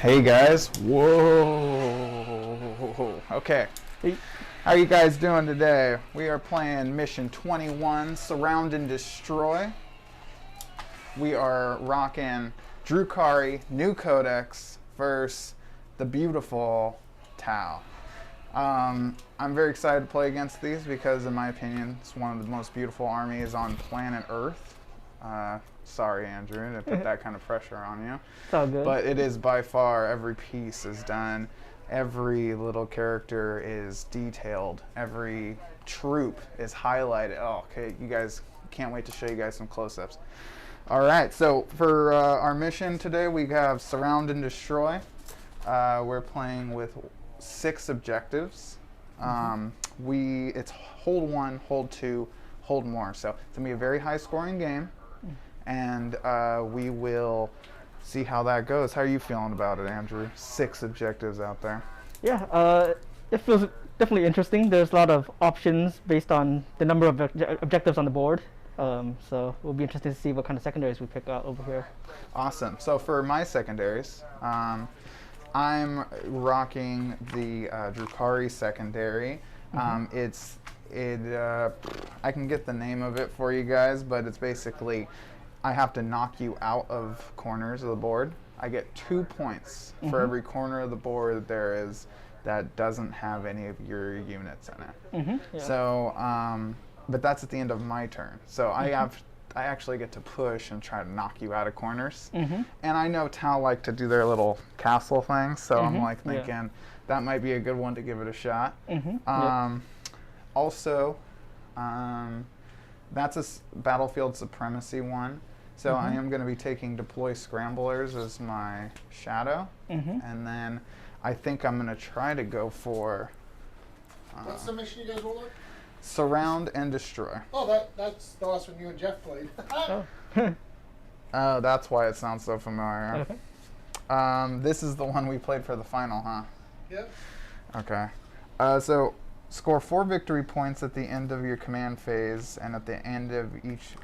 Hey guys. Whoa. Okay. How are you guys doing today? We are playing Mission 21, Surround and Destroy. We are rocking Drukhari, new Codex, versus the beautiful Tau. I'm very excited to play against these because, in my opinion, it's one of the most beautiful armies on planet Earth. Sorry, Andrew, to put that kind of pressure on you. It's all good. But it is by far, every piece is done. Every little character is detailed. Every troop is highlighted. Oh, okay, you guys, can't wait to show you guys some close-ups. All right, so for our mission today, we have Surround and Destroy. We're playing with 6 objectives. It's hold 1, hold 2, hold more. So it's gonna be a very high-scoring game, and we will see how that goes. How are you feeling about it, Andrew? 6 objectives out there. Yeah, it feels definitely interesting. There's a lot of options based on the number of objectives on the board. So it will be interesting to see what kind of secondaries we pick out over here. Awesome. So for my secondaries, I'm rocking the Drukhari secondary. I can get the name of it for you guys, but it's basically I have to knock you out of corners of the board. I get 2 points for every corner of the board there is that doesn't have any of your units in it. Yeah. So, but that's at the end of my turn. So I actually get to push and try to knock you out of corners. And I know Tau like to do their little castle thing, so I'm like thinking that might be a good one to give it a shot. Also, that's a battlefield supremacy one. So I am going to be taking Deploy Scramblers as my shadow. And then I think I'm going to try to go for... What's the mission you guys rolled up? Surround and Destroy. Oh, that's the last one you and Jeff played. Oh, that's why it sounds so familiar. This is the one we played for the final, huh? Yep. Okay. So score 4 victory points at the end of your command phase and at the end of each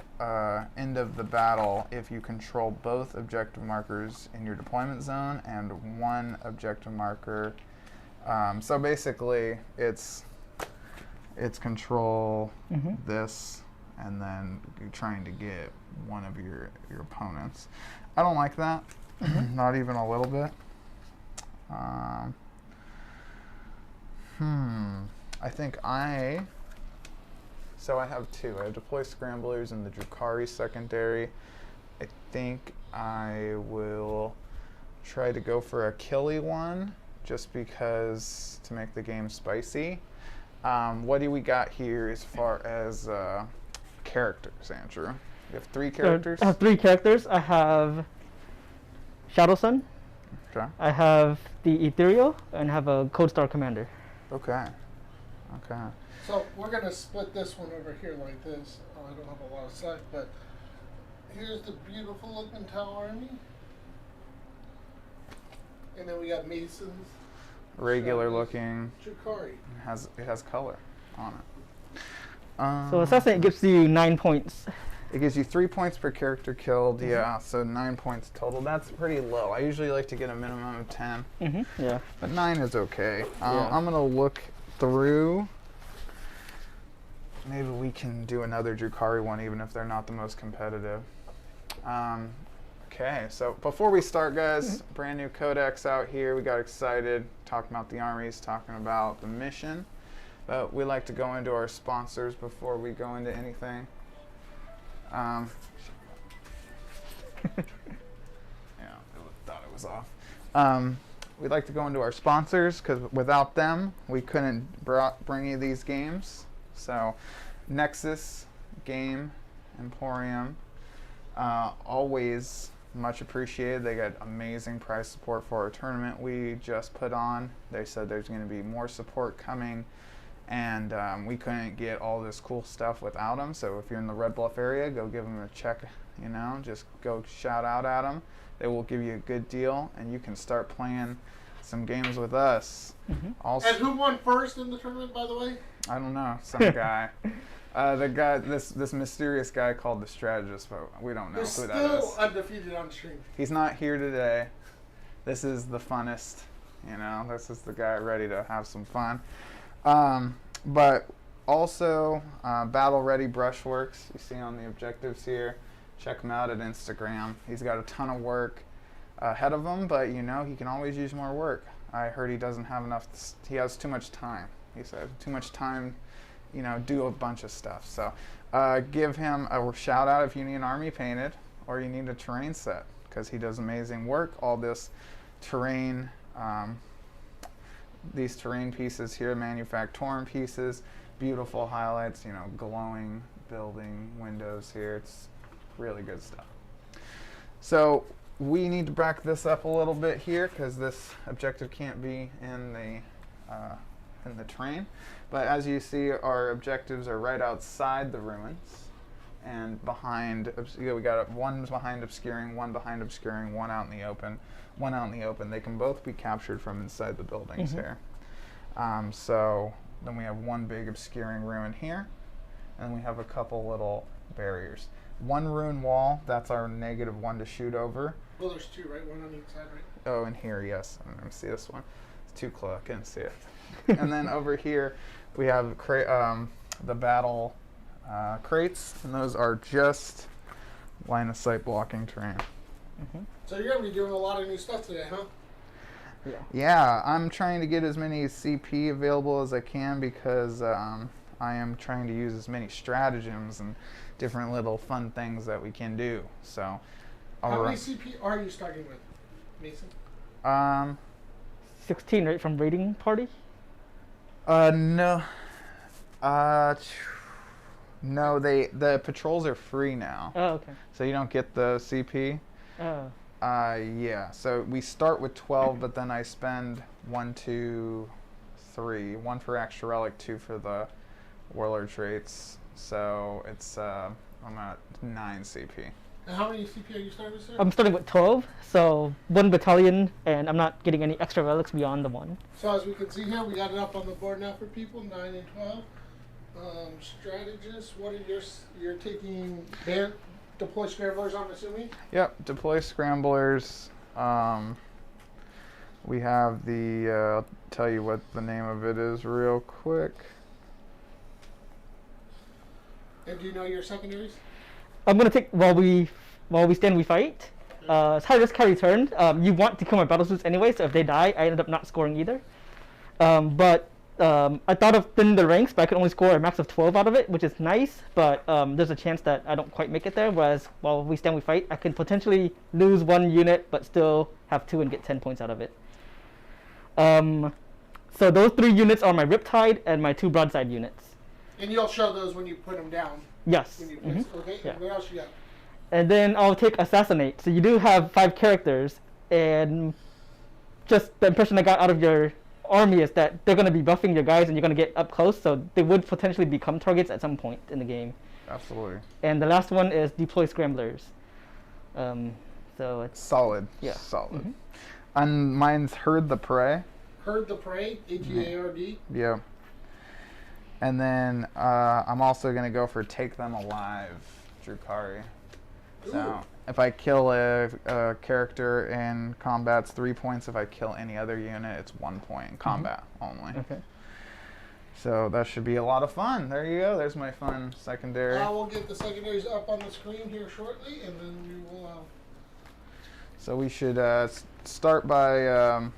end of the battle if you control both objective markers in your deployment zone and 1 objective marker. So basically, it's control this, and then you're trying to get one of your opponents. I don't like that, not even a little bit. I think so I have 2. I have Deploy Scramblers and the Drukhari secondary. I think I will try to go for a killy one, just because to make the game spicy. What do we got here as far as characters, Andrew? You have 3 characters? I have 3 characters. I have Shadow Sun. Okay. I have the Ethereal, and I have a Code Star Commander. Okay. Okay. So we're going to split this one over here like this. Oh, I don't have a lot of sight, but here's the beautiful looking Tau army. And then we got Masons. Regular looking. Drukhari. It has color on it. So Assassinate gives you 9 points. It gives you 3 points per character killed. Yeah, so 9 points total. That's pretty low. I usually like to get a minimum of 10. Yeah. But 9 is okay. I'm gonna look through. Maybe we can do another Drukhari one, even if they're not the most competitive. Okay, so before we start, guys, brand new Codex out here. We got excited talking about the armies, talking about the mission. But we like to go into our sponsors before we go into anything. Yeah, I thought it was off. We'd like to go into our sponsors because without them, we couldn't bring you these games. So, Nexus Game Emporium, always much appreciated. They got amazing price support for our tournament we just put on. They said there's going to be more support coming, and we couldn't get all this cool stuff without them. So if you're in the Red Bluff area, go give them a check, just go shout out at them. They will give you a good deal, and you can start playing some games with us. Also, And who won first in the tournament, by the way? I don't know, some guy. The guy, this mysterious guy called the Strategist, but we don't know He's who that still is. undefeated on stream. He's not here today. this is the funnest. You know, this is the guy ready to have some fun. But also, Battle Ready Brushworks, you see on the objectives here. Check him out at Instagram. He's got a ton of work ahead of him, but you know, he can always use more work. I heard he doesn't have enough, he has too much time. He said, too much time, you know, do a bunch of stuff. So give him a shout out if you need an army painted or you need a terrain set, because he does amazing work. All this terrain, these terrain pieces here, Manufactorum pieces, beautiful highlights, you know, glowing building windows here. It's really good stuff. So we need to back this up a little bit here because this objective can't be in the terrain. But as you see, our objectives are right outside the ruins and behind. We got one behind obscuring, one behind obscuring, one out in the open, one out in the open. They can both be captured from inside the buildings here. So then we have one big obscuring ruin here, and we have a couple little barriers. One ruin wall, that's our -1 to shoot over. Well, there's two, right? One on each side, right? Oh, and here, yes. Let me see this one. It's too close, I couldn't see it. And then over here, we have the battle crates, and those are just line of sight blocking terrain. So you're going to be doing a lot of new stuff today, huh? Yeah, I'm trying to get as many CP available as I can because I am trying to use as many stratagems and different little fun things that we can do. So, how many CP are you starting with, Mason? 16, right, from raiding party? No. No, the patrols are free now. Oh, okay. So you don't get the CP. Oh. Yeah. So we start with 12, but then I spend 1, 2, 3. 1 for extra relic, 2 for the warlord traits. So it's I'm at 9 CP. And how many CP are you starting with, sir? I'm starting with 12, so 1 battalion, and I'm not getting any extra relics beyond the 1. So as we can see here, we got it up on the board now for people, 9 and 12. Strategists, what are you're taking deploy scramblers, I'm assuming? Yep, deploy scramblers. We have the, I'll tell you what the name of it is real quick. And do you know your secondaries? I'm gonna take while we stand we fight. It's high risk, high return. You want to kill my battle suits anyway, so if they die, I ended up not scoring either. But I thought of thinning the ranks, but I could only score a max of 12 out of it, which is nice. But there's a chance that I don't quite make it there. Whereas while we stand we fight, I can potentially lose 1 unit, but still have 2 and get 10 points out of it. So those 3 units are my Riptide and my 2 broadside units. And you'll show those when you put them down. Yes. When you place. Okay. Yeah. And what else you got? And then I'll take Assassinate. So you do have 5 characters, and just the impression I got out of your army is that they're going to be buffing your guys and you're going to get up close, so they would potentially become targets at some point in the game. Absolutely. And the last one is Deploy Scramblers. So it's solid. Yeah. Solid. And mine's Herd the Prey. Herd the Prey, HEARD. Yeah. And then I'm also going to go for Take Them Alive, Drukhari. So if I kill a character in combat, it's 3 points. If I kill any other unit, it's 1 point in combat only. Okay. So that should be a lot of fun. There you go. There's my fun secondary. We'll get the secondaries up on the screen here shortly, and then we will... So we should start by...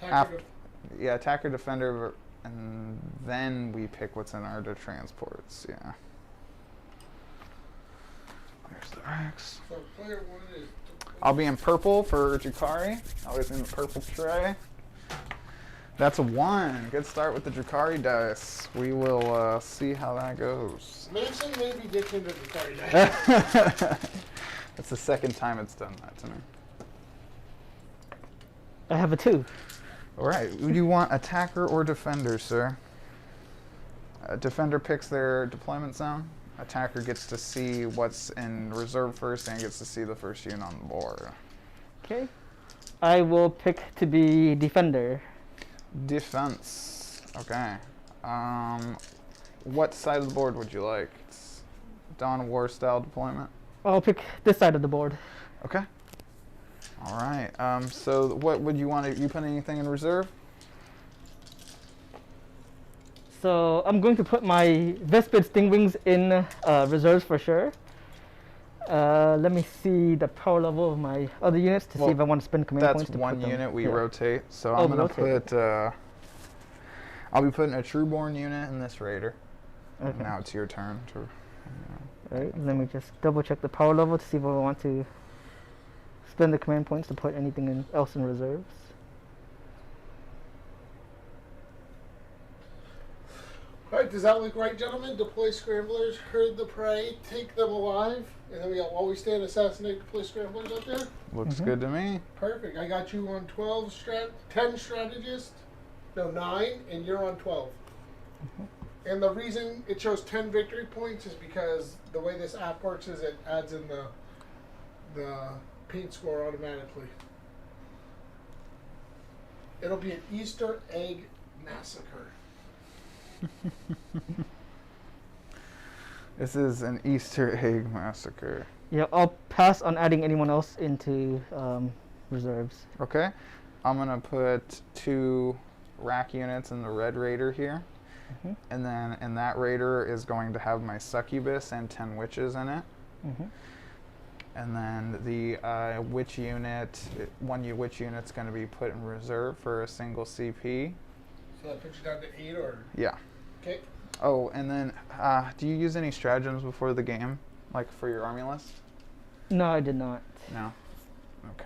attacker, defender, and then we pick what's in our transports. Yeah. There's the racks. So player 1 is... I'll be in purple for Drukhari. Always in the purple tray. That's a 1. Good start with the Drukhari dice. We will see how that goes. Mason may be ditching the Drukhari dice. That's the second time it's done that to me. I have a 2. All right. Do you want attacker or defender, sir? Defender picks their deployment zone. Attacker gets to see what's in reserve first and gets to see the first unit on the board. Okay. I will pick to be defender. Defense. Okay. What side of the board would you like? It's Dawn of War style deployment. I'll pick this side of the board. Okay. All right. So what would you want to? You put anything in reserve? So I'm going to put my Vespid Stingwings in reserves for sure. Let me see the power level of my other units to see if I want to spend command That's points to one put them. unit we Yeah. rotate. So Oh, I'm we gonna rotate. put. I'll be putting a Trueborn unit in this raider. Okay. Now it's your turn to. Alright, let me just double check the power level to see if I want to spend the command points to put anything else in reserves. Alright, does that look right, gentlemen? Deploy scramblers, herd the prey, take them alive, and then we got while we stand, assassinate, deploy scramblers up there. Looks good to me. Perfect. I got you on 10 strategist, no 9, and you're on 12. And the reason it shows 10 victory points is because the way this app works is it adds in the paint score automatically. It'll be an Easter egg massacre. This is an Easter egg massacre. Yeah, I'll pass on adding anyone else into reserves. Okay. I'm gonna put 2 rack units in the red raider here. And then in that raider is going to have my succubus and 10 witches in it. And then the witch unit, one witch unit's going to be put in reserve for a single CP. So that puts you down to 8 or? Yeah. Okay. Oh, and then do you use any stratagems before the game, like for your army list? No, I did not. No. Okay.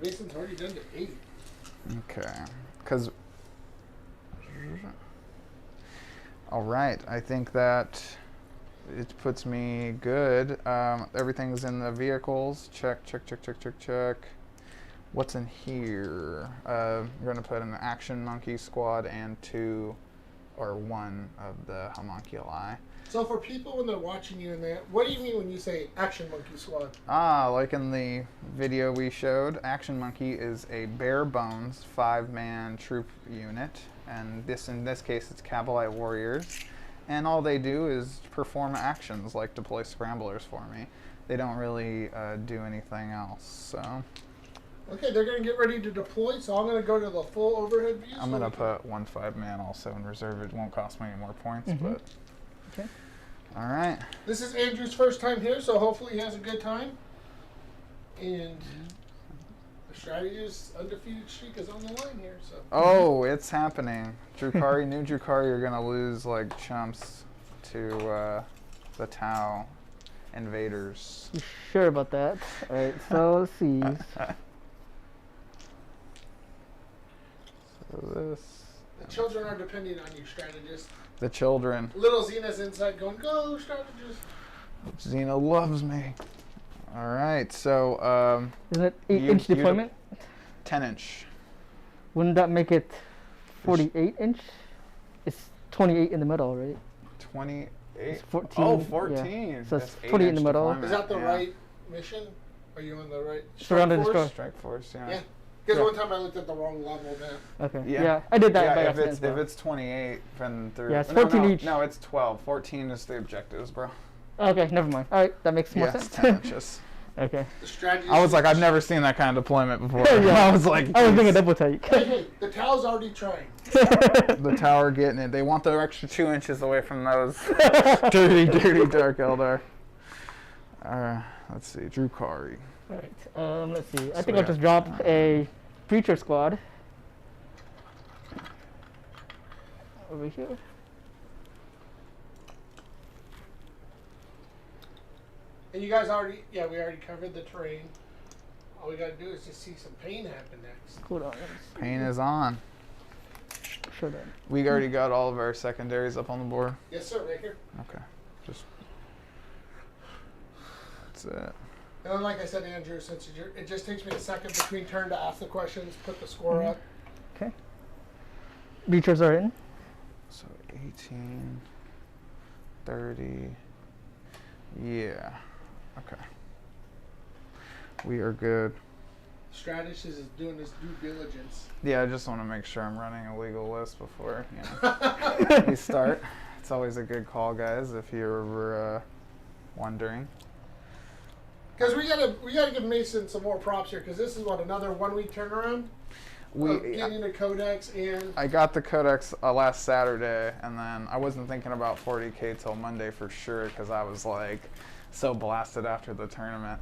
Mason's already done to 8. Okay. Because. All right. I think that it puts me good. Everything's in the vehicles. Check, check, check, check, check, check. What's in here? We're going to put an action monkey squad and 2 or 1 of the homunculi. So for people when they're watching you and that, what do you mean when you say action monkey squad? Like in the video we showed, Action Monkey is a bare bones 5-man troop unit, and in this case it's Kabalite warriors, and all they do is perform actions like deploy scramblers for me. They don't really do anything else. So Okay, they're going to get ready to deploy, so I'm going to go to the full overhead view. I'm gonna put 1 5-man also in reserve. It won't cost me any more points, but Okay. all right. This is Andrew's first time here, so hopefully he has a good time. And the strategist's undefeated streak is on the line here. So. Oh, it's happening. Drukhari, new Drukhari are gonna lose like chumps to the Tau invaders. You sure about that? Alright, so let's see. So this. The children are depending on you, strategist. The children. Little Xena's inside going, go, strategist. Xena loves me. All right, so Isn't it 8-inch you- deployment? 10-inch. Wouldn't that make it 48-inch? It's 28 in the middle, right? 28. It's 14. Oh, yeah. 14. So it's That's 40 in the 8-inch middle. deployment, Is that the yeah. right mission? Are you on the right? Surround and Strike Force? destroy. Strike Force, yeah. Yeah. Because Yeah. one time I looked at the wrong level map. Okay. Yeah. Yeah, I did that Yeah, by if accident. it's, as well. if it's 28, then Yeah, it's no, 14 no, each. No, it's 12. 14 is the objectives, bro. Okay, never mind. Alright, that makes more Yeah, sense. it's 10 inches. Okay. The strategist. I was like, I've never seen that kind of deployment before. Yeah. I was like, I was doing a "Jeez." double take. Hey, hey, the Tau's already trying. The tower getting it. They want the extra 2 inches away from those dirty, dirty Dark Eldar. Let's see, Drukhari. Alright, let's see. I So think I'll yeah. just drop a Preacher Squad over here. And you guys already, we already covered the terrain. All we gotta do is just see some pain happen next. Hold on. Pain is on. Show that. We already got all of our secondaries up on the board. Yes, sir, right here. Okay, just that's it. And then, like I said, Andrew, since it just takes me a second between turn to ask the questions, put the score up. Okay. Breachers are in. So 18, 30. Yeah. Okay. We are good. Strategist is doing his due diligence. Yeah, I just want to make sure I'm running a legal list before we start. It's always a good call, guys, if you're wondering. Because we gotta give Mason some more props here, because this is what, another 1 week turnaround. Getting the Codex and I got the Codex last Saturday, and then I wasn't thinking about 40K till Monday for sure because I was like so blasted after the tournament.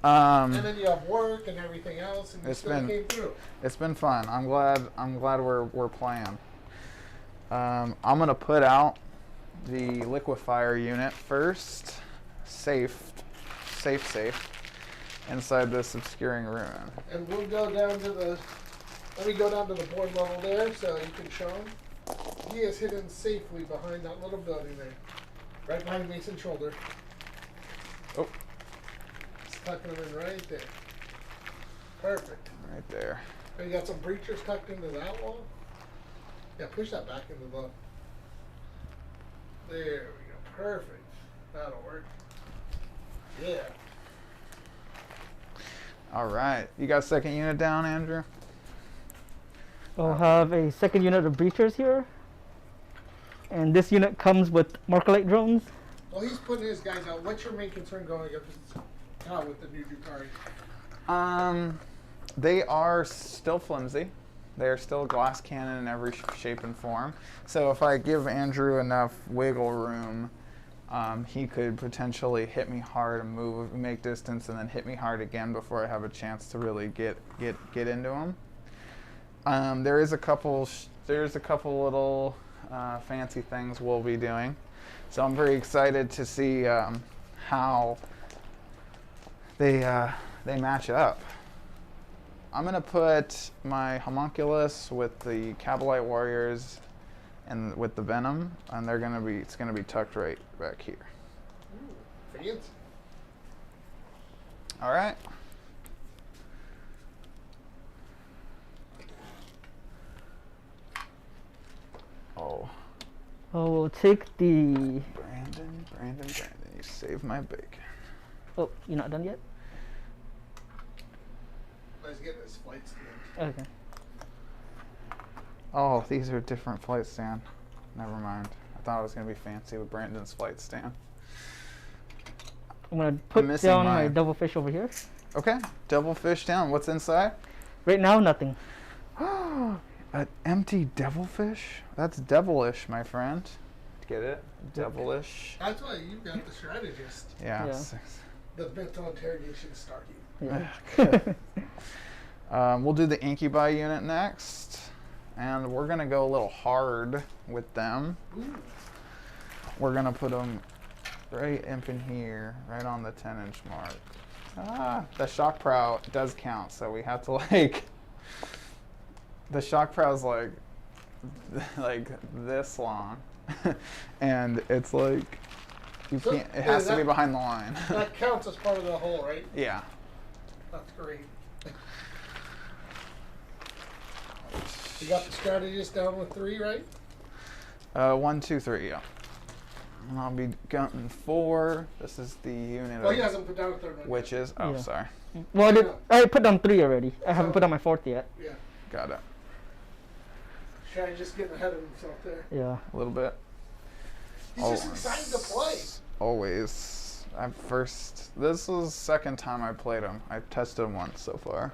and then you have work and everything else, and you It's still been- came through. It's been fun. I'm glad we're playing. I'm gonna put out the liquefier unit first, safe, inside this obscuring ruin. And we'll go down to the. Let me go down to the board level there so you can show him. He is hidden safely behind that little building there, right behind Mason's shoulder. Oh, Just tucking him in right there. Perfect. right there. And you got some breachers tucked into that wall. Yeah, push that back into the. There we go. Perfect. That'll work. Yeah. All right. You got second unit down, Andrew? I'll have a second unit of breachers here. And this unit comes with Markalite drones. Well, he's putting his guys out. What's your main concern going against with the new Drukhari? They are still flimsy. They are still glass cannon in every shape and form. So if I give Andrew enough wiggle room, he could potentially hit me hard and make distance, and then hit me hard again before I have a chance to really get into him. There's a couple little fancy things we'll be doing. So I'm very excited to see how they match up. I'm gonna put my homunculus with the Cabalite warriors and with the venom, and it's gonna be tucked right back here. Ooh, fancy. All right. Oh, We'll take the. Brandon, you saved my bacon. Oh, you're not done yet? Let's get this flight stand. Okay. Oh, these are different flight stand. Never mind. I thought it was gonna be fancy with Brandon's flight stand. I'm gonna put missing down my mine. double fish over here. Okay, double fish down. What's inside? Right now, nothing. An empty devilfish? That's devilish, my friend. Get it? Devilish. That's why you got the strategist. Yeah. Yeah. The mental interrogation starting. Yeah. We'll do the incubi unit next, and we're gonna go a little hard with them. Ooh. We're gonna put them right up in here, right on the 10-inch mark. The shock prow does count, so we have to like. The shock prow's like this long, and it's like you So, can't. It has to be that- behind the line. That counts as part of the whole, right? Yeah. That's great. You got the strategist down with 3, right? 1, 2, 3. Yeah. And I'll be gunting 4. This is the unit Well, he of hasn't put down a third one. witches. Oh, Yeah. sorry. Well, I put down 3 already. I haven't put down my 4th yet. Yeah. Got it. Strategist getting ahead of himself there. Yeah. A little bit. He's just excited to play. Always. This was the second time I played him. I've tested him once so far.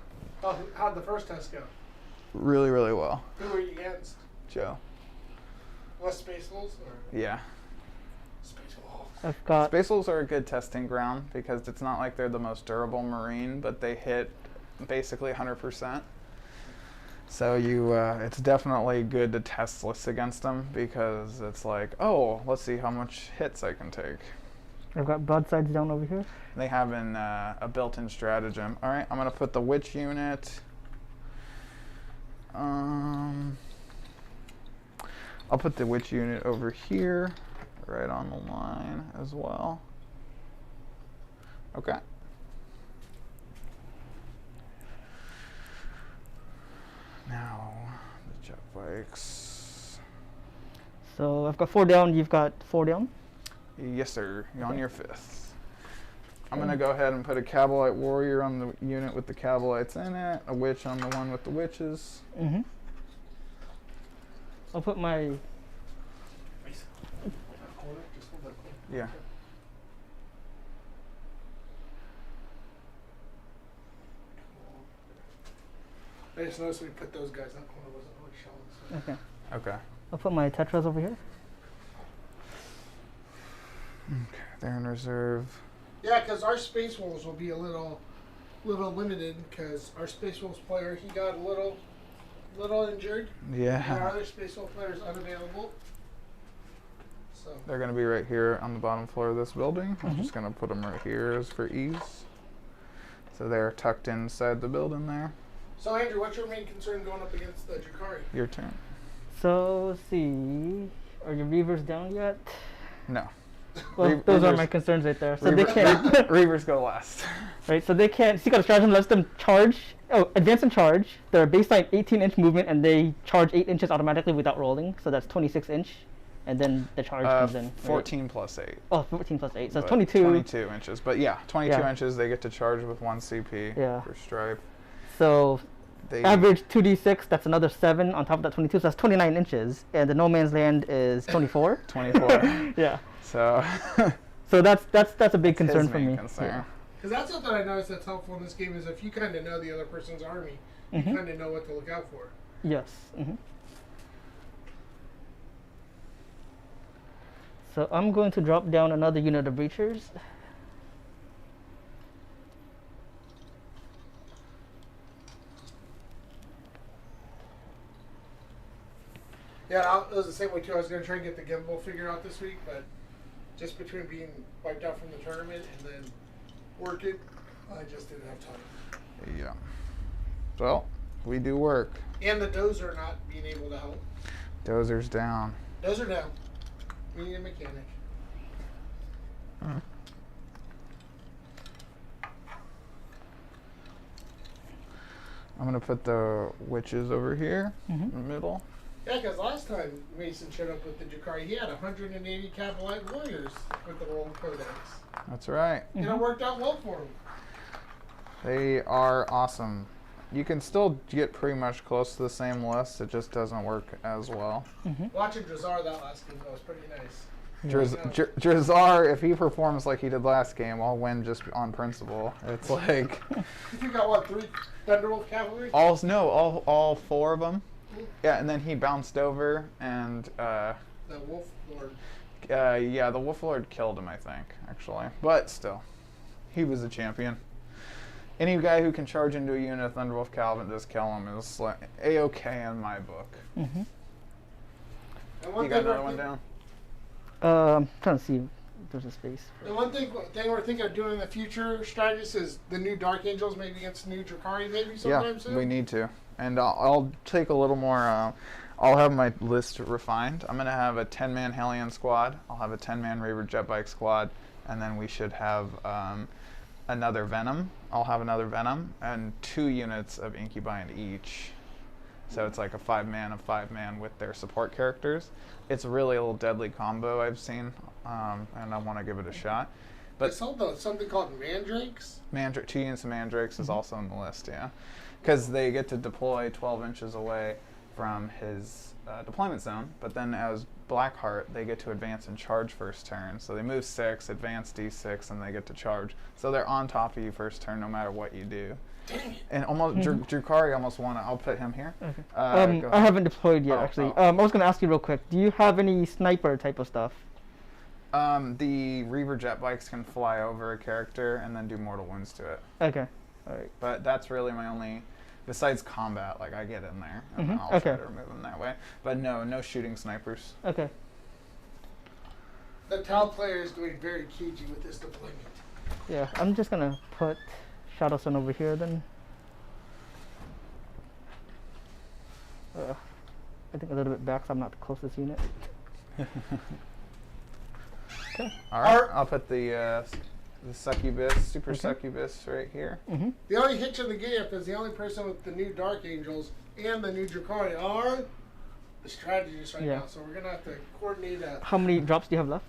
How'd the first test go? Really, really well. Who were you against? Joe. Less Space Wolves or Yeah. Space Wolves? I've got. Space Wolves are a good testing ground because it's not like they're the most durable Marine, but they hit basically 100%. So it's definitely good to test lists against them because it's like, oh, let's see how much hits I can take. I've got broadsides down over here. They have a built-in stratagem. All right, I'm gonna put the witch unit. I'll put the witch unit over here, right on the line as well. Okay. Now, the jet bikes. So I've got 4 down. You've got 4 down. Yes, sir. You're on your 5th. I'm going to go ahead and put a Cabalite warrior on the unit with the Cabalites in it, a witch on the one with the witches. Mm-hmm. I'll put my. Yeah. I just noticed we put those guys that corner wasn't really showing. So. Okay. Okay. I'll put my Tetras over here. Okay, they're in reserve. Yeah, because our Space Wolves will be a little limited because our Space Wolves player, he got a little injured. And our Yeah. other Space Wolf player is unavailable. So They're going to be right here on the bottom floor of this building. I'm just going to put them right here as for ease. So they're tucked inside the building there. So Andrew, what's your main concern going up against the Drukhari? Your turn. So let's see. Are your Reavers down yet? No. Well, those are Reavers- my concerns right there. So they can't. Reavers go last. Right, so they can't. Secret Stratagem lets them charge. Oh, advance and charge. They're baseline 18-inch movement, and they charge 8 inches automatically without rolling. So that's 26-inch, and then the charge comes in. Right? 14 plus 8. Oh, 14 plus 8. So But it's 22. 22 inches. But yeah, 22 Yeah. inches. They get to charge with 1 CP Yeah. for stripe. So They average 2d6. That's another 7 on top of that 22. So that's 29 inches, and the no man's land is 24. 24. Yeah. So So that's a big concern his for main me. concern. Yeah. Because that's something I noticed that's helpful in this game is if you kind of know the other person's army, you kind of know what to look out for. Yes. So I'm going to drop down another unit of breachers. Yeah, it was the same way too. I was going to try and get the gimbal figured out this week, but just between being wiped out from the tournament and then working, I just didn't have time. Yeah. Well, we do work. And the dozer not being able to help. Dozer's down. Dozer down. We need a mechanic. I'm going to put the witches over here in the middle. Yeah, because last time Mason showed up with the Drukhari, he had 180 Cavalite warriors with the roll codex. That's right. And it worked out well for him. They are awesome. You can still get pretty much close to the same list. It just doesn't work as well. Watching Drazar that last game, that was pretty nice. Drazar, if he performs like he did last game, I'll win just on principle. It's like You got what, 3 Thunderwolf Cavalry? all 4 of them. Yeah, and then he bounced over, and The Wolf Lord. yeah, the Wolf Lord killed him, I think, actually. But still, he was a champion. Any guy who can charge into a unit of Thunderwolf Calvin just kill him is like A-okay in my book. And You got another one down? I'm trying to see if there's a space. The one thing we're thinking of doing in the future, Strategist, is the new Dark Angels, maybe against the new Drukhari, maybe sometime soon. We need to. And I'll take a little more. I'll have my list refined. I'm gonna have a 10-man Hellion squad. I'll have a 10-man Reaver Jetbike squad, and then we should have another Venom. I'll have another Venom and 2 units of Incubind each. So it's like a 5-man with their support characters. It's really a little deadly combo I've seen, and I want to give it a shot. But But something called Mandrakes. 2 units of Mandrakes is also on the list, yeah. Because they get to deploy 12 inches away from his deployment zone, but then as Blackheart, they get to advance and charge first turn. So they move 6, advance D6, and they get to charge. So they're on top of you first turn no matter what you do. Dang it. And almost Drukhari almost won it. I'll put him here. Okay. Go I ahead. haven't deployed yet, actually. oh. I was going to ask you real quick. Do you have any sniper type of stuff? The Reaver jet bikes can fly over a character and then do mortal wounds to it. Okay. All right. But that's really my only, besides combat, like I get in there and then I'll Okay. try to remove them that way. But no shooting snipers. Okay. The Tau player is doing very cagey with this deployment. Yeah, I'm just going to put Shadow Sun over here then. I think a little bit back so I'm not the closest unit. Okay. All right, I'll put the succubus, super succubus right here. The only hitch in the gap is the only person with the new Dark Angels and the new Drukhari are the Strategist right now. So we're going to have to coordinate a... How many drops do you have left?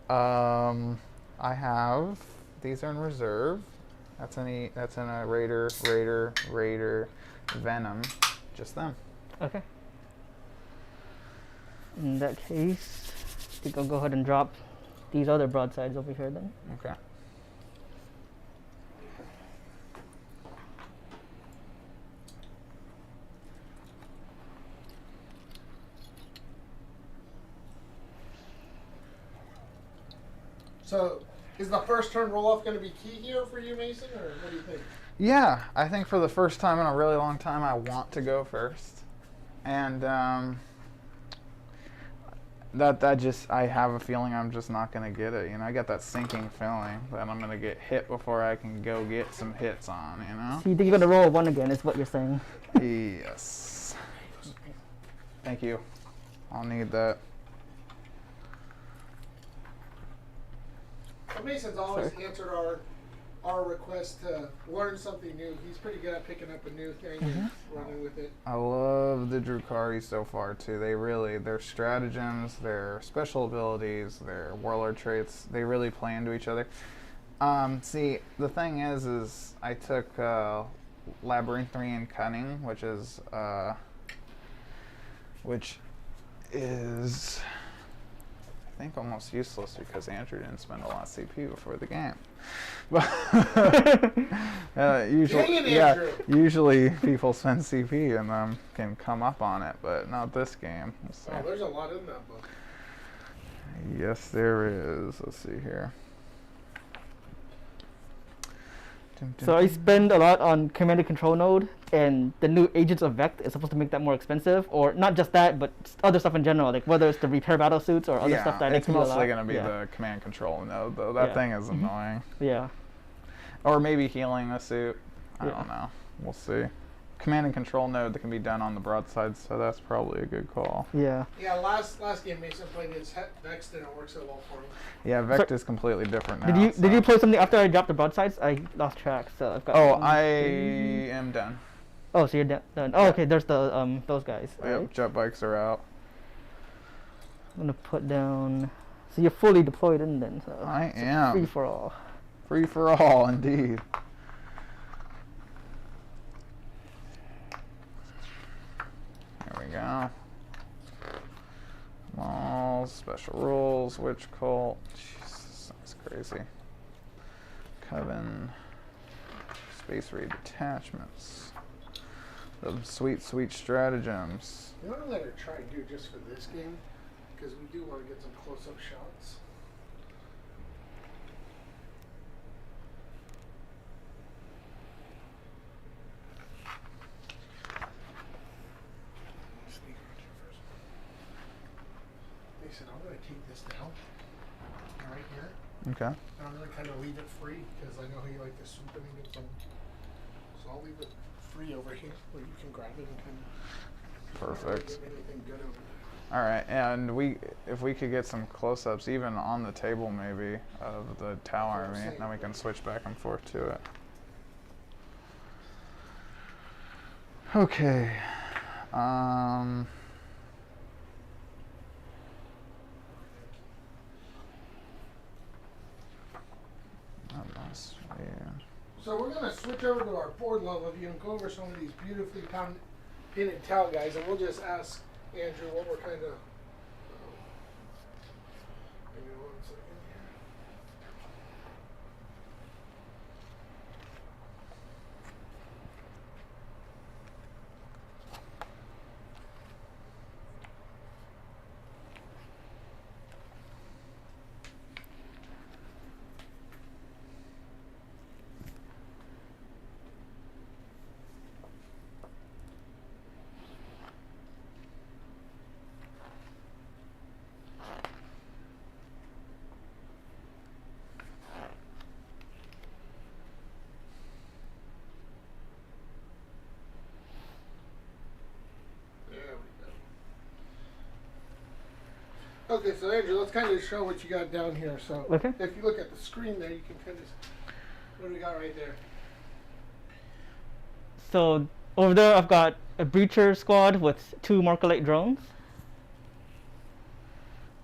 I have, these are in reserve. That's in a Raider, Venom, just them. Okay. In that case, I think I'll go ahead and drop these other broadsides over here then. Okay. So, is the first turn roll off going to be key here for you, Mason, or what do you think? Yeah, I think for the first time in a really long time, I want to go first, and that just, I have a feeling I'm just not gonna get it. You know, I got that sinking feeling that I'm gonna get hit before I can go get some hits on. You know. So you think you're gonna roll a 1 again? Is what you're saying? Yes. Thank you. I'll need that. Well, Mason's always answered our request to learn something new. He's pretty good at picking up a new thing and running with it. I love the Drukhari so far too. Their stratagems, their special abilities, their warlord traits, they really play into each other. See, the thing is I took Labyrinthine Cunning, which is I think almost useless because Andrew didn't spend a lot of CP before the game. But usually people spend CP and can come up on it, but not this game. Oh, there's a lot in that book. Yes, there is. Let's see here. So I spend a lot on command and control node, and the new Agents of Vect is supposed to make that more expensive, or not just that, but other stuff in general, like whether it's the repair battle suits or other stuff that it's need to mostly going to be the command control node, though. That thing is annoying. Yeah. Or maybe healing a suit. I don't know. We'll see. Command and control node that can be done on the broadside, so that's probably a good call. Yeah. Yeah, last game Mason played against Vex didn't work so well for him. Yeah, Vex is completely different now. Did you play something after I dropped the broadsides? I lost track, so I've got. Oh, I am done. Oh, so you're done. Oh, okay. There's the those guys. Yep, Right? jet bikes are out. I'm gonna put down. So you're fully deployed in then. So I am. Free for all. Free for all, indeed. There we go. Malls, special rules, witch cult. Jesus, that's crazy. Coven. Space raid detachments. The sweet, sweet stratagems. You know what I'm going to try and do just for this game? Because we do want to get some close-up shots. Mason, I'm going to take this down right here. Okay. And I'm going to kind of leave it free because I know you like to swoop in and get some. So I'll leave it free over here where you can grab it and kind of. Perfect. Get anything good over there. All right, and if we could get some close-ups, even on the table maybe, of the Tau army, then we can switch back and forth to it. Okay. So we're going to switch over to our board level view and go over some of these beautifully painted Tau guys, and we'll just ask Andrew what we're kind of. Give me 1 second here. Okay, so Andrew, let's kind of show what you got down here. So if you look at the screen there, you can kind of, what do we got right there? So over there, I've got a breacher squad with 2 Marcolite drones.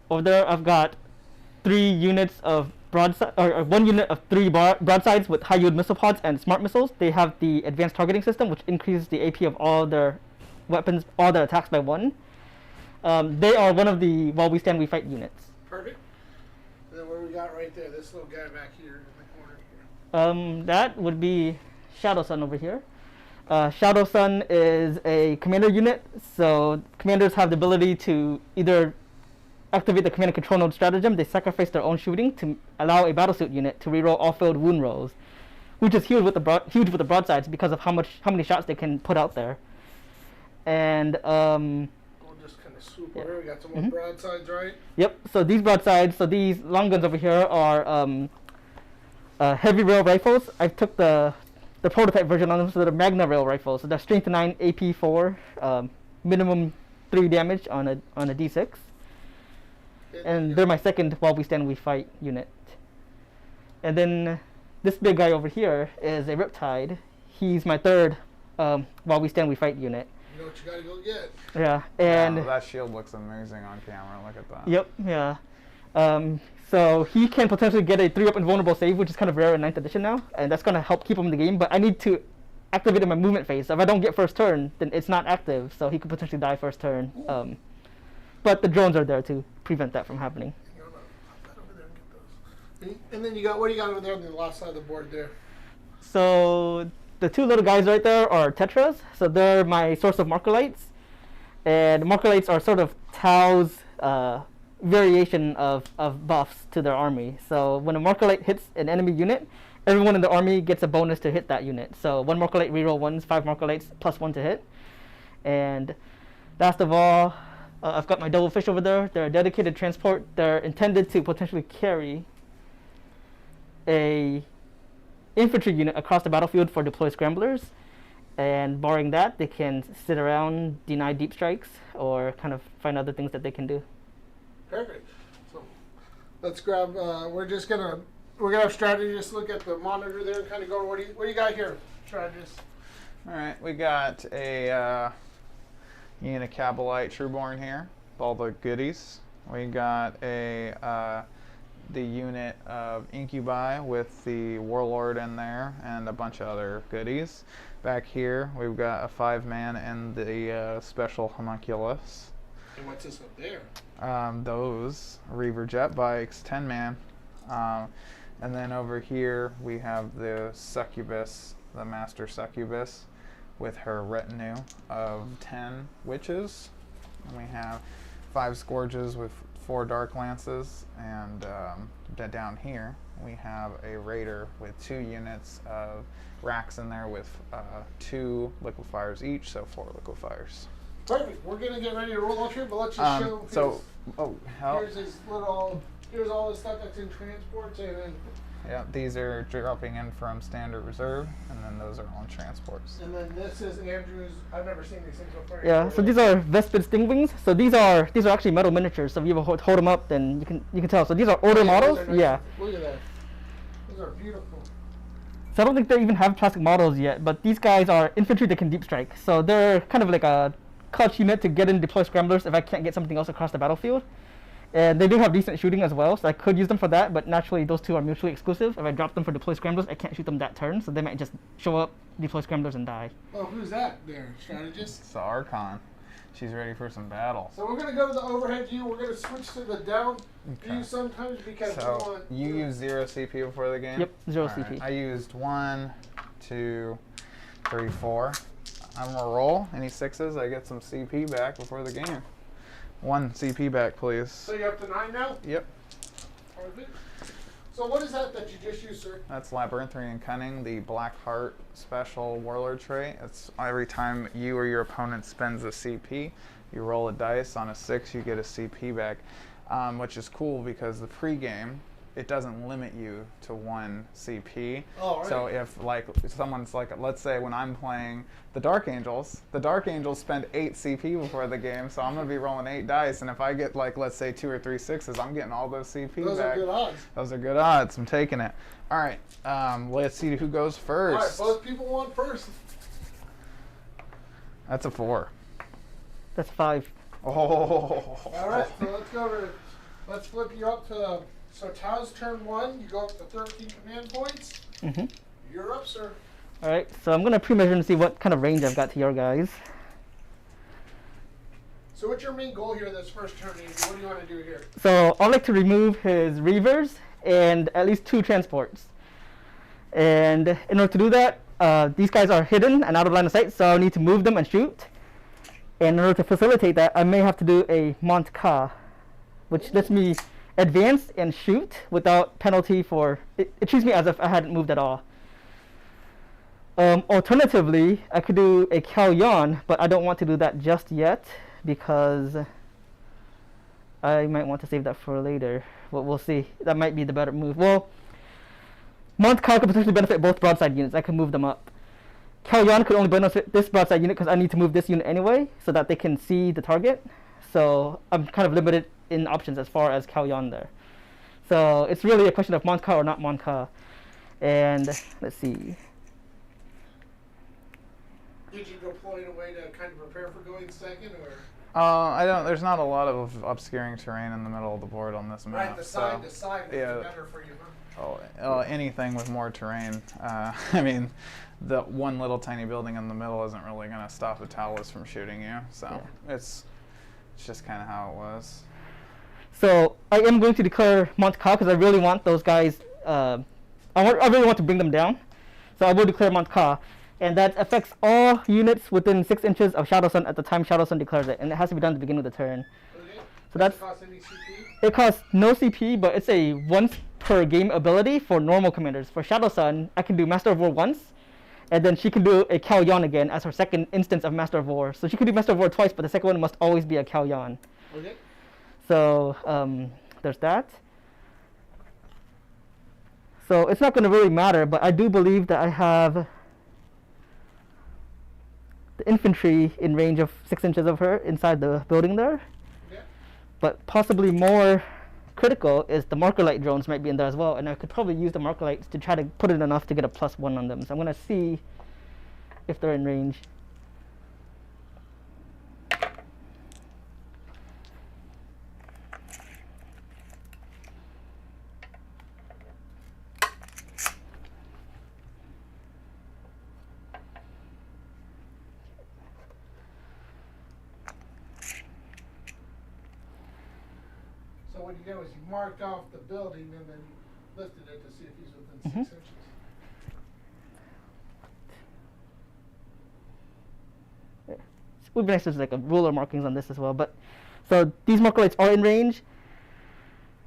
Over there, I've got 3 units of broadside, or 1 unit of 3 broadsides with high yield missile pods and smart missiles. They have the advanced targeting system, which increases the AP of all their weapons, all their attacks by 1. They are one of the while we stand we fight units. Perfect. And then what we got right there, this little guy back here in the corner here. That would be Shadow Sun over here. Shadow Sun is a commander unit, so commanders have the ability to either activate the command and control node stratagem, they sacrifice their own shooting to allow a battlesuit unit to reroll all failed wound rolls, which is huge with the broadsides because of how many shots they can put out there. And We'll just kind of swoop Yeah. over. We got some more broadsides, right? yep. So these broadsides, so these long guns over here are heavy rail rifles. I took the prototype version on them, so they're Magna rail rifles. So they're strength 9, AP 4, minimum 3 damage on a D6. And they're my second while we stand we fight unit. And then this big guy over here is a Riptide. He's my third while we stand we fight unit. You know what you gotta go get. Yeah, and Yeah, that shield looks amazing on camera. Look at that. yep, yeah. So he can potentially get a 3-up invulnerable save, which is kind of rare in 9th edition now, and that's gonna help keep him in the game. But I need to activate in my movement phase. So if I don't get first turn, then it's not active. So he could potentially die first turn. But the drones are there to prevent that from happening. You know, hop that over there and get those. And then you got, what do you got over there on the last side of the board there? So the two little guys right there are Tetras. So they're my source of Markolites. And Markolites are sort of Tau's variation of buffs to their army. So when a Markolite hits an enemy unit, everyone in the army gets a bonus to hit that unit. So 1 Markolite reroll 1s, 5 Markolites plus 1 to hit. And last of all, I've got my double fish over there. They're a dedicated transport. They're intended to potentially carry a infantry unit across the battlefield for deploy scramblers. And barring that, they can sit around, deny deep strikes, or kind of find other things that they can do. Perfect. So let's grab, we're gonna have Strategist look at the monitor there and kind of go, what do you got here, Strategist? All right, we got a Unicabalite Trueborn here, with all the goodies. We got the unit of Incubi with the Warlord in there and a bunch of other goodies. Back here, we've got a 5-man and the special homunculus. And what's this up there? Those Reaver jet bikes, 10-man. And then over here, we have the Succubus, the Master Succubus, with her retinue of 10 witches. And we have 5 Scourges with 4 Dark Lances. And down here, we have a Raider with 2 units of racks in there with 2 liquefiers each, so 4 liquefiers. Perfect. We're gonna get ready to roll off here, but let's just show. Here's all the stuff that's in transports, and then. Yeah, these are dropping in from standard reserve, and then those are on transports. And then this is Andrew's. I've never seen these things before. Yeah, so these are Vespid Stingwings. So these are actually metal miniatures. So if you ever hold them up, then you can tell. So these are older models. Nice. Yeah. Look at that. Those are beautiful. So I don't think they even have plastic models yet, but these guys are infantry that can deep strike. So they're kind of like a clutch unit to get in deploy scramblers if I can't get something else across the battlefield. And they do have decent shooting as well, so I could use them for that, but naturally those two are mutually exclusive. If I drop them for deploy scramblers, I can't shoot them that turn, so they might just show up, deploy scramblers, and die. Oh, who's that there, Strategist? It's the Archon. She's ready for some battle. So we're going to go to the overhead view. We're going to switch to the down view sometimes because we So want... you use 0 CP before the game? Yep, 0 All CP. right. I used 1, 2, 3, 4. I'm gonna roll. Any 6s, I get some CP back before the game. 1 CP back, please. So you're up to 9 now? Yep. Perfect. So what is that you just used, sir? That's Labyrinthine Cunning, the Black Heart special warlord trait. It's every time you or your opponent spends a CP, you roll a dice. On a 6, you get a CP back, which is cool because the pregame, it doesn't limit you to 1 CP. Oh, right. So if someone's like, let's say when I'm playing the Dark Angels spend 8 CP before the game, so I'm gonna be rolling 8 dice, and if I get let's say 2 or 3 6s, I'm getting all those CP back. Those are good odds. Those are good odds. I'm taking it. All right. Let's see who goes first. All right, both people want first. That's a 4. That's 5. Oh. All right, so let's go over. Let's flip you up to. So Tao's turn 1. You go up to 13 command points. Mm-hmm. You're up, sir. All right, so I'm gonna pre-measure and see what kind of range I've got to your guys. So what's your main goal here this first turn, Andy? What do you want to do here? So I'd like to remove his Reavers and at least 2 transports. And in order to do that, these guys are hidden and out of line of sight, so I need to move them and shoot. And in order to facilitate that, I may have to do a Mont Ka which lets me advance and shoot without penalty for. It treats me as if I hadn't moved at all. Alternatively, I could do a Cal Yon, but I don't want to do that just yet because I might want to save that for later. But we'll see. That might be the better move. Well, Mont Cal could potentially benefit both broadside units. I could move them up. Cal Yon could only benefit this broadside unit because I need to move this unit anyway so that they can see the target. So I'm kind of limited in options as far as Cal Yon there. So it's really a question of Mont Cal or not Mont Cal. And let's see. Did you deploy in a way to kind of prepare for going second, or? I don't. There's not a lot of obscuring terrain in the middle of the board on this map. Right, the side to side is better for you, huh? Anything with more terrain. I mean, the one little tiny building in the middle isn't really going to stop a Talus from shooting you. So it's just kind of how it was. So I am going to declare Mont Cal because I really want those guys. I really want to bring them down. So I will declare Mont Cal. And that affects all units within 6 inches of Shadow Sun at the time Shadow Sun declares it. And it has to be done at the beginning of the turn. Okay. So that's. Does it cost any CP? It costs no CP, but it's a once per game ability for normal commanders. For Shadow Sun, I can do Master of War once, and then she can do a Cal Yon again as her second instance of Master of War. So she can do Master of War twice, but the second one must always be a Cal Yon. Okay. So there's that. So it's not going to really matter, but I do believe that I have the infantry in range of 6 inches of her inside the building there. Yeah. But possibly more critical is the marker light drones might be in there as well, and I could probably use the marker lights to try to put in enough to get a +1 on them. So I'm going to see if they're in range. So what you did was you marked off the building and then you lifted it to see if he's within 6 inches. It would be nice to like a ruler markings on this as well. But so these marker lights are in range.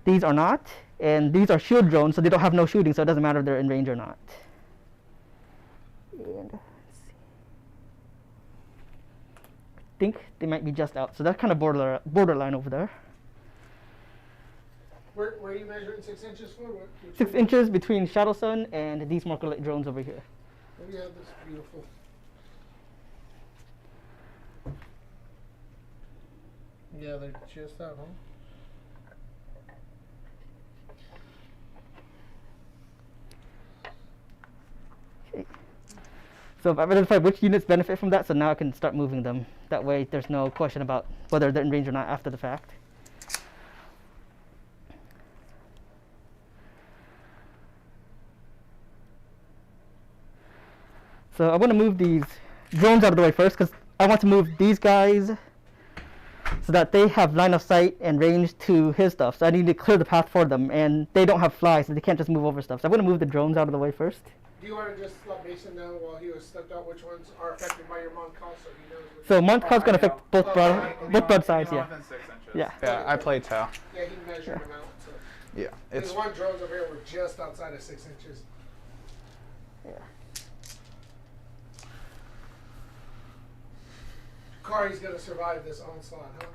These are not, and these are shield drones, so they don't have no shooting, so it doesn't matter if they're in range or not. And let's see. I think they might be just out, so that's kind of borderline over there. Where are you measuring 6 inches for? What, 6 inches between Shadow Sun and these marker light drones over here. Oh yeah, that's beautiful. Yeah, they're just out, huh? Okay. So I've identified which units benefit from that, so now I can start moving them. That way there's no question about whether they're in range or not after the fact. So I want to move these drones out of the way first because I want to move these guys so that they have line of sight and range to his stuff. So I need to clear the path for them, and they don't have fly, so they can't just move over stuff. So I'm going to move the drones out of the way first. Do you want to just let Mason know while he was stepped out which ones are affected by your Mont Cal so he knows which So Mont Cal's going to affect both both broad sides, yeah. Within 6 inches. Yeah. Yeah, I play Tau. Yeah, he measured them out. So. Yeah, There's it's one drones over here were just outside of 6 inches. Yeah. Kari's going to survive this onslaught, huh?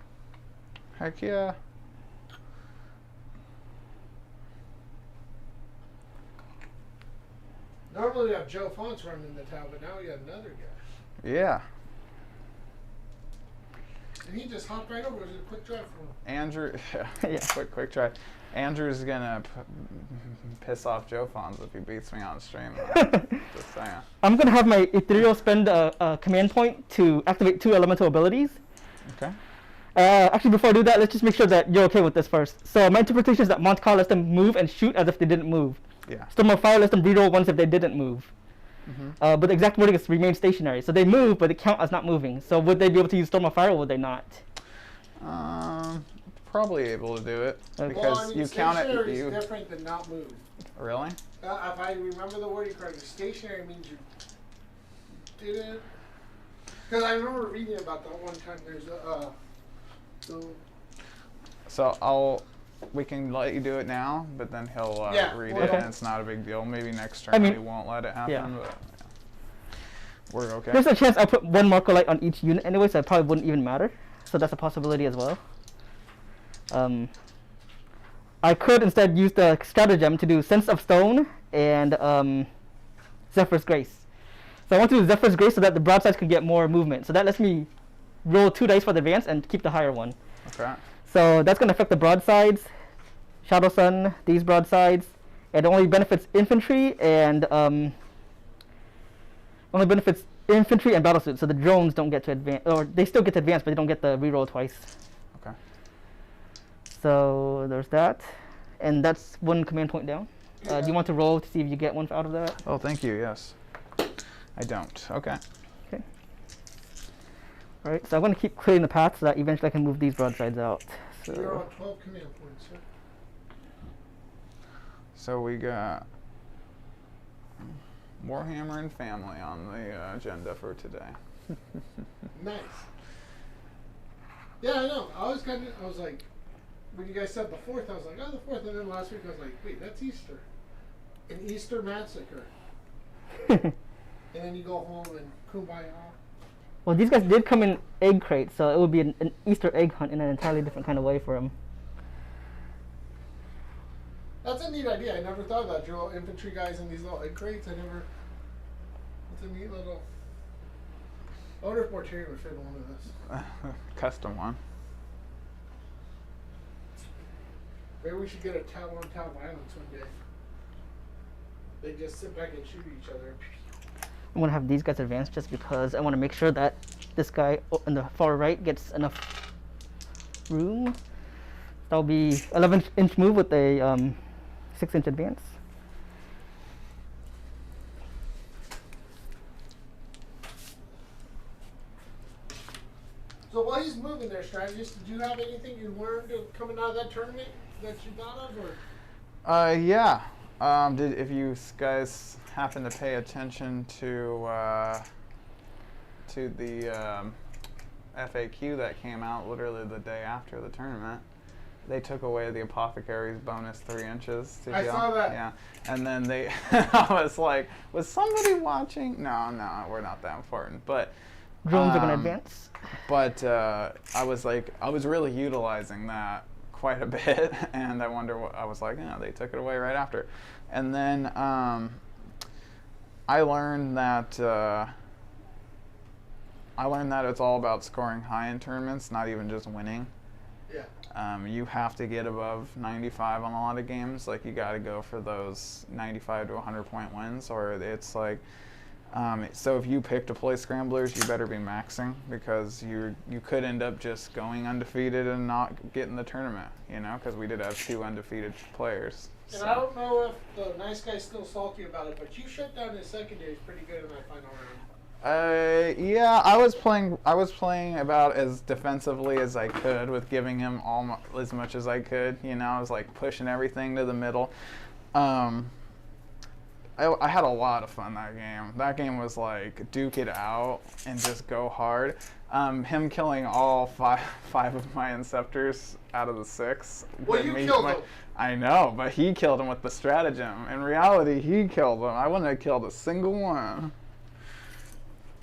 heck yeah. Normally we have Joe Fonts running the town, but now we got another guy. Yeah. And he just hopped right over. It was a quick drive for him. Andrew, Yeah. quick try. Andrew's gonna piss off Joe Fons if he beats me on stream. Just saying. I'm going to have my Ethereal spend a command point to activate 2 elemental abilities. Okay. Actually, before I do that, let's just make sure that you're okay with this first. So my interpretation is that Mont Cal lets them move and shoot as if they didn't move. Yeah. Storm of Fire lets them reroll once if they didn't move. Mm-hmm. But the exact wording is remain stationary. So they move, but they count as not moving. So would they be able to use Storm of Fire or would they not? Probably able to do it Okay. because Well, I mean, you count it. stationary is You different than not move. really? If I remember the wording correctly, stationary means you didn't. Because I remember reading about that one time. There's a. So So we can let you do it now, but then he'll Yeah, read well, it, okay. and it's not a big deal. Maybe next turn I mean, we won't let it happen, yeah. but we're okay. There's a chance I'll put one marker light on each unit anyway, so it probably wouldn't even matter. So that's a possibility as well. I could instead use the stratagem to do Sense of Stone and Zephyr's Grace. So I want to do Zephyr's Grace so that the broadsides can get more movement. So that lets me roll 2 dice for the advance and keep the higher one. Okay. So that's going to affect the broadsides, Shadow Sun, these broadsides. It only benefits infantry and battle suits. So the drones don't get to advance, or they still get to advance, but they don't get the reroll twice. Okay. So there's that, and that's 1 command point down. Do you want to roll to see if you get 1 out of that? Oh, thank you. Yes. I don't. Okay. Okay. All right. So I'm going to keep clearing the path so that eventually I can move these broadsides out. You're So on 12 command points, sir. So we got Warhammer and family on the agenda for today. Nice. Yeah, I know. I was like, when you guys said the 4th, I was like, oh, the 4th. And then last week I was like, wait, that's Easter. An Easter massacre. And then you go home and kumbaya. well, these guys did come in egg crates, so it would be an Easter egg hunt in an entirely different kind of way for them. That's a neat idea. I never thought of that. Your little infantry guys in these little egg crates. It's a neat little. I wonder if Mortarion would fit in one of this. Custom one. Maybe we should get a town-on-town violence one day. They just sit back and shoot each other. I'm going to have these guys advance just because I want to make sure that this guy in the far right gets enough room. That'll be 11-inch move with a 6-inch advance. So while he's moving there, Strategist, did you have anything you learned coming out of that tournament that you thought of? Or? Yeah. If you guys happen to pay attention to the FAQ that came out literally the day after the tournament, they took away the apothecary's bonus 3 inches. I saw that. Yeah, and then they, I was like, was somebody watching? No, we're not that important. But Drones are going to advance. But I was really utilizing that quite a bit, and I wonder what I was like. Yeah, they took it away right after, and then I learned that it's all about scoring high in tournaments, not even just winning. Yeah. You have to get above 95 on a lot of games. Like, you got to go for those 95 to 100 point wins, or it's like. So if you pick to play Scramblers, you better be maxing, because you could end up just going undefeated and not getting the tournament, because we did have 2 undefeated players. And I don't know if the nice guy's still salty about it, but you shut down his secondaries pretty good in that final round. Yeah, I was playing about as defensively as I could, with giving him as much as I could. I was like pushing everything to the middle. I had a lot of fun that game. That game was like duke it out and just go hard. Him killing all five of my Inceptors out of the 6. Well, you killed him. I know, but he killed him with the stratagem. In reality, he killed him. I wouldn't have killed a single one.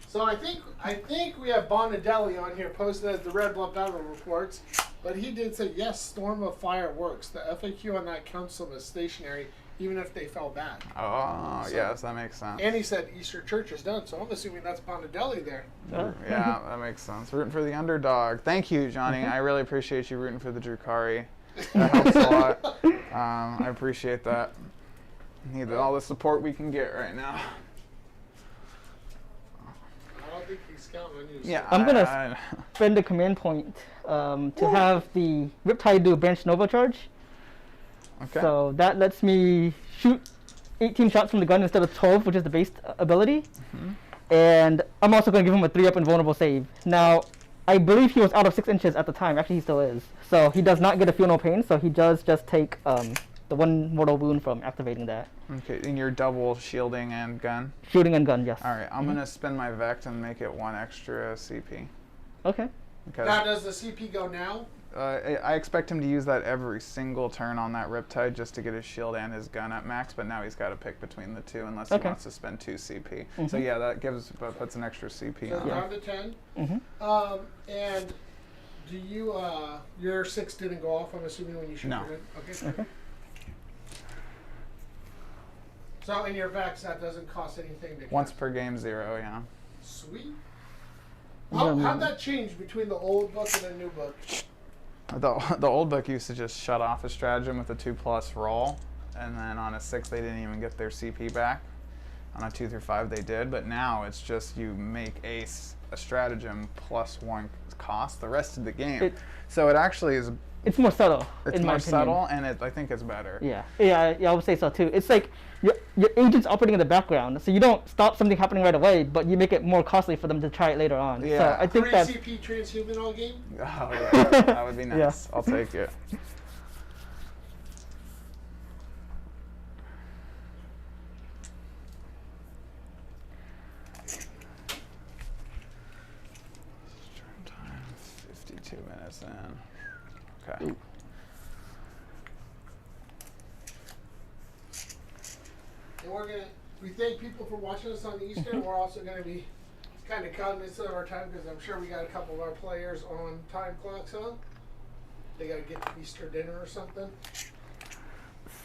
So I think we have Bonadelli on here posted as the Red Bluff Battle Reports, but he did say, yes, Storm of Fire works. The FAQ on that counts them as stationary, even if they fell back. Oh, So- yes, that makes sense. And he said Easter Church is done, so I'm assuming that's Bonadelli there. Yeah, that makes sense. Rooting for the underdog. Thank you, Johnny. I really appreciate you rooting for the Drukhari. That helps a lot. I appreciate that. Need all the support we can get right now. I don't think he's counting on you. Yeah, I'm going to spend a command point to have the Riptide do a Branch Nova charge. Okay. So that lets me shoot 18 shots from the gun instead of 12, which is the base ability. And I'm also going to give him a 3-up invulnerable save. Now, I believe he was out of 6 inches at the time. Actually, he still is. So he does not get a feel no pain, so he does just take the 1 mortal wound from activating that. Okay, and you're double shielding and gun? Shooting and gun, yes. All right, I'm going to spend my Vect and make it 1 extra CP. Okay. Now, does the CP go now? I expect him to use that every single turn on that Riptide just to get his shield and his gun at max, but now he's got to pick between the two unless he wants to spend 2 CP. So yeah, that puts an extra CP So on down it. to 10. And do you, your 6 didn't go off, I'm assuming, when you shoot No. your gun? Okay. So in your Vex, that doesn't cost anything to Once cast. per game, 0, yeah. Sweet. How'd that change between the old book and the new book? The old book used to just shut off a stratagem with a 2+ roll, and then on a 6 they didn't even get their CP back. On a 2 through 5 they did, but now it's just you make a stratagem +1 cost the rest of the game. So it actually is. It's more subtle. It's in more my subtle, and I think it's better. Yeah, I would say so too. It's like your agent's operating in the background, so you don't stop something happening right away, but you make it more costly for them to try it later on. Yeah. So I think 3 that's CP transhuman all game? Oh yeah, that would be nice. I'll take it. Stream time 52 minutes in. Okay. And we thank people for watching us on Easter, and we're also going to be kind of cognizant of our time because I'm sure we got a couple of our players on time clocks on. They got to get to Easter dinner or something.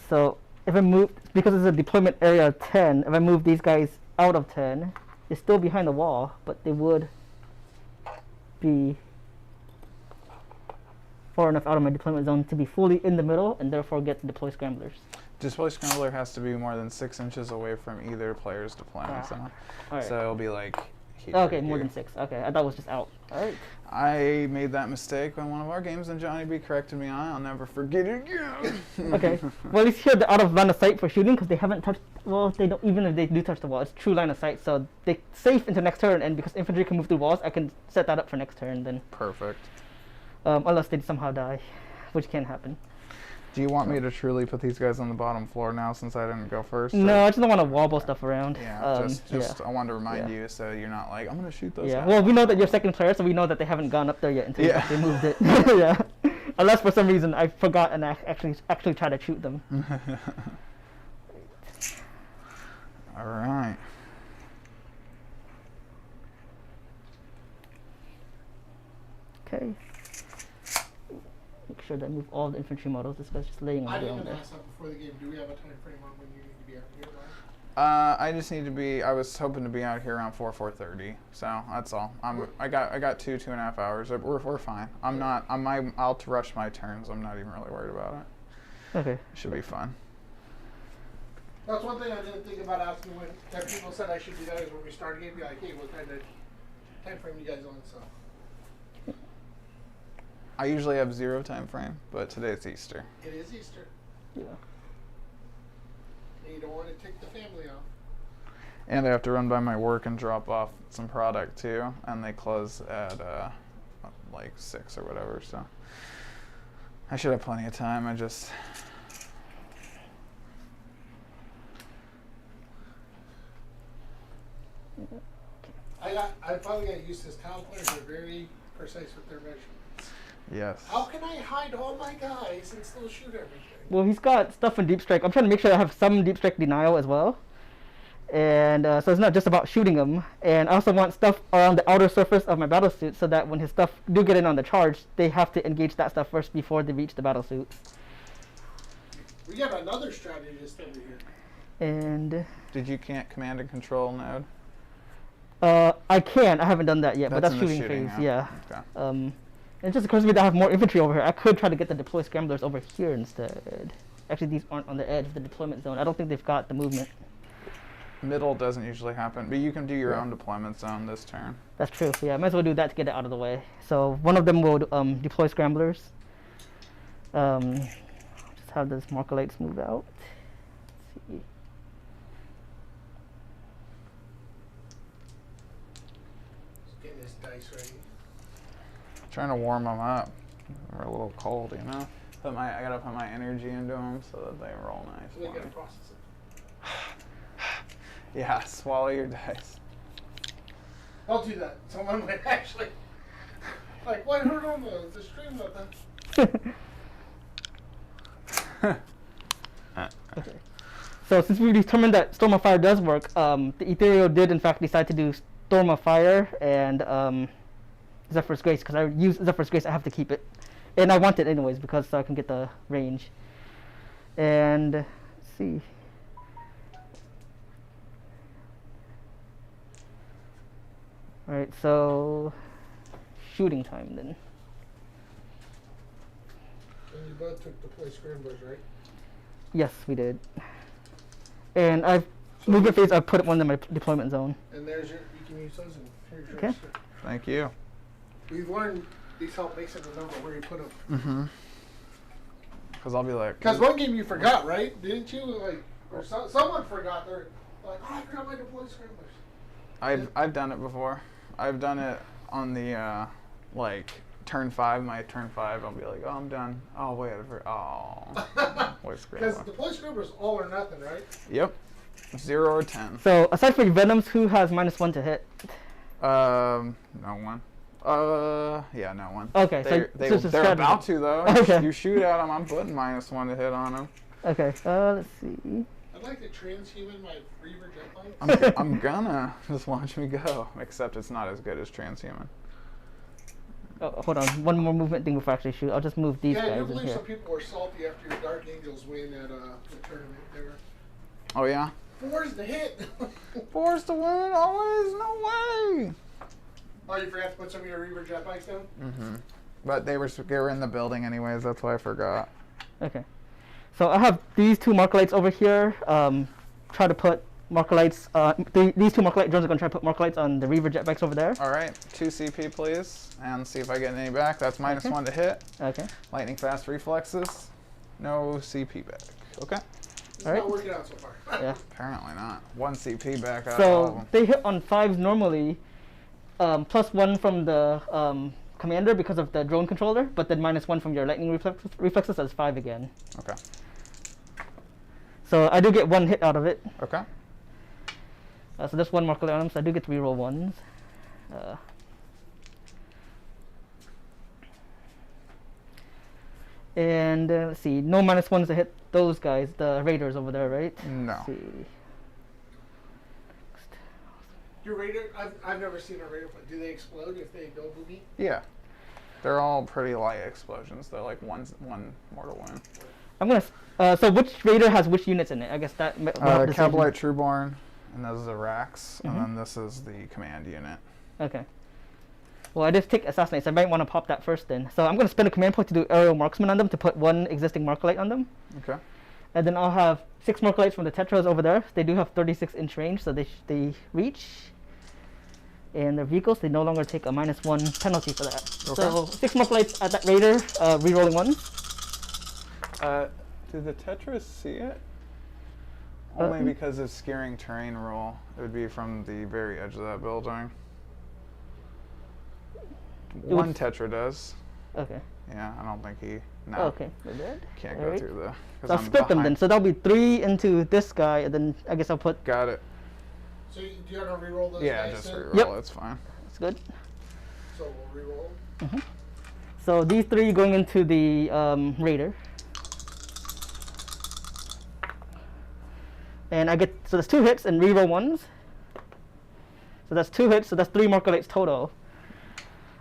so. If I move, because it's a deployment area of 10, if I move these guys out of 10, they're still behind the wall, but they would be far enough out of my deployment zone to be fully in the middle and therefore get to deploy scramblers. Display scrambler has to be more than 6 inches away from either player's deployment zone. Alright. So it'll be like here. Okay, more here. than 6. Okay, I thought it was just out. Alright. I made that mistake on one of our games, and Johnny B corrected me on it. I'll never forget it again. Okay. Well, at least here they're out of line of sight for shooting because they haven't touched. Well, they don't. Even if they do touch the wall, it's true line of sight. So they're safe into next turn, and because infantry can move through walls, I can set that up for next turn. Then, Perfect. unless they somehow die, which can happen. Do you want me to truly put these guys on the bottom floor now since I didn't go first? No, or- I just don't want to wobble stuff around. Yeah, just yeah. I wanted to remind Yeah. you so you're not like, I'm going to shoot those Yeah. guys. Well, we know that you're second player, so we know that they haven't gone up there yet until Yeah. they moved it. Yeah. Unless for some reason I forgot and I actually tried to shoot them. All right. Okay. Make sure that I move all the infantry models. This guy's just laying on I the ground didn't there. ask that before the game. Do we have a time frame on when you need to be out here by? I just need to be. I was hoping to be out here around 4:30. So that's all. I got 2.5 hours. We're fine. I'll rush my turns. I'm not even really worried about it. Okay. Should be fun. That's one thing I didn't think about asking when people said I should do that is when we start a game, be like, hey, what kind of time frame you guys on? So I usually have 0 time frame, but today it's Easter. it is Easter. Yeah. And you don't want to take the family off. And I have to run by my work and drop off some product too, and they close at like 6 or whatever. So I should have plenty of time. I just. I finally got used to this. Town players are very precise with their measurements. Yes. How can I hide all my guys and still shoot everything? Well, he's got stuff in deep strike. I'm trying to make sure I have some deep strike denial as well. And so it's not just about shooting him. And I also want stuff around the outer surface of my battlesuit so that when his stuff do get in on the charge, they have to engage that stuff first before they reach the battlesuit. We got another strategist over here. And Did you can't command and control node? I can. I haven't done that yet, but that's in the shooting phase. huh? Yeah. Okay. It just occurs to me that I have more infantry over here. I could try to get the deploy scramblers over here instead. Actually, these aren't on the edge of the deployment zone. I don't think they've got the movement. Middle doesn't usually happen, but you can do your Yeah. own deployment zone this turn. That's true. Yeah, I might as well do that to get it out of the way. So one of them will deploy scramblers. Just have those marker lights move out. Let's see. Just getting his dice ready. Trying to warm them up. They're a little cold, you know. I gotta put my energy into them so that they roll nice. So they for gotta me. process it. Yeah, swallow your dice. I'll do that. Someone might actually like, what? Who on the stream about that? Okay. So since we determined that Storm of Fire does work, the Ethereal did in fact decide to do Storm of Fire and Zephyr's Grace, because I use Zephyr's Grace, I have to keep it. And I want it anyways, because so I can get the range. And, let's see. Alright, so shooting time then. And you both took the play scramblers, right? Yes, we did. And I've movement phase, I put one in my deployment zone. And there's your, you can use those and here's your Okay. Thank you. We've learned these help makes it remember where you put them. Mm-hmm. Because I'll be like... Because one game you forgot, right? Didn't you? Like, or someone forgot. They're like, oh, I forgot my deploy scramblers. I've done it before. I've done it on the, like, turn 5, my turn 5, I'll be like, oh, I'm done. Oh, wait, voice Because scramble. deploy scramblers all or nothing, right? Yep. 0 or 10. So aside from Venoms, who has -1 to hit? No one. Yeah, no one. Okay, They're it's a strategy. about to, though. Okay. You shoot at them, I'm putting -1 to hit on them. Okay, let's see. I'd like to transhuman my Reaver jet bike. I'm gonna. Just watch me go. Except it's not as good as transhuman. Oh, hold on, one more movement thing before I actually shoot. I'll just move these Yeah, I do guys in believe here. some people were salty after your Dark Angels win at the tournament. They were, Oh, yeah? 4's the hit. Forced to win always? No way! Oh, you forgot to put some of your Reaver jet bikes down? Mm-hmm. But they were in the building anyways, that's why I forgot. Okay. So I have these two marker lights over here. Try to put marker lights, these two marker light drones are going to try to put marker lights on the Reaver jetbikes over there. Alright, 2 CP please, and see if I get any back. That's -1 to hit. Okay. Lightning fast reflexes. No CP back. Okay. It's All right. not working out so far. Yeah. Apparently not. 1 CP back out of all of So them. they hit on 5s normally, +1 from the commander because of the drone controller, but then -1 from your lightning reflexes as 5 again. Okay. So I do get 1 hit out of it. Okay. So there's 1 marker light on them, so I do get to reroll 1s. And let's see, no -1s to hit those guys, the raiders over there, right? No. Let's see. Your Raider, I've never seen a Raider, but do they explode if they go boomy? Yeah. They're all pretty light explosions. They're like one mortal wound. I'm gonna. So which raider has which units in it? I guess that. We'll have to see. Cabalite Trueborn, and those are racks, Mhm. and then this is the command unit. Okay. Well, I did take assassinates. I might want to pop that first then. So I'm gonna spend a command point to do aerial marksman on them to put 1 existing marker light on them, Okay. and then I'll have 6 marker lights from the tetras over there. They do have 36-inch range, so they reach. And their vehicles, they no longer take a -1 penalty for that. Okay. So 6 marker lights at that raider, rerolling 1. Do the Tetris see it? Uh, Only because of scaring terrain rule. It would be from the very edge of that building. One would- Tetra does. Okay. Yeah, I don't think he. No. Okay, we're good. Can't All go right. through the. 'Cause So I'll I'm split them then. behind- So that'll be 3 into this guy, and then I guess I'll put. Got it. So do you want to reroll those Yeah, dice just then? reroll. Yep. It's fine. That's good. So we'll reroll. So these 3 going into the raider. And I get, so that's 2 hits and reroll 1s. So that's 2 hits, so that's 3 marker lights total.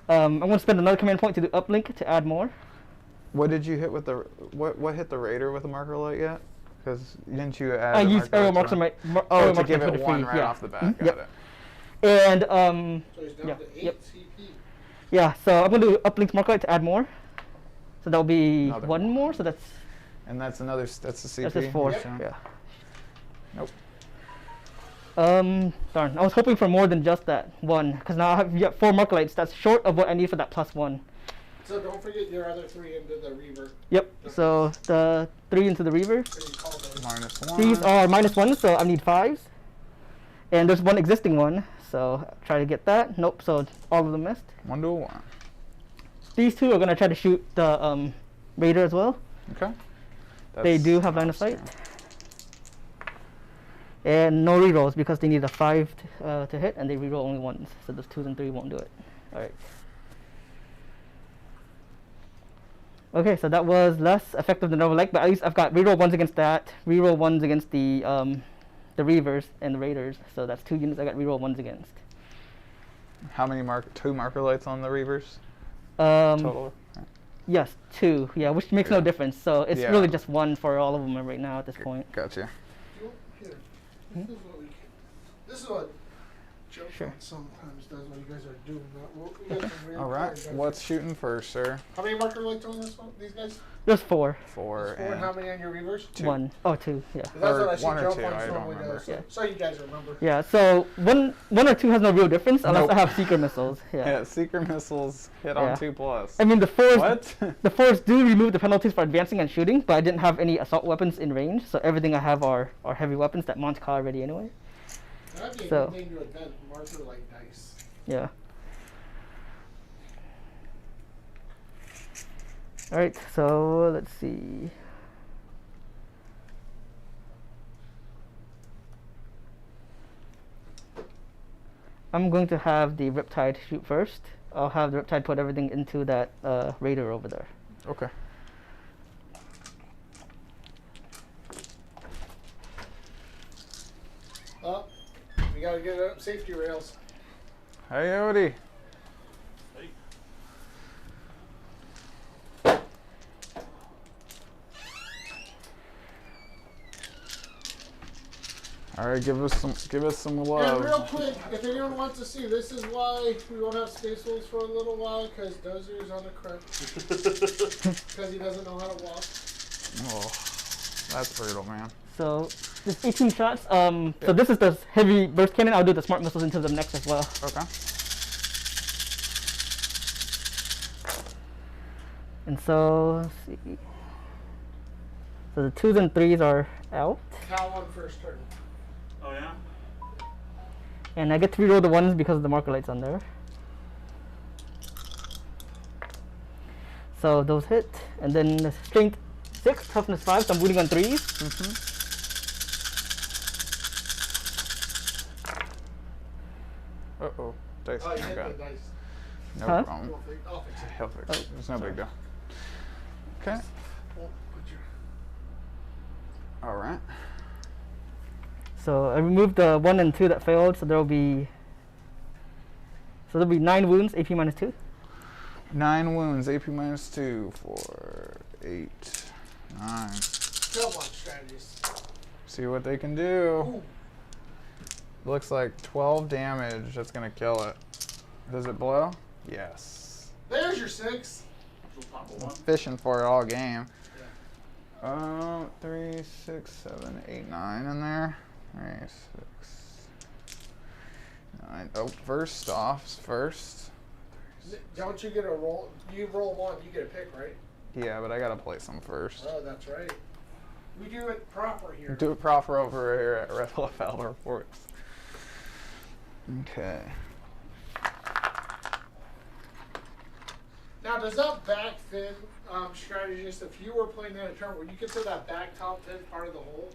I'm going to spend another command point to do uplink to add more. What did you hit with the? What hit the Raider with the marker light yet? Because didn't you add? I the used marker aerial light to marks on my. Oh, aerial to marks give on it the 1 free, right yeah. off the bat. Mhm, Got yep. it. And So he's down Yeah, to 8 yep. CP. yeah, so I'm going to do uplink marker light to add more. So that'll be Another 1 one. more, so that's And that's another. That's the CP. that's just 4. Yep. Yeah. Nope. Darn. I was hoping for more than just that 1, because now I have 4 marker lights. That's short of what I need for that +1. So don't forget your other 3 into the Reaver. Yep. So the 3 into the reaver. So you call those. -1. These are -1, so I need 5s. And there's 1 existing one, so try to get that. Nope. So all of them missed. 1 to 1. These 2 are gonna try to shoot the raider as well. Okay. They That's do have line of sight. outstanding. And no rerolls because they need a 5 to hit, and they reroll only 1s. So those 2s and 3 won't do it. All right. Okay, so that was less effective than Overlake, but at least I've got reroll ones against that, reroll ones against the Reavers and the Raiders. So that's 2 units I got reroll ones against. How many two marker lights on the Reavers? Um, Total. Yes, 2. Yeah, which makes no Yeah. difference. So it's Yeah. really just 1 for all of them right now at this point. Gotcha. Here, this is what Joe Sure. sometimes does when you guys are doing that. We got some real All right. cards. What's shooting first, sir? How many marker lights on this one? These guys? There's 4. 4 There's 4 and how many on your Reavers? 2. 1. Oh, 2. Yeah. That's Or what I see 1 or Joe 2, Funk I don't normally remember. does. So, Yeah. so you guys remember. Yeah. So one or 2 has no real difference unless Nope. I have seeker missiles. Yeah. Yeah, seeker missiles hit Yeah. on 2+. I mean the 4s. What? The 4s do remove the penalties for advancing and shooting, but I didn't have any assault weapons in range, so everything I have are heavy weapons that Monts caught already anyway. That'd be a So- good thing to invent marker light dice. Yeah. All right. So let's see. I'm going to have the Riptide shoot first. I'll have the Riptide put everything into that Raider over there. Okay. Oh, we gotta get up safety rails. Hey, Odie. All right, give us some love. And real quick, if anyone wants to see, this is why we won't have Space Wolves for a little while, because Dozier's on a crutch. Because he doesn't know how to walk. Oh, that's brutal, man. So there's 18 shots. So this is the heavy burst cannon. I'll do the smart missiles into them next as well. Okay. And so let's see. So the 2s and 3s are out, Cal on first turn. Oh yeah? and I get to reroll the 1s because of the marker lights on there. So those hit, and then the strength 6, toughness 5. So I'm booting on 3s. Uh-oh. Dice Oh, you came hit back. the dice. No Huh? problem. I'll fix it. He'll fix it. There's no big deal. Okay. Well, put your- All right. So I removed the 1 and 2 that failed. So there'll be 9 wounds, AP minus 2. 9 wounds, AP minus 2, 4, 8, 9. Come on, strategist. See what they can do. Ooh. Looks like 12 damage. That's gonna kill it. Does it blow? Yes. There's your 6. So pop a one. Fishing for it all game. 3, 6, 7, 8, 9 in there. 3, 6, 9. Oh, first off, first. Don't you get a roll? You roll 1, you get a pick, right? Yeah, but I gotta place them first. Oh, that's right. We do it proper here. Do it proper over here at Red FL Reports. Okay. Now, does that back fin strategist, if you were playing that at turn, would you consider that back top fin part of the whole?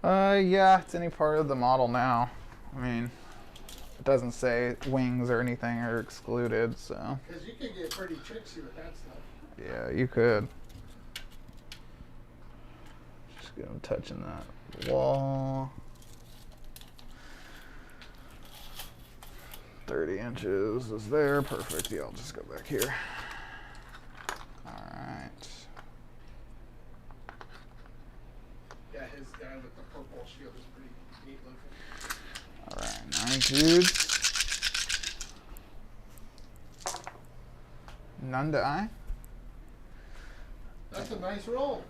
Yeah, it's any part of the model now. I mean, it doesn't say wings or anything are excluded, so. Because you could get pretty tricksy with that stuff. Yeah, you could. Just get him touching that wall. 30 inches is there. Perfect. Yeah, I'll just go back here. Alright. Yeah, his guy with the purple shield is pretty neat looking. Alright, 9 dudes. None to eye. That's a nice roll.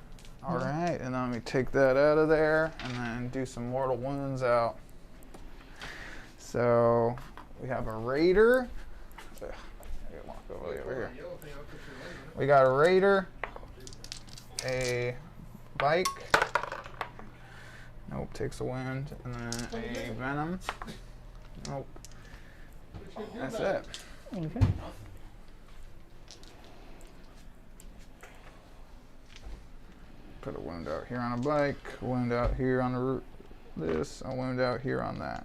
Alright, and then let me take that out of there and then do some mortal wounds out. So we have a raider. Ugh, I gotta walk over here. Yellow thing, I'll put your leg in it. We got a raider, a bike. Nope, takes a wound, and then a venom. Nope, We should do that's that. it. Okay. Put a wound out here on a bike, a wound out here on this, a wound out here on that.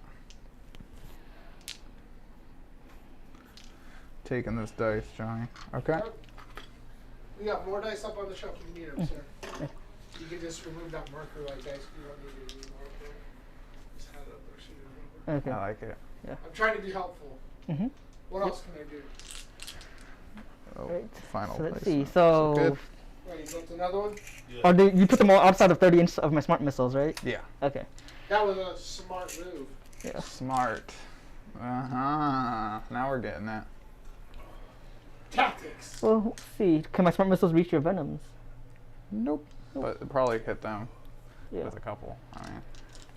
Taking this dice, Johnny. Okay. We got more dice up on the shelf if you need them, sir. You can just remove that marker like dice. You don't need any marker. Just have it up there so you remember. Okay. I like it. I'm trying to be helpful. Mm-hmm. What else can I do? Oh, Right. final So let's placement. see. So, good. Wait, you built another one? are they, you put them all outside of 30 inches of my smart missiles, right? Yeah. Okay. That was a smart move. Yeah. Smart. Uh-huh. Now we're getting it. Tactics. Well, let's see. Can my smart missiles reach your venoms? Nope. But it probably hit them Yeah. with a couple. I mean,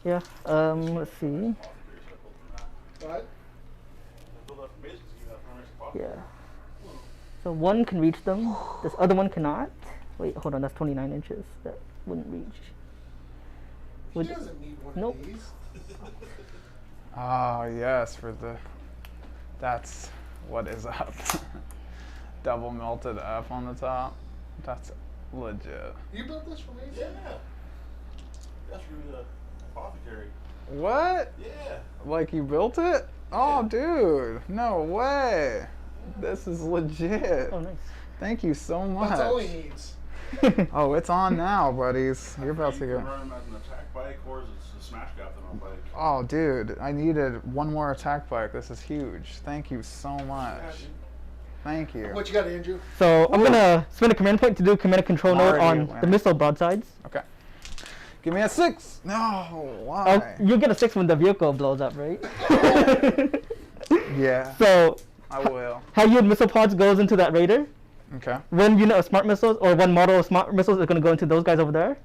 Yeah. Let's see. What? Yeah. So one can reach them. This other one cannot. Wait, hold on. That's 29 inches. That wouldn't reach. He Would, doesn't need one Nope. of these. oh, yes, for the. That's what is up. Double melted up on the top. That's legit. You built this for me? Yeah. That's for the apothecary. What? Yeah. Like you built it? Oh, dude. No way. This is legit. oh, nice. Thank you so much. That's all he needs. Oh, it's on now, buddies. You're about to You go. can run him as an attack bike or as a smash captain on bike. Oh, dude. I needed one more attack bike. This is huge. Thank you so much. Thank you. What you got, Andrew? So I'm gonna spend a command point to do a command and control node Already on went. the missile broadsides. Okay. Give me a 6. No, Oh, why? you'll get a 6 when the vehicle blows up, right? Yeah, So I will. how your missile pods goes into that raider? Okay. One unit of smart missiles or one model of smart missiles is gonna go into those guys over there,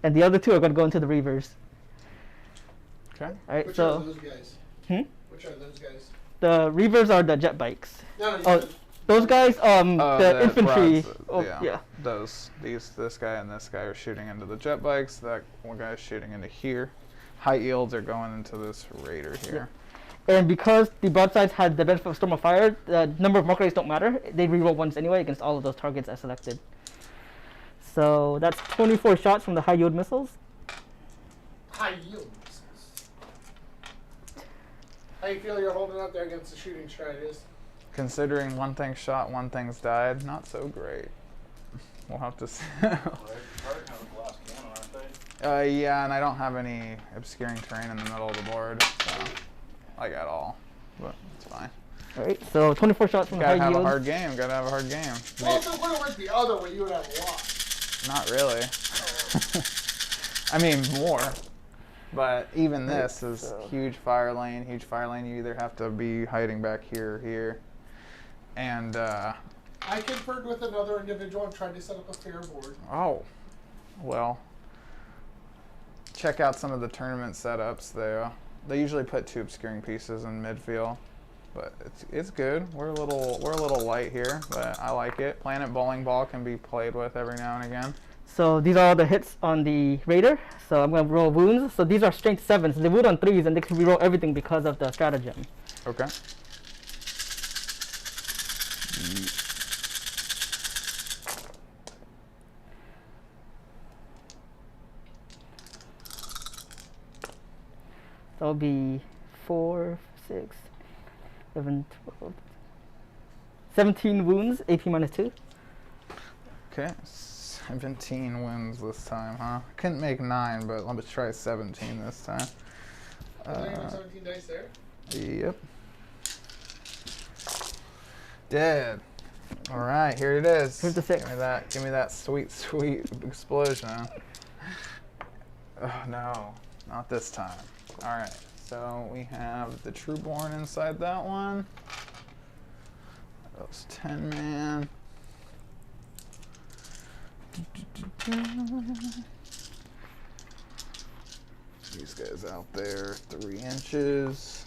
and the other 2 are gonna go into the reavers. Okay. All right. Which are So those guys? Hmm? Which are those guys? the reavers are the jet bikes. No, Oh, said- those guys, the infantry. broads- Oh, yeah. yeah. This guy and this guy are shooting into the jet bikes. That one guy is shooting into here. High yields are going into this raider here. And because the broadsides had the benefit of storm of fire, the number of marker rates don't matter. They reroll once anyway against all of those targets I selected. So that's 24 shots from the high yield missiles. high yield missiles. How you feel you're holding up there against the shooting strategist? Considering one thing shot, one thing's died, not so great. We'll have to see. Right? Probably kind of the last one, aren't they? Yeah, and I don't have any obscuring terrain in the middle of the board, so I got all, but it's fine. All right, so 24 shots from the Gotta high have yield. a hard game. Gotta have a hard game. Well, if it would have went the other way, you would have lost. Not really. I mean, more. But even this is so- huge fire lane. Huge fire lane. You either have to be hiding back here or here. And, I conferred with another individual and tried to set up a fair board. oh, well. Check out some of the tournament setups. They usually put 2 obscuring pieces in midfield. But it's good. We're a little light here, but I like it. Planet bowling ball can be played with every now and again. So these are all the hits on the raider. So I'm gonna roll wounds. So these are strength 7s. They wound on 3s, and they can reroll everything because of the stratagem. Okay. That'll be 4, 6, 11, 12, 17 wounds, AP minus 2. Okay, 17 wins this time, huh? Couldn't make 9, but let me try 17 this time. Is there even 17 dice there? Yep. Dead. All right, here it is. Here's the 6. Give me that sweet, sweet explosion. Oh no, not this time. All right, so we have the Trueborn inside that one. That was 10 man. These guys out there, 3 inches.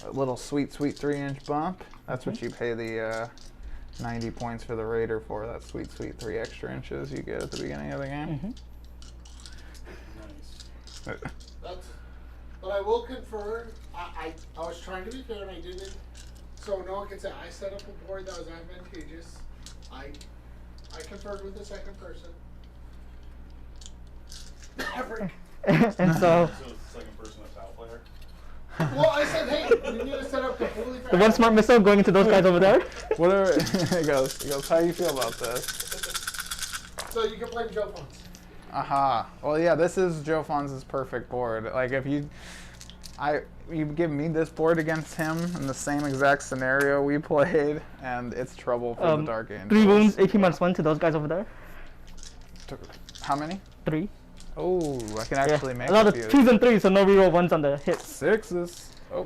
A little sweet 3-inch bump. That's what you pay the 90 points for the Raider for. That sweet 3 extra inches you get at the beginning of the game. Nice. That's, but I will confer, I was trying to be fair and I didn't, so no one can say I set up a board that was advantageous. I conferred with the second person. And so So it's the second person that's out player. Well, I said, hey, we need to set up completely The one smart missile going into those guys over there. Whatever. He goes, how do you feel about this? So you can play Joe Fonz. Aha. Well, yeah, this is Joe Fonz's perfect board. Like, if you give me this board against him in the same exact scenario we played, and it's trouble for the Dark Angels. 3 wounds, AP -1 to those guys over there. How many? 3. Oh, I can actually make a lot of few. 2s and 3s, so no reroll 1s on the hits. 6s. Oh,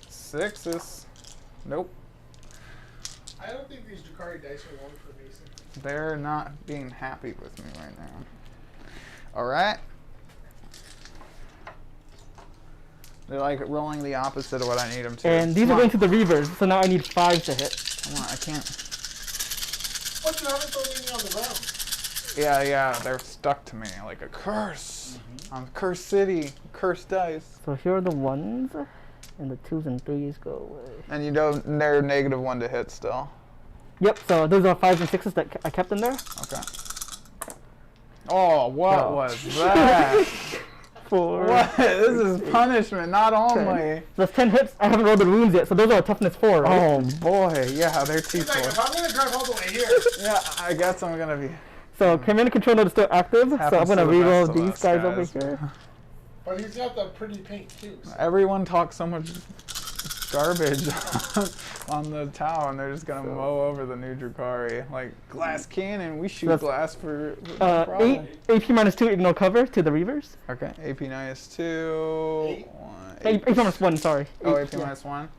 6s. Nope. I don't think these Drukhari dice are long for Mason. They're not being happy with me right now. All right. They're like rolling the opposite of what I need them to. And these are going to the reavers, so now I need 5 to hit. Come on, I can't. But you haven't thrown any on the ground. Yeah, they're stuck to me like a curse. I'm Curse City, cursed dice. So here are the 1s, and the 2s and 3s go away. And you know they're -1 to hit still. Yep, so those are 5s and 6s that I kept in there. Okay. Oh, what was that? 4. What? This is punishment, not only. So that's 10 hits. I haven't rolled the wounds yet, so those are a toughness 4, right? Oh boy, yeah, they're He's like, if T4. I'm going to drive all the way here. Yeah, I guess I'm gonna be. So command and control node is still active, so I'm Happens gonna to the reroll best of these us, guys over guys. here. But he's got the pretty paint too. So. Everyone talks so much garbage on the tower, and they're just gonna mow over the new Drukhari. Like, glass cannon, we shoot That's, glass for no 8 problem. AP -2, ignore cover to the reavers. Okay, AP -2. AP -1, sorry. Oh, 8, AP -1.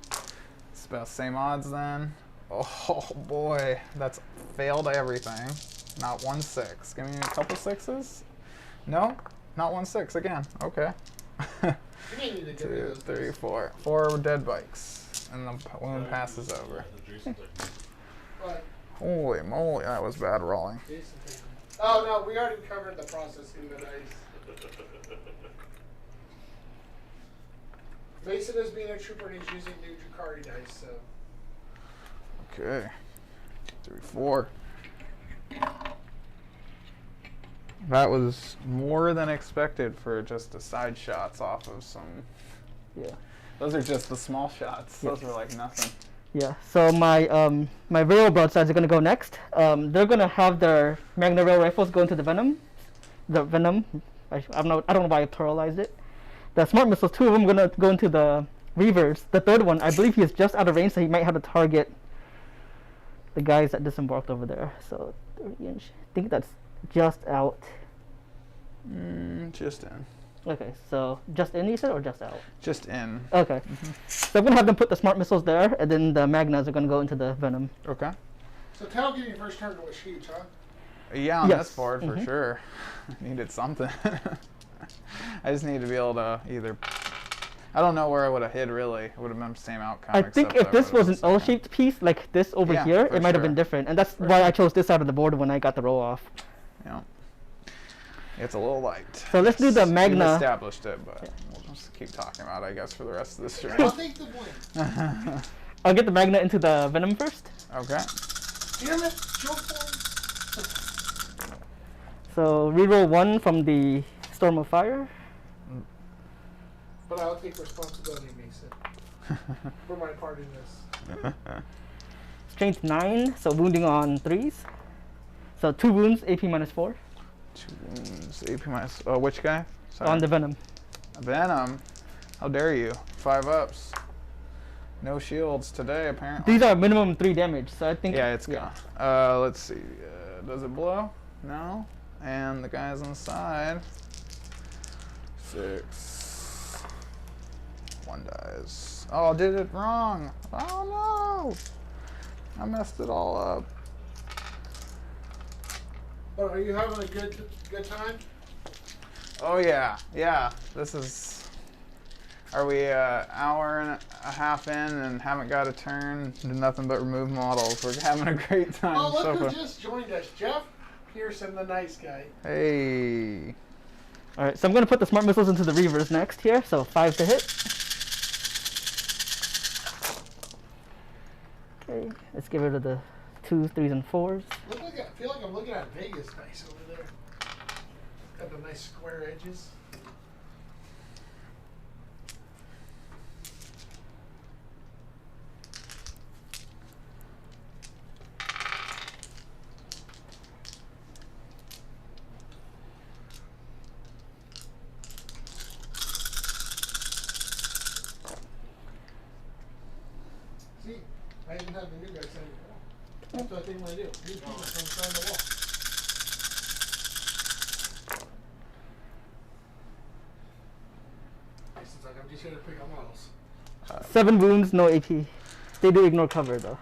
It's about the same odds then. Oh boy, that's failed everything. Not 1 6. Give me a couple 6s. No, not 1 6 again. Okay. You may need to get rid 2, of those 3, dice. 4. 4 dead bikes, and the wound passes over. But Holy moly, that was bad rolling. Jason takes them. Oh no, we already covered the processing the dice. Mason is being a trooper and he's using new Drukhari dice, so. Okay. 3, 4. That was more than expected for just the side shots off of some. Yeah. Those are just the small shots. Yes. Those are like nothing. Yeah. So my rail broadsides are gonna go next. They're gonna have their Magna rail rifles go into the venom. The venom. I don't know why I pluralized it. The smart missiles, 2 of them gonna go into the reavers. The third one, I believe he is just out of range, so he might have to target the guys that disembarked over there. So 30 inch. I think that's just out. Just in. Okay, so just in, you said, or just out? Just in. Okay. So I'm gonna have them put the smart missiles there, and then the magnas are gonna go into the venom. Okay. So Tal getting first turn was huge, huh? Yeah, on Yes. this board for sure. Needed something. I just need to be able to either. I don't know where I would have hid really. It would have been the same outcome. I think except if this would've was an been second. L-shaped piece like this over Yeah, here, for it might have been sure. different, and that's why I chose this side of the board when I got the roll off. Yeah. It's a little light. So let's do the We've magna. established it, but we'll just keep talking about it, I guess, for the rest of the stream. I'll take the blame. I'll get the magna into the venom first. Okay. Damn it, Joe Fonz. So reroll 1 from the storm of fire. But I'll take responsibility, Mason, for my part in this. Strength 9, so wounding on 3s. So 2 wounds, AP -4 2 wounds. AP minus. Oh, which guy? Sorry. on the venom. Venom. How dare you? 5 ups. No shields today, apparently. These are minimum 3 damage, so I think. Yeah, it's gone. Let's see. Does it blow? No. And the guys on the side. 6. 1 dies. Oh, did it wrong. Oh no! I messed it all up. But are you having a good time? Oh yeah, yeah. This is. Are we an hour and a half in and haven't got a turn? Do nothing but remove models. We're having a great time Oh, look so who far. just joined us, Jeff Pearson, the nice guy. Hey. Alright, so I'm going to put the smart missiles into the reavers next here, so 5 to hit. Okay, let's get rid of the 2s, 3s, and 4s. I feel like I'm looking at Vegas dice over there. Got the nice square edges. thing I do. You keep it from throwing the wall. It's like I'm just here to pick up models. 7 wounds, no AP. They do ignore cover though.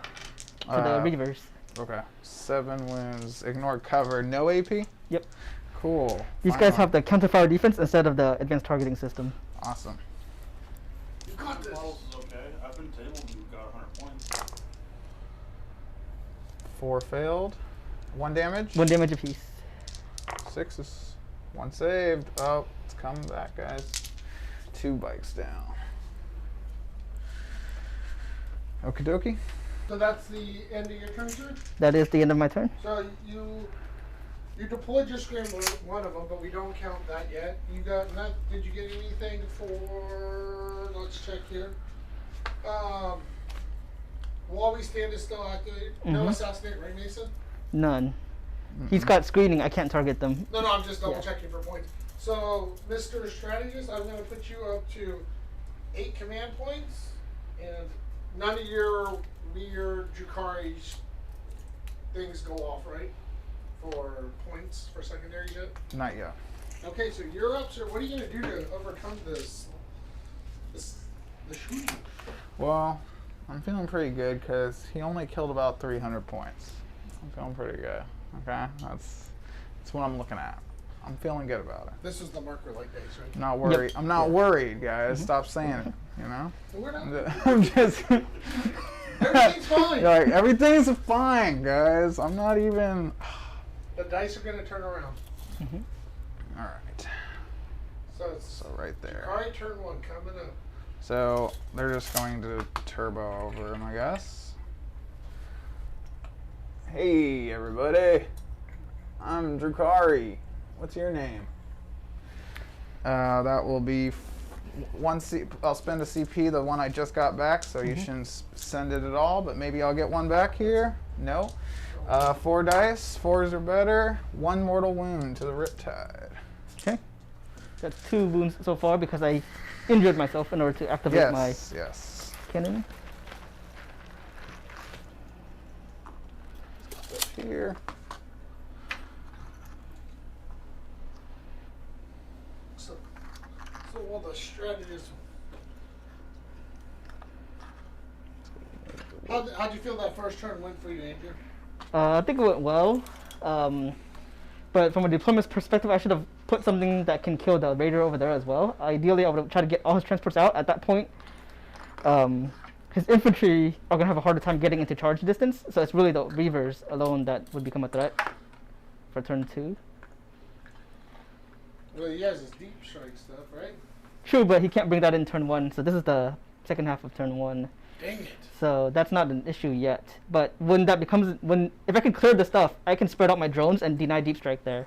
For the Uh, reavers. Okay. 7 wounds. Ignore cover. No AP? Yep. Cool. These guys Final. have the counter fire defense instead of the advanced targeting system. Awesome. You got this. Models is okay. I've been tabled and got 100 points. 4 failed. 1 damage. 1 damage apiece. 6 1 saved. Oh, it's coming back, guys. 2 bikes down. Okie dokie. So that's the end of your turn, sir? That is the end of my turn. So you deployed your scrambler, one of them, but we don't count that yet. You got not? Did you get anything for? Let's check here. While we stand is still active. No assassinate, right, Mason? None. He's got screening. I can't target them. No, I'm just double checking for points. So, Mr. Strategist, I'm going to put you up to 8 command points, and none of your weird Drukhari things go off, right? For points for secondaries yet? Not yet. Okay, so you're up, sir. What are you going to do to overcome the shooting? Well, I'm feeling pretty good because he only killed about 300 points. I'm feeling pretty good. Okay? That's what I'm looking at. I'm feeling good about it. This is the marker light days, right? I'm not worried. I'm not worried, guys. Stop saying it. You know? We're not. I'm just. Everything's fine. Like, everything's fine, guys. I'm not even. The dice are going to turn around. All right. So it's So right there. Drukhari turn 1 coming up. So they're just going to turbo over him, I guess. Hey, everybody. I'm Drukhari. What's your name? That will be I'll spend a CP, the one I just got back, so you shouldn't send it at all, but maybe I'll get one back here. No. 4 dice. 4s are better. 1 mortal wound to the Riptide. Okay. Got 2 wounds so far because I injured myself in order to activate my Yes. cannon. Here. So while the strategist, how'd you feel that first turn went for you, Andrew? I think it went well. But from a deployment perspective, I should have put something that can kill the raider over there as well. Ideally, I would have tried to get all his transports out at that point. His infantry are going to have a harder time getting into charge distance, so it's really the reavers alone that would become a threat for turn 2. Well, he has his deep strike stuff, right? True, but he can't bring that in turn 1, so this is the second half of turn 1. Dang it. So that's not an issue yet. But when that becomes, if I can clear the stuff, I can spread out my drones and deny deep strike there.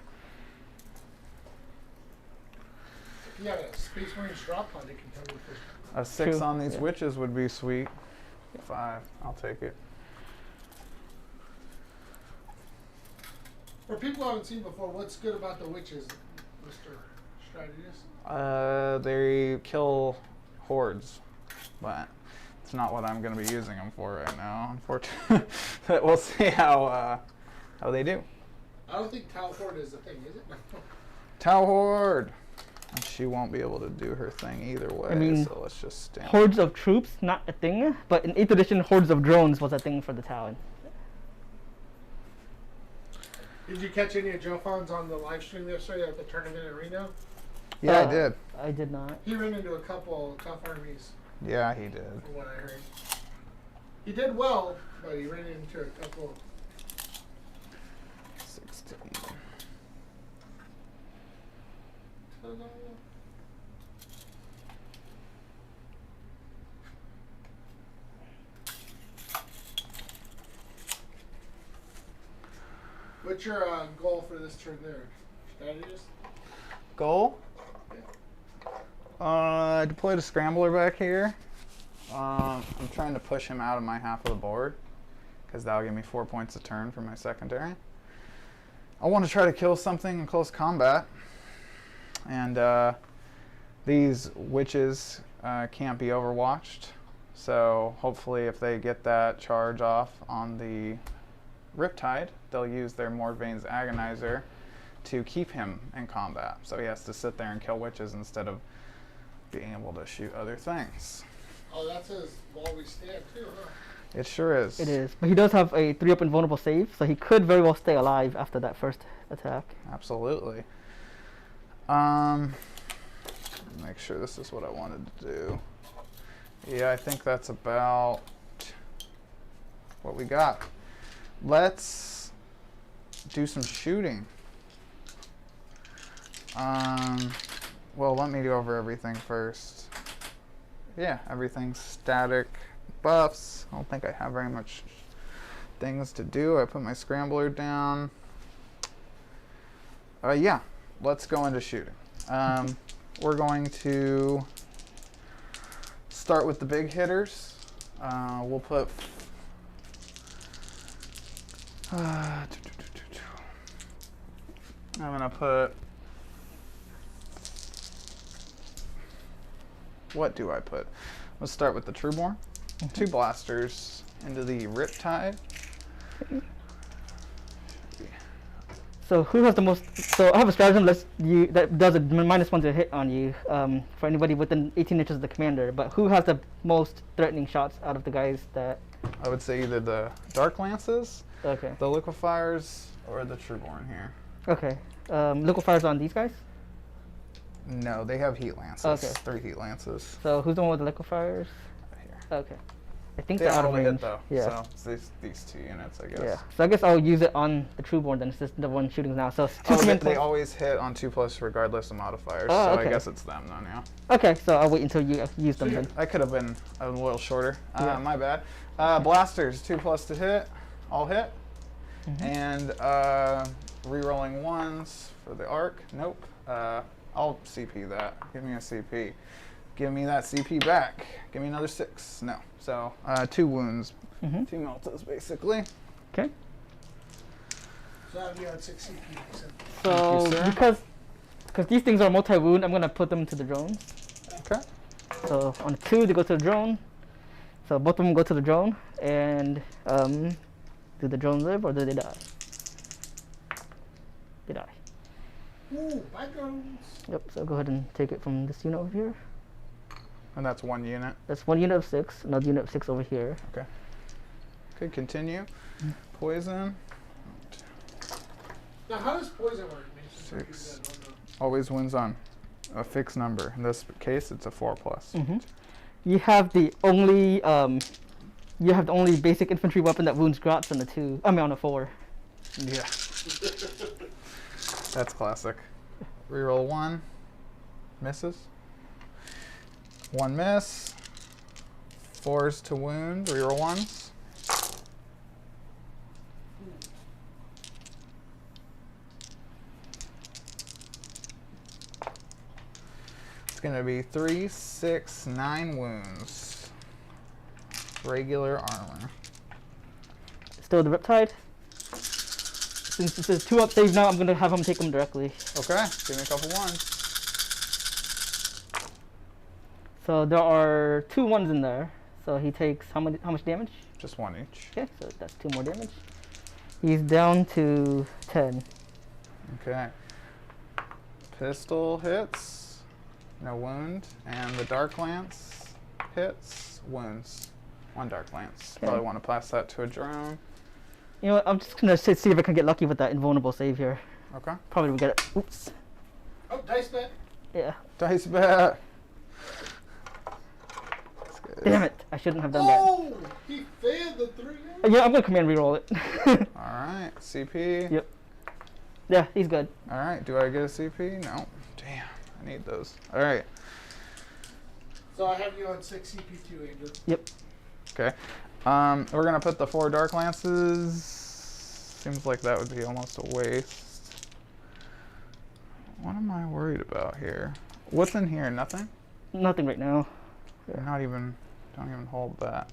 If you got a Space Marine drop pod, it can tell you first. A 6 True. on these witches would be sweet. 5. I'll take it. For people who haven't seen before, what's good about the witches, Mr. Strategist? They kill hordes, but it's not what I'm going to be using them for right now, unfortunately. We'll see how they do. I don't think Tau Horde is a thing, is it? Tau Horde! And she won't be able to do her thing either way, I mean, so let's just stand. Hordes of troops, not a thing, but in 8th edition, hordes of drones was a thing for the Talon. Did you catch any of Joe Fon's on the live stream yesterday at the tournament in Reno? Yeah, I did. I did not. He ran into a couple tough armies, Yeah, he did. from what I heard. He did well, but he ran into a couple. 16. What's your goal for this turn there? Strategist? Goal? Deployed a scrambler back here. I'm trying to push him out of my half of the board because that'll give me 4 points a turn for my secondary. I want to try to kill something in close combat, and these witches can't be overwatched. So hopefully, if they get that charge off on the Riptide, they'll use their Mordvane's Agonizer to keep him in combat. So he has to sit there and kill witches instead of being able to shoot other things. Oh, that says while we stand too, huh? It sure is. It is. But he does have a 3-up invulnerable save, so he could very well stay alive after that first attack. Absolutely. Make sure this is what I wanted to do. Yeah, I think that's about what we got. Let's do some shooting. Well, let me go over everything first. Yeah, everything's static buffs. I don't think I have very much things to do. I put my scrambler down. Yeah, let's go into shooting. We're going to start with the big hitters. We'll put I'm gonna put, what do I put? Let's start with the Trueborn. 2 blasters into the Riptide. So who has the most? So I have a stratagem that does a -1 to hit on you for anybody within 18 inches of the commander. But who has the most threatening shots out of the guys that? I would say either the Dark Lances, Okay. the Liquefiers, or the Trueborn here. Okay. Liquefiers on these guys. No, they have Heat Lances. Okay. 3 Heat Lances. So who's the one with the liquefiers? Right here. Okay. I think They they're out of only range. hit though. Yeah. So it's these 2 units, I guess. Yeah. So I guess I'll use it on the Trueborn then. It's just the one shooting now. So it's 2 Oh, command they points. always hit on 2+ regardless of modifiers. Oh, so okay. I guess it's them then, yeah. Okay. So I'll wait until you use them then. I could have been a little shorter. Yeah. My bad. Blasters, 2+ to hit. All hit. And re-rolling 1s for the arc. Nope. I'll CP that. Give me a CP. Give me that CP back. Give me another 6. No. So 2 wounds. 2 meltas, basically. Okay. So I'll be on 6 CP. So sir. because these things are multi-wound, I'm gonna put them to the drones. Okay. So on 2 they go to the drone. So both of them go to the drone, and do the drones live or do they die? They die. Ooh, bye drones. Yep. So go ahead and take it from this unit over here. And that's 1 unit. That's 1 unit of 6. Another unit of 6 over here. Okay. Okay, continue. Poison. Now, how does poison work? Mason? 6. Always wins on a fixed number. In this case, it's a 4+. You have the only basic infantry weapon that wounds grots on a 2. I mean on a 4. Yeah. That's classic. Reroll 1. Misses. 1 miss. 4s to wound. Reroll 1s. It's going to be 3, 6, 9 wounds. Regular armor. Still the Riptide. Since this is 2-up save now, I'm gonna have him take them directly. Okay, give me a couple 1s. So there are 2 1s in there. So he takes how much damage? Just 1 each. Okay, so that's 2 more damage. He's down to 10. Okay. Pistol hits, no wound, and the Dark Lance hits, wounds. 1 Dark Lance. Okay. Probably want to pass that to a drone. You know what, I'm just gonna see if I can get lucky with that invulnerable save here. Okay. Probably will get it. Oops. Oh, dice bet. Yeah. Dice bet. Damn it, I shouldn't have done that. Oh, he failed the 3. Yeah, I'm gonna command reroll it. Alright, CP. Yep. Yeah, he's good. Alright, do I get a CP? No. Damn, I need those. Alright. So I have you on 6 CP2, Andrew. Yep. Okay. We're gonna put the 4 Dark Lances. Seems like that would be almost a waste. What am I worried about here? What's in here? Nothing? Nothing right now. You're not even, don't even hold that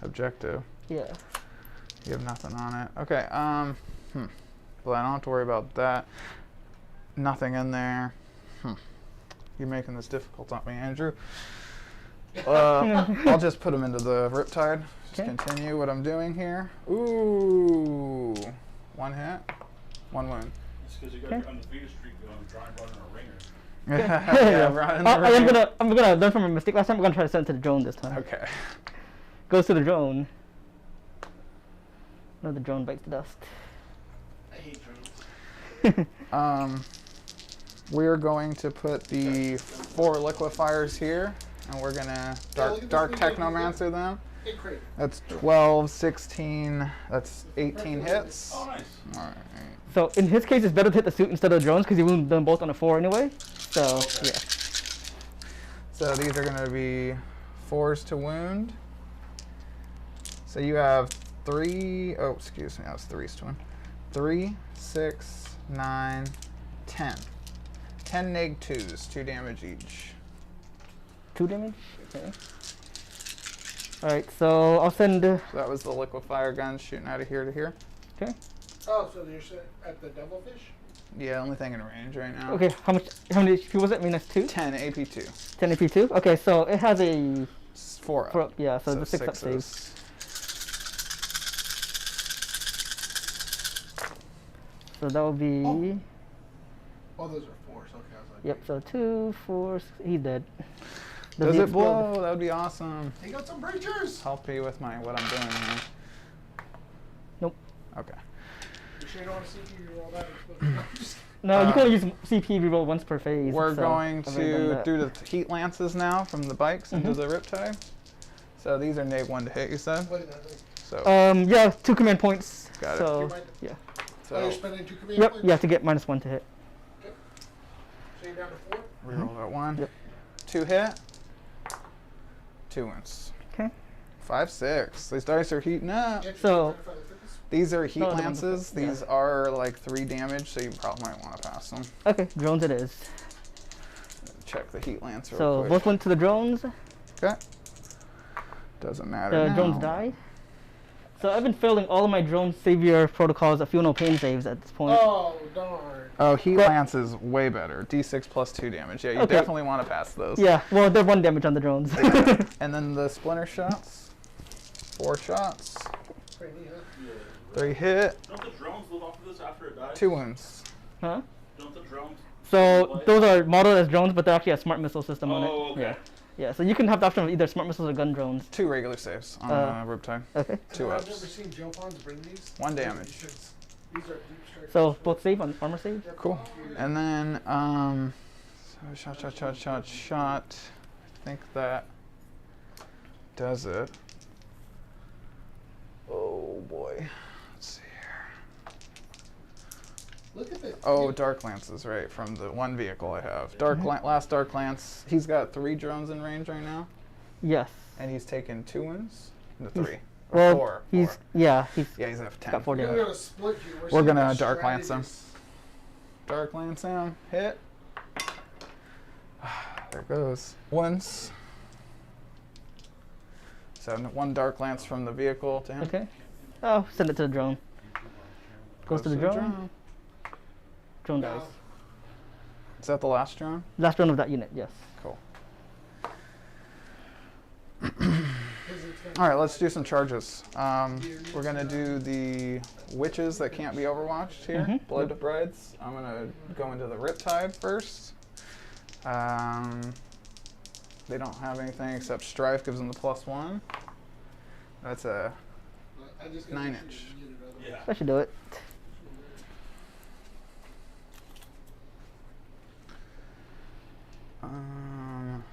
objective. Yeah. You have nothing on it. Okay, well, I don't have to worry about that. Nothing in there. You're making this difficult on me, Andrew. I'll just put them into the Riptide. Just Okay. continue what I'm doing here. Ooh. One hit. One wound. It's because you got your undefeated streak going, trying to run in a ringer. Yeah, right in the I'm ring. gonna learn from my mistake last time. I'm gonna try to send it to the drone this time. Okay. Goes to the drone. No, the drone bites the dust. I hate drones. We're going to put the 4 liquefiers here, and we're gonna look at dark this one, technomancer them. Hey, Craig. That's 12, 16. That's 18 hits. Oh, nice. All right. So in his case, it's better to hit the suit instead of the drones because you wound them both on a 4 anyway. So Okay. yeah. So these are going to be 4s to wound. So you have 3. Oh, excuse me. That was 3s to wound. 3, 6, 9, 10. 10 neg 2s, 2 damage each. 2 damage. Okay. All right. So I'll send. So that was the liquefier guns shooting out of here to here. Okay. Oh, so you're at the Devilfish? Yeah, only thing in range right now. Okay. How many HP was it? -2. 10 AP2. 10 AP2. Okay. So it has a 4 up. 4 up. Yeah. So the 6 up sixes. saves. So that will be. Oh, those are 4s. Okay, I was like, Yep. So 2, 4. He's dead. Does he it explode? blow? That would be awesome. He got some breachers! Help me with what I'm doing here. Nope. Okay. You sure you don't want to see if you roll that? No, you can only use CP reroll once per phase. We're so going I've already done to that. do the heat lances now from the bikes into Mhm. the Riptide. So these are neg 1 to hit, you said? What is that thing? So, Yeah, 2 command points. Got it. So Two yeah. Oh, you're so spending 2 command Yep. points? You have to get -1 to hit. Okay. So you're down to 4? reroll that 1. Yep. 2 hit. 2 wins. Okay. 5, 6. These dice are heating up. Yeah, So- try to fit this. These are heat No, the ones lances. with- yeah. These are like 3 damage, so you probably might want to pass them. Okay, drones it is. Check the heat lance real So quick. both went to the drones. Okay. Doesn't matter The now. drones died. So I've been failing all of my drone savior protocols that feel no pain saves at this point. Oh, darn. Oh, heat But- lance is way better. D6 plus 2 damage. Yeah, you Okay. definitely want to pass those. Yeah, well they're 1 damage on the drones. And then the splinter shots. 4 shots. Pretty neat, huh? 3 hit. Don't the drones live off of this after it dies? 2 wounds. Huh? Don't the drones? So those are modeled as drones, but they're actually a smart missile system on it. Oh, okay. Yeah. Yeah, so you can have the option of either smart missiles or gun drones. 2 regular saves on Riptide. Okay. 2 I've never ups. seen Joe Pons bring these. 1 damage. These are deep strikes. So both save on armor save. Cool. And then, so shot. I think that does it. Oh boy. Let's see here. Look at this. Oh, Dark Lances, right, from the 1 vehicle I have. Last Dark Lance, he's got 3 drones in range right now, Yes. and he's taken 2 wounds? No, 3. Or Well, 4. he's 4. yeah he's Yeah, he's at 10. got 4 We're damage. gonna split you. We're seeing gonna the Dark Lance him. strategists. Dark Lance him. Hit. There goes. Once. So 1 Dark Lance from the vehicle to him. Okay. Oh, send it to the drone. Goes to the drone. Drone No. dies. Is that the last drone? Last drone of that unit. Yes. Cool. 'Cause it's gonna- All right, let's do some charges. We're gonna do the witches that can't be overwatched here. Mhm. Blood Brides. I'm gonna go into the Riptide first. They don't have anything except Strife gives them the +1. That's a I just gotta 9 make sure inch. you get it otherwise. Yeah. That should do it. um,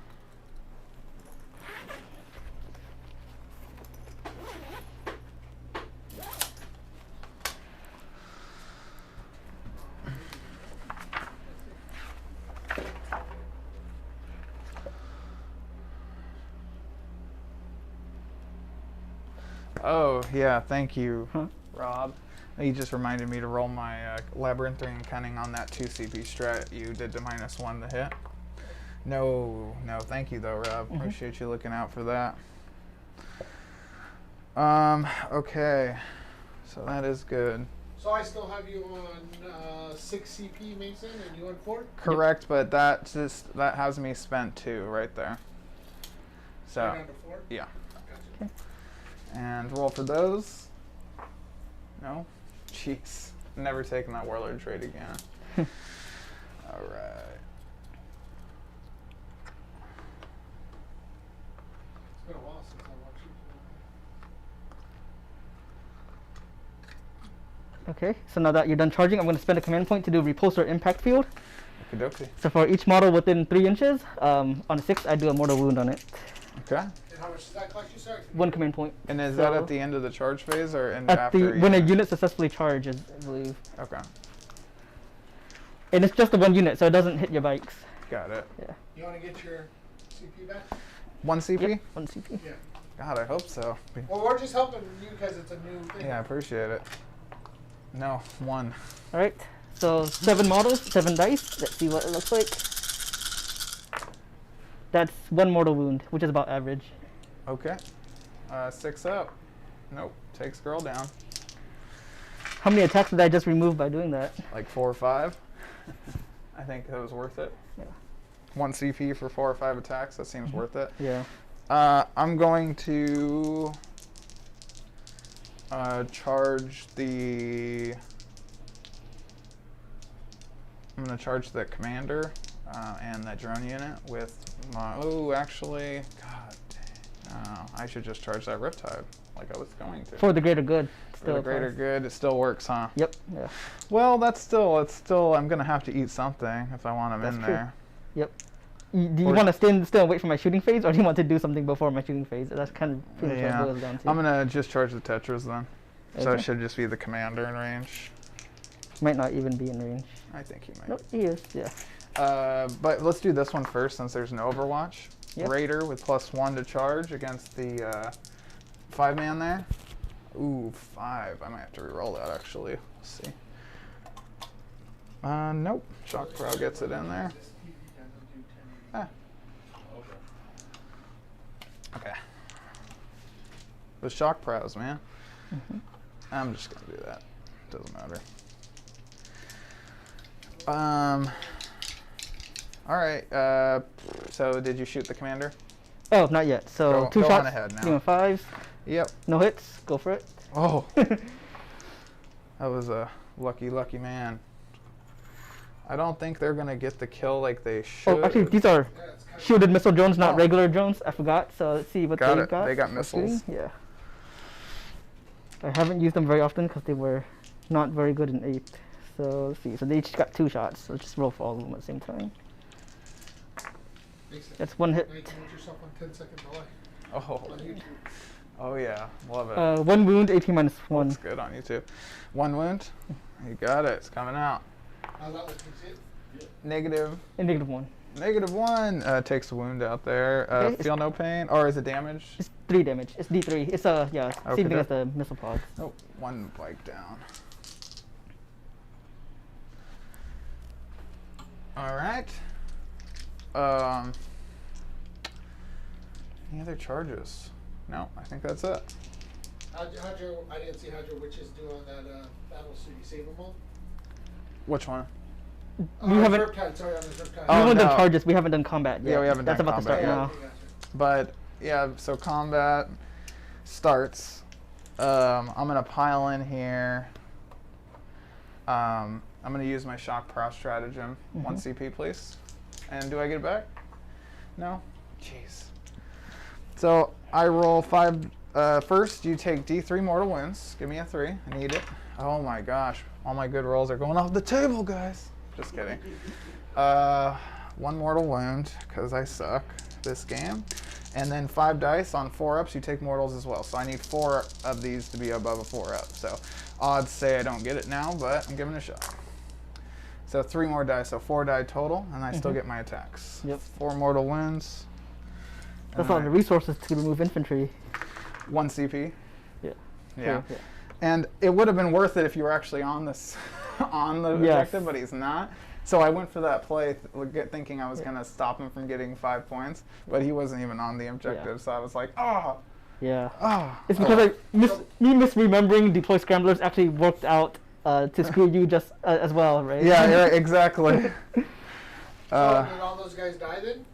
Oh, yeah, thank you, Huh? Rob. You just reminded me to roll my Labyrinthine Cunning on that 2 CP strat you did to -1 the hit. No, thank you though, Rob. Appreciate you looking out for that. Okay, so that is good. So I still have you on 6 CP, Mason, and you on 4? Correct, but that has me spent 2 right there. So, Down to 4? yeah. Gotcha. And roll for those. No? Jeez. Never taking that warlord trade again. Alright. It's been a while since I watched it. Okay, so now that you're done charging, I'm going to spend a command point to do repulsor impact field. Okie dokie. So for each model within 3 inches, on a 6, I do a mortal wound on it. Okay. And how much does that cost you, sir? 1 command point. And is that So- at the end of the charge phase or in At after? the when a unit successfully charges, I believe. Okay. And it's just the 1 unit, so it doesn't hit your bikes. Got it. Yeah. You want to get your CP back? 1 CP? Yep, 1 CP. Yeah. God, I hope so. Well, we're just helping you because it's a new thing. Yeah, I appreciate it. No, 1. All right. So 7 models, 7 dice. Let's see what it looks like. That's 1 mortal wound, which is about average. Okay. 6 up. Nope. Takes girl down. How many attacks did I just remove by doing that? Like 4 or 5. I think that was worth it. Yeah. 1 CP for 4 or 5 attacks. That seems worth it. Yeah. I'm going to charge the. I'm going to charge the commander and that drone unit with my. Oh, actually, God dang. No, I should just charge that Riptide like I was going to. For the greater good. For the greater good, it still works, huh? Yep. Yeah. Well, it's still. I'm going to have to eat something if I want him in That's true. there. Yep. Do you Or- want to stand still and wait for my shooting phase, or do you want to do something before my shooting phase? That's kind of pretty much what it Yeah, boils down to. I'm gonna just charge the Tetras then. So Okay. it should just be the commander in range. Might not even be in range. I think he might. Nope, he is. Yeah. But let's do this one first since there's an Overwatch. Yep. Raider with +1 to charge against the 5-man there. Ooh, 5. I might have to re-roll that actually. Let's see. Nope. Shock Pro gets it in there. Ah. Okay. The shock pros, man. I'm just gonna do that. Doesn't matter. All right. So did you shoot the commander? Oh, not yet. So Go- 2 go on shots. ahead now. Doing 5s. Yep. No hits. Go for it. Oh, that was a lucky man. I don't think they're gonna get the kill like they should. Oh, actually, these are Yeah, it's kind of shielded missile drones, not Oh. regular drones. I forgot. So let's see what Got they it. got. They got for missiles. shooting. Yeah. I haven't used them very often because they were not very good in 8th. So let's see. So they each got 2 shots. So let's just roll for all of them at the same time. makes sense. That's 1 hit. Now you can put yourself on 10-second delay Oh, on YouTube. oh yeah, love it. 1 wound, 18 minus 1. That's good on YouTube. 1 wound. You got it. It's coming out. How's that looking? See it? Negative. And -1. -1 takes the wound out there. Okay, it's- Feel no pain, or is it damage? It's 3 damage. It's D3. It's yeah, Okay, same thing as that- the missile pods. Oh, 1 bike down. All right. Any other charges? No, I think that's it. How'd your, I didn't see how'd your witches do on that battle suit. You save them all? Which one? We haven't. Riptide, sorry, on the Riptide. We Oh, haven't done no. charges. We haven't done combat yet. Yeah, we haven't That's done about combat to start yet. now. Okay, gotcha. But yeah, so combat starts. I'm gonna pile in here. I'm gonna use my shock pro stratagem. 1 CP, please. And do I get it back? No? Jeez. So I roll 5. First, you take D3 mortal wounds. Give me a 3. I need it. Oh my gosh. All my good rolls are going off the table, guys. Just kidding. 1 mortal wound, because I suck this game. And then 5 dice on 4-ups, you take mortals as well. So I need 4 of these to be above a 4-up. So odds say I don't get it now, but I'm giving it a shot. So 3 more dice, so 4 die total, and I still get my attacks. Yep. 4 mortal wounds. That's and a lot I- of resources to remove infantry. 1 CP. Yeah. Yeah. Yeah. And it would have been worth it if you were actually on this, on the Yes. objective, but he's not. So I went for that play thinking I was going to stop him from getting 5 points, but he wasn't even on the objective. So I was like, oh, Yeah. oh. It's because me misremembering deploy scramblers actually worked out to screw you just as well, right? Yeah, exactly. So did all those guys die then?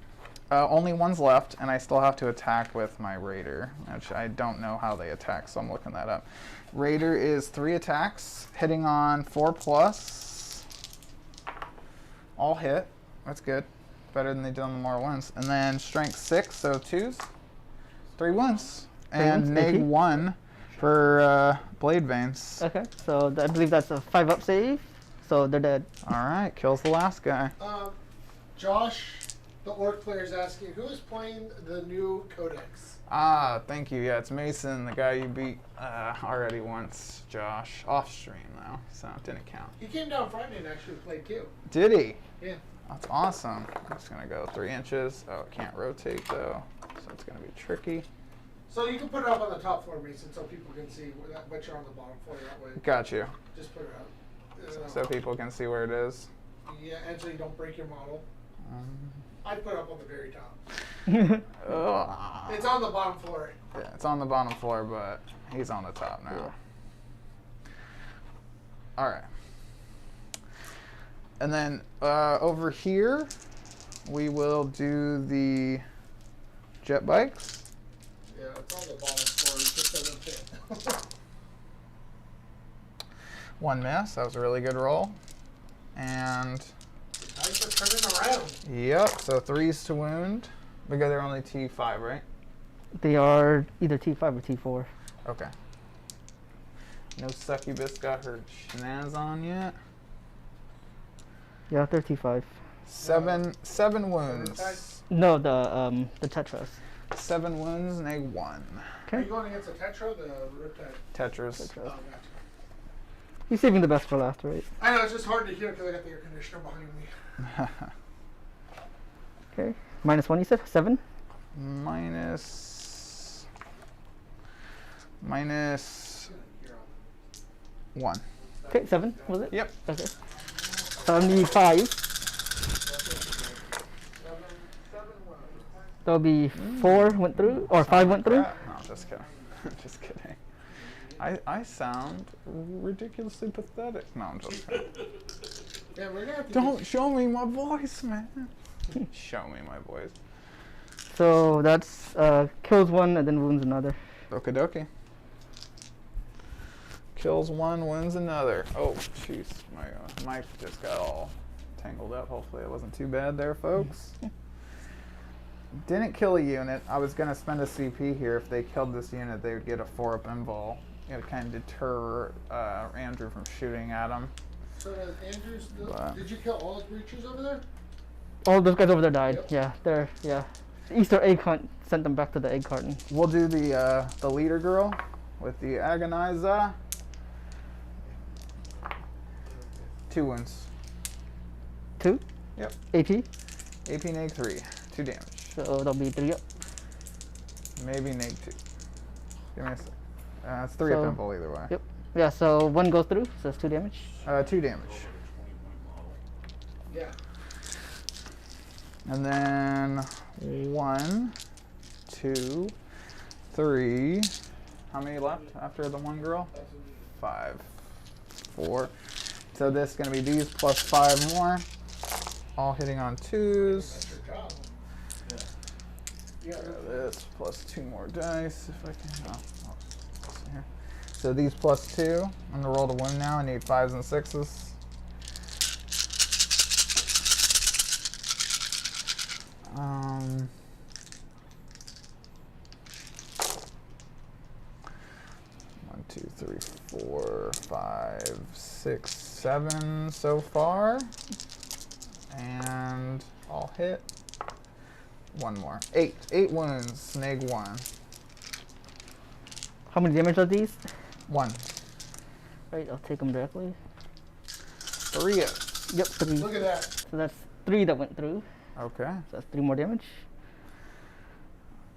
Only one's left, and I still have to attack with my Raider, which I don't know how they attack, so I'm looking that up. Raider is 3 attacks, hitting on 4+. All hit. That's good. Better than they did on the more wins. And then strength 6, so 2s. 3 wounds. And neg 1 for Blade Veins. Okay, so I believe that's a 5-up save. So they're dead. Alright, kills the last guy. Josh, the Orc player, is asking, who is playing the new Codex? Ah, thank you. Yeah, it's Mason, the guy you beat already once, Josh. Off stream, though, so it didn't count. He came down Friday and actually played too. Did he? Yeah. That's awesome. I'm just going to go 3 inches. Oh, it can't rotate, though, so it's going to be tricky. So you can put it up on the top floor, Mason, so people can see, but you're on the bottom floor that way. Got you. Just put it up. So people can see where it is. Yeah, and so you don't break your model. I'd put it up on the very top. Ugh. It's on the bottom floor. Yeah, it's on the bottom floor, but he's on the top now. All right. And then over here, we will do the jet bikes. Yeah, it's on the bottom floor. It just doesn't fit. 1 miss. That was a really good roll. And Nice for turning around. yep, so 3s to wound. Because they're only T5, right? They are either T5 or T4. Okay. No succubus got her shenanigans on yet. Yeah, they're T5. 7 wounds. No, the Tetras. 7 wounds, neg 1. Are you going against the Tetra, the Riptide? Tetris. Oh, gotcha. He's saving the best for last, right? I know, it's just hard to hear because I got the air conditioner behind me. Okay. -1, you said? 7? Minus You're on. 1. Okay, 7, was it? Yep. Okay. So I need 5. That'll be 4 went through, or 5 went through. No, just kidding. Just kidding. I sound ridiculously pathetic. No, I'm just kidding. Yeah, we're gonna have to Don't show me my voice, man. Show me my voice. So that's kills 1 and then wounds another. Okie dokie. Kills 1, wounds another. Oh, jeez. My mic just got all tangled up. Hopefully it wasn't too bad there, folks. Didn't kill a unit. I was going to spend a CP here. If they killed this unit, they would get a 4-up invul. It would kind of deter Andrew from shooting at him. So does Andrews, did you kill all the creatures over there? All those guys over there died. Yep. Yeah, they're Easter egg hunt sent them back to the egg carton. We'll do the leader girl with the agonizer. 2 wounds. 2? Yep. AP. AP neg 3. 2 damage. So that'll be 3 up. Maybe neg 2. Give me a sec. It's 3 up invul either way. Yep. Yeah, so 1 goes through, so that's 2 damage. 2 damage. Yeah. And then 1, 2, 3. How many left after the 1 girl? 5, 4. So this is going to be these plus 5 more. All hitting on 2s. That's your job. Yeah. This plus 2 more dice if I can. Oh, let's see here. So these plus 2. I'm going to roll the wound now. I need 5s and 6s. One, 2, 3, 4, 5, 6, 7 so far. And I'll hit 1 more. 8. 8 wounds, neg 1. How many damage are these? 1. Right, I'll take them directly. 3. Yep, 3. Look at that. So that's 3 that went through. Okay. So that's 3 more damage.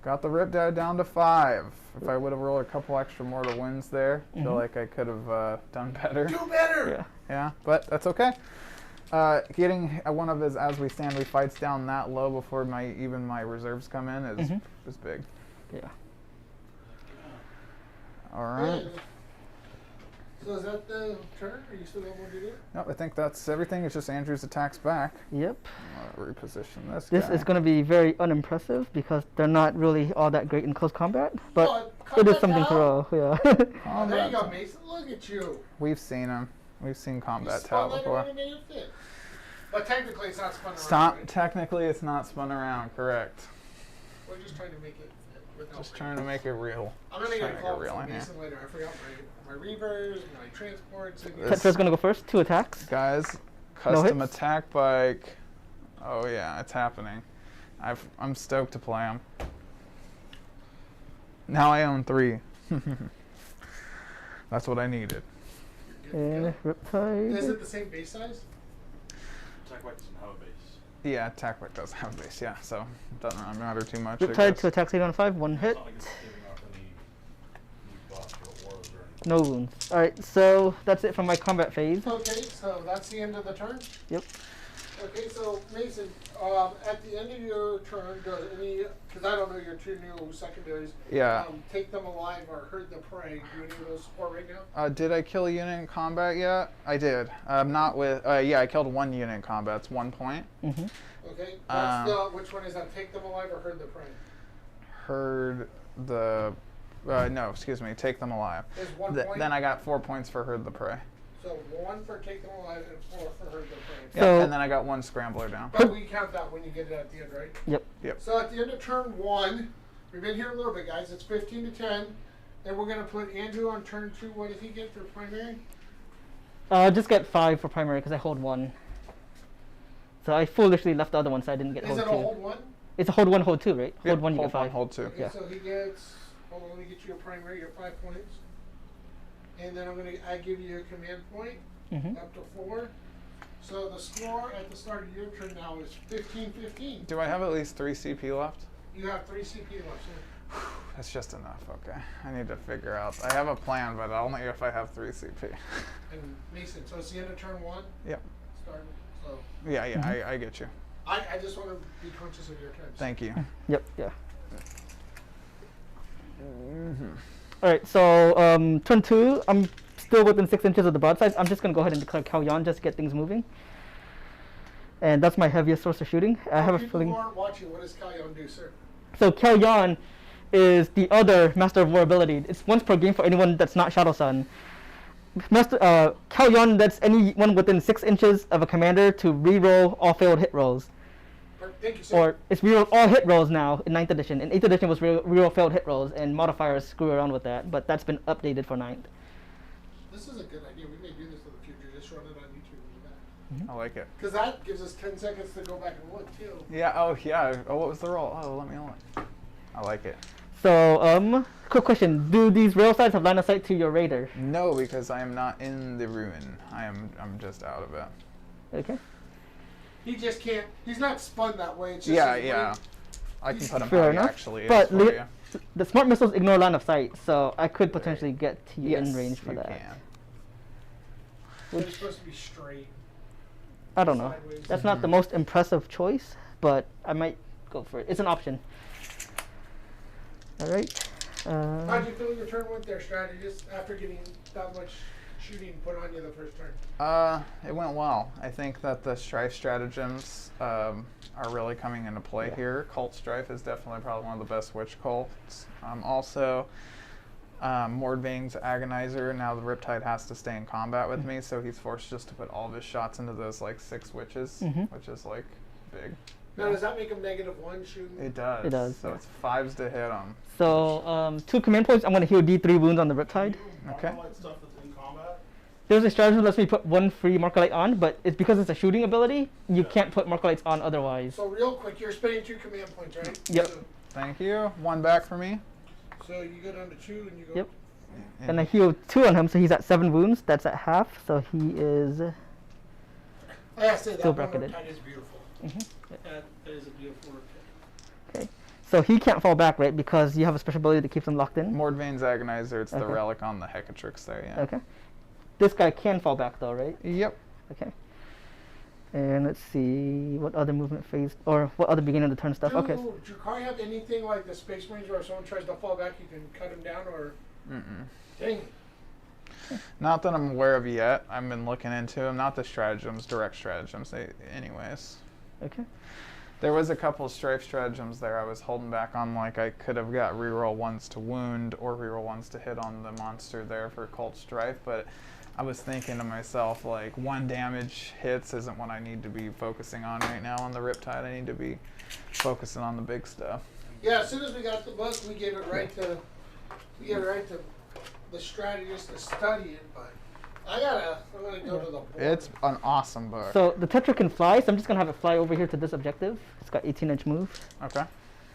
Got the Riptide down to 5. If I would have rolled a couple extra mortal wounds there, feel like I could have done better. Do better. Yeah. Yeah, but that's okay. Getting one of his as we stand we fights down that low before even my reserves come in is big. Yeah. All right. So is that the turn? Are you still got more to do? Nope, I think that's everything. It's just Andrew's attacks back. Yep. Reposition this This guy. is going to be very unimpressive because they're not really all that great in close combat, but it combat is something to Tau? roll. Yeah. Oh, there you Combat go, Tau. Mason. Look at you. We've seen him. We've seen You Combat spun Tau that before. around and made it fit. But technically, it's not spun around. Stop. Right? Technically, it's not spun around. Correct. We're just trying to make it fit without Just breaking. trying to make it real. I'm gonna Just get a trying to call make it real from in here. Mason later. I forgot my reavers, my transports. And This- Tetra's going to go first. 2 attacks. Guys, custom hits? attack bike. Oh yeah, it's happening. I'm stoked to play him. Now I own 3. That's what I needed. And Is Riptide. it the same base size? Attack White doesn't have a base. Yeah, attack bike does have a base. Yeah, so it doesn't really matter too much. I Riptide, guess. 2 attacks, 8 on 5, 1 hit. It's not like it's giving off any buffs or auras or anything. No wounds. Alright, so that's it from my combat phase. Okay, so that's the end of the turn. Yep. Okay, so Mason, at the end of your turn, does any, because I don't know your 2 new secondaries, Yeah. take them alive or hurt the prey. Do any of those support right now? Did I kill a unit in combat yet? I did. Not with. Yeah, I killed 1 unit in combat. It's 1 point. Mm-hmm. Okay, that's the, which one is that? Take them alive or hurt the prey? Herd the. No, excuse me. Take them alive. Is 1 point? Then I got 4 points for herd the prey. So 1 for take them alive and 4 for hurt the prey. Yeah, So- and then I got 1 scrambler down. But we count that when you get it at the end, right? Yep. So at the end of turn 1, we've been here a little bit, guys. It's 15 to 10. And we're going to put Andrew on turn 2. What does he get for primary? Just get 5 for primary because I hold 1. So I foolishly left the other one so I didn't get Is hold it 2. a hold 1? It's a hold 1, hold 2, right? Yep, Hold 1, you get 5. Hold 2. Okay, Yeah. so he gets, hold on, let me get you a primary, you're 5 points. And then I give you a command point, Mm-hmm. up to 4. So the score at the start of your turn now is 15-15. Do I have at least 3 CP left? You have 3 CP left. So That's just enough. Okay. I need to figure out. I have a plan, but only if I have 3 CP. and Mason, so it's the end of turn 1. Yep. Starting. So Yeah, I get you. I just want to be conscious of your turns. Thank you. Yep, yeah. Mm-hmm. Alright, so turn 2, I'm still within 6 inches of the broadside. I'm just going to go ahead and declare Kalyan just to get things moving. And that's my heaviest source of shooting. I have a people feeling. who aren't watching, what does Kalyan do, sir? So Kalyan is the other Master of War ability. It's once per game for anyone that's not Shadow Sun. Kalyan lets anyone within 6 inches of a commander to reroll all failed hit rolls. Thank you, sir. Or it's reroll all hit rolls now in 9th edition. In 8th edition was reroll failed hit rolls, and modifiers screw around with that, but that's been updated for 9th. This is a good idea. We may do this in the future. Just run it on YouTube and do that. I like it. Because that gives us 10 seconds to go back and look, too. Yeah. Oh, yeah. Oh, what was the roll? Oh, let me look. I like it. So, quick question. Do these rail sides have line of sight to your raider? No, because I am not in the ruin. I'm just out of it. Okay. He just can't. He's not spun that way. It's just Yeah, his yeah. weight. I can put him Fair how he enough. actually is But for li- you. the smart missiles ignore line of sight, so I could potentially get to you Yes, in range for you that. can. So Which it's supposed to be straight. I don't know. Sideways. That's not the most impressive choice, but I might go for it. It's an option. All right. How'd you feel your turn went there, strategist, after getting that much shooting put on you the first turn? It went well. I think that the Strife stratagems are really coming into play here. Cult Strife is definitely probably one of the best witch cults. Also, Mordvane's Agonizer, now the Riptide has to stay in combat with me, so he's forced just to put all of his shots into those like 6 witches, which is like big. Now, does that make him -1 shooting? It does. It does, So yeah. it's 5s to hit him. So 2 command points. I'm going to heal D3 wounds on the Riptide. Okay. Marker light stuff that's in combat. There's a strategy that lets me put 1 free marker light on, but it's because it's a shooting ability. You can't put marker lights on otherwise. So real quick, you're spending 2 command points, right? Yep. Thank you. 1 back for me. So you go down to 2 and you go. Yep. And I heal 2 on him, so he's at 7 wounds. That's at half, so he is. I gotta say, that Still one bracketed. Riptide is beautiful. That is a beautiful Riptide. Okay. So he can't fall back, right? Because you have a special ability that keeps him locked in. Mordvane's Agonizer, it's the Okay. relic on the Hecatrix there, yeah. Okay. This guy can fall back though, right? Yep. Okay. And let's see what other movement phase or what other beginning of the turn stuff. Okay. Do Drukhari have anything like the Space Marines where if someone tries to fall back, you can cut him down or? Mm-mm. Dang it. Not that I'm aware of yet. I've been looking into them. Not the stratagems, direct stratagems. Anyways. Okay. There was a couple of strafe stratagems there I was holding back on, like I could have got reroll ones to wound or reroll ones to hit on the monster there for Cult Strife, but I was thinking to myself, like, 1 damage hits isn't what I need to be focusing on right now on the Riptide. I need to be focusing on the big stuff. Yeah, as soon as we got the book, we gave it right to the strategist to study it, but I'm gonna go to the board. It's an awesome book. So the Tetra can fly, so I'm just gonna have it fly over here to this objective. It's got 18-inch move. Okay.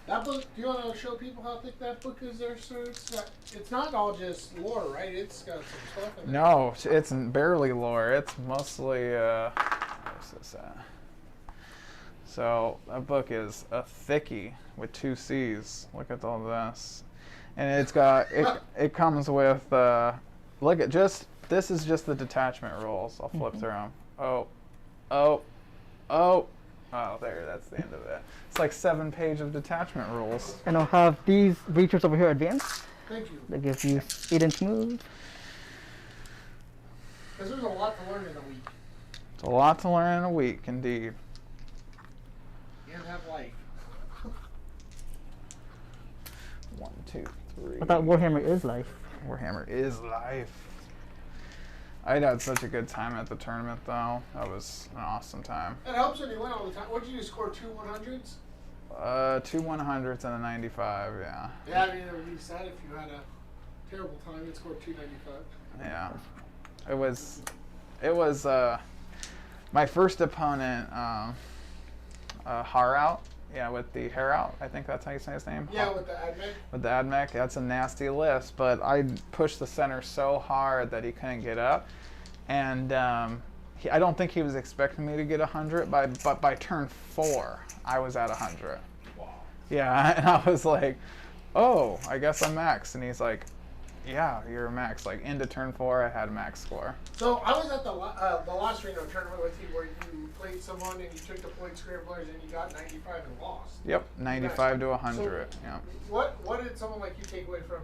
That book, do you want to show people how thick that book is there, sir? It's not all just lore, right? It's got some stuff in there. No, it's barely lore. It's mostly, where's this at? So, that book is a thickie with 2 C's. Look at all this. And it's got, it comes with, look at this is just the detachment rules. I'll flip through them. Oh, there, that's the end of it. It's like 7 pages of detachment rules. And I'll have these breachers over here advanced. Thank you. That gives you 8-inch move. Because there's a lot to learn in a week. It's a lot to learn in a week, indeed. And have life. 1, 2, 3. I thought Warhammer is life. Warhammer is life. I had such a good time at the tournament, though. That was an awesome time. It helps when you win all the time. What did you do, score 2 100s? 2 100s and a 95, yeah. Yeah, I mean, it would be sad if you had a terrible time and scored 295. Yeah. It was my first opponent, Harout. Yeah, with the hair out. I think that's how you say his name. Yeah, with the admech. With the admech, that's a nasty list. But I pushed the center so hard that he couldn't get up, and I don't think he was expecting me to get 100. But by turn 4, I was at 100. Wow. Yeah, and I was like, "Oh, I guess I'm max." And he's like, "Yeah, you're max." Like into turn 4, I had max score. So I was at the last Reno tournament with you where you played someone and you took the point scramblers and you got 95 and lost. Yep, 95 to 100. So yeah. What did someone like you take away from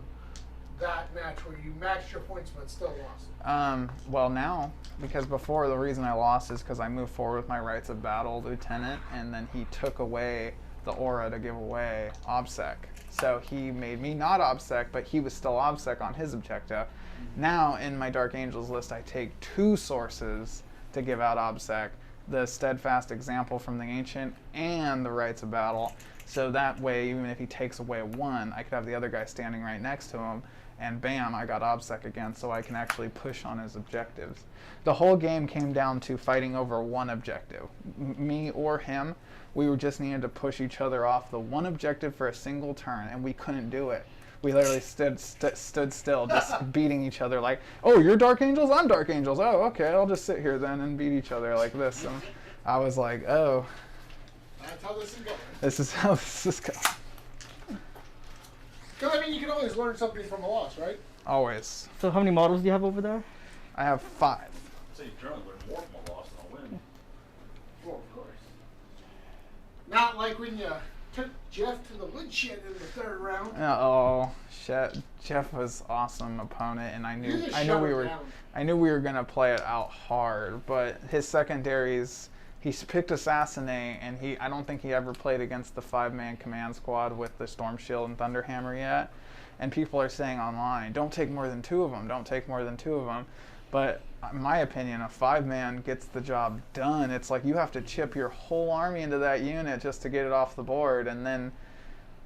that match where you matched your points but still lost? Well, now, because before the reason I lost is because I moved forward with my rights of battle, Lieutenant, and then he took away the aura to give away OBSEC. So he made me not OBSEC, but he was still OBSEC on his objective. Now, in my Dark Angels list, I take 2 sources to give out OBSEC, the Steadfast Example from the Ancient and the Rights of Battle. So that way, even if he takes away 1, I could have the other guy standing right next to him, and bam, I got OBSEC again, so I can actually push on his objectives. The whole game came down to fighting over 1 objective. Me or him, we were just needed to push each other off the 1 objective for a single turn, and we couldn't do it. We literally stood still, just beating each other like, "Oh, you're Dark Angels? I'm Dark Angels. Oh, okay, I'll just sit here then and beat each other like this." And I was like, "Oh, That's how this is going. this is how this is going." Because, I mean, you can always learn something from a loss, right? Always. So how many models do you have over there? I have 5. So you generally learn more from a loss than a win. Well, of course. Not like when you took Jeff to the woodshed in the 3rd round. Oh, shit. Jeff was awesome opponent, and I You knew just I shut knew we him were down. I knew we were gonna play it out hard. But his secondaries, he picked Assassinate, and I don't think he ever played against the 5-man command squad with the Storm Shield and Thunderhammer yet. And people are saying online, "Don't take more than 2 of them. Don't take more than 2 of them." But in my opinion, a 5-man gets the job done. It's like you have to chip your whole army into that unit just to get it off the board, and then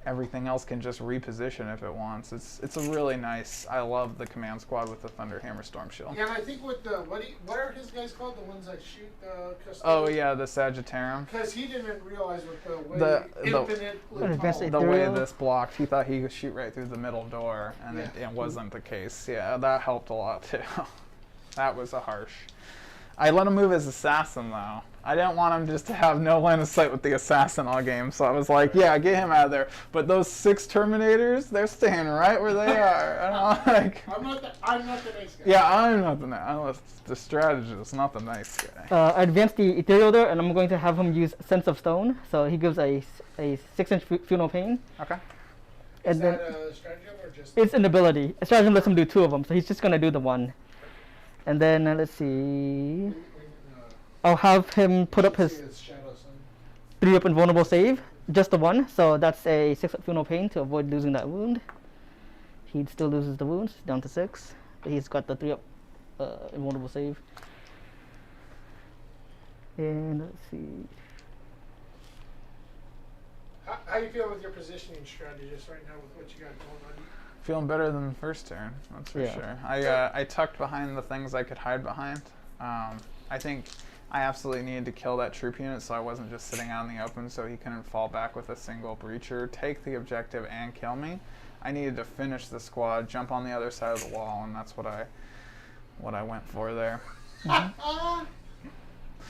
everything else can just reposition if it wants. It's a really nice. I love the command squad with the Thunderhammer Storm Shield. Yeah, and I think with the what are his guys called? The ones that shoot the custodians? Oh yeah, the Sagittarium. Because he didn't realize with the way The infinitely The tall. way Ethereal. this blocked, he thought he could shoot right through the middle door, and Yeah. it wasn't the case. Yeah, that helped a lot too. That was a harsh. I let him move his assassin though. I didn't want him just to have no line of sight with the assassin all game, so I was like, yeah, get him out of there. But those 6 Terminators, they're staying right where they are. I'm like, I'm not the nice guy. yeah, I'm not the strategist, not the nice guy. I advanced the Ethereal there, and I'm going to have him use Sense of Stone. So he gives a 6-inch Funeral Pain. Okay. Is And then that a stratagem or just? it's an ability. A stratagem lets him do 2 of them, so he's just going to do the 1. And then let's see. uh, I'll have him put up his see his shadow sign. 3-up invulnerable save, just the one. So that's a 6-up funeral pain to avoid losing that wound. He still loses the wounds down to 6, but he's got the 3-up invulnerable save. And let's see. How you feel with your positioning strategist right now with what you got going on? Feeling better than the first turn, that's for Yeah. sure. I tucked behind the things I could hide behind. I think I absolutely needed to kill that troop unit, so I wasn't just sitting out in the open, so he couldn't fall back with a single breacher, take the objective, and kill me. I needed to finish the squad, jump on the other side of the wall, and that's what I went for there.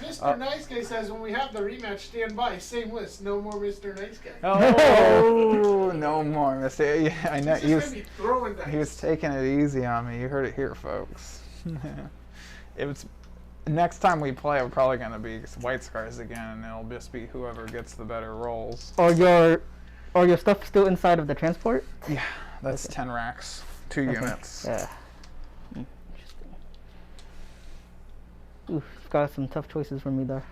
Mr. Nice Guy says when we have the rematch, stand by. Same list, no more Mr. Nice Guy. Oh, no more, Mister. Yeah, I know He's just gonna be throwing dice. he was taking it easy on me. You heard it here, folks. It was. Next time we play, we're probably gonna be White Scars again, and it'll just be whoever gets the better rolls. Are your stuff still inside of the transport? Yeah, that's 10 racks, 2 units. Yeah. Interesting. Oof, you've got some tough choices for me there.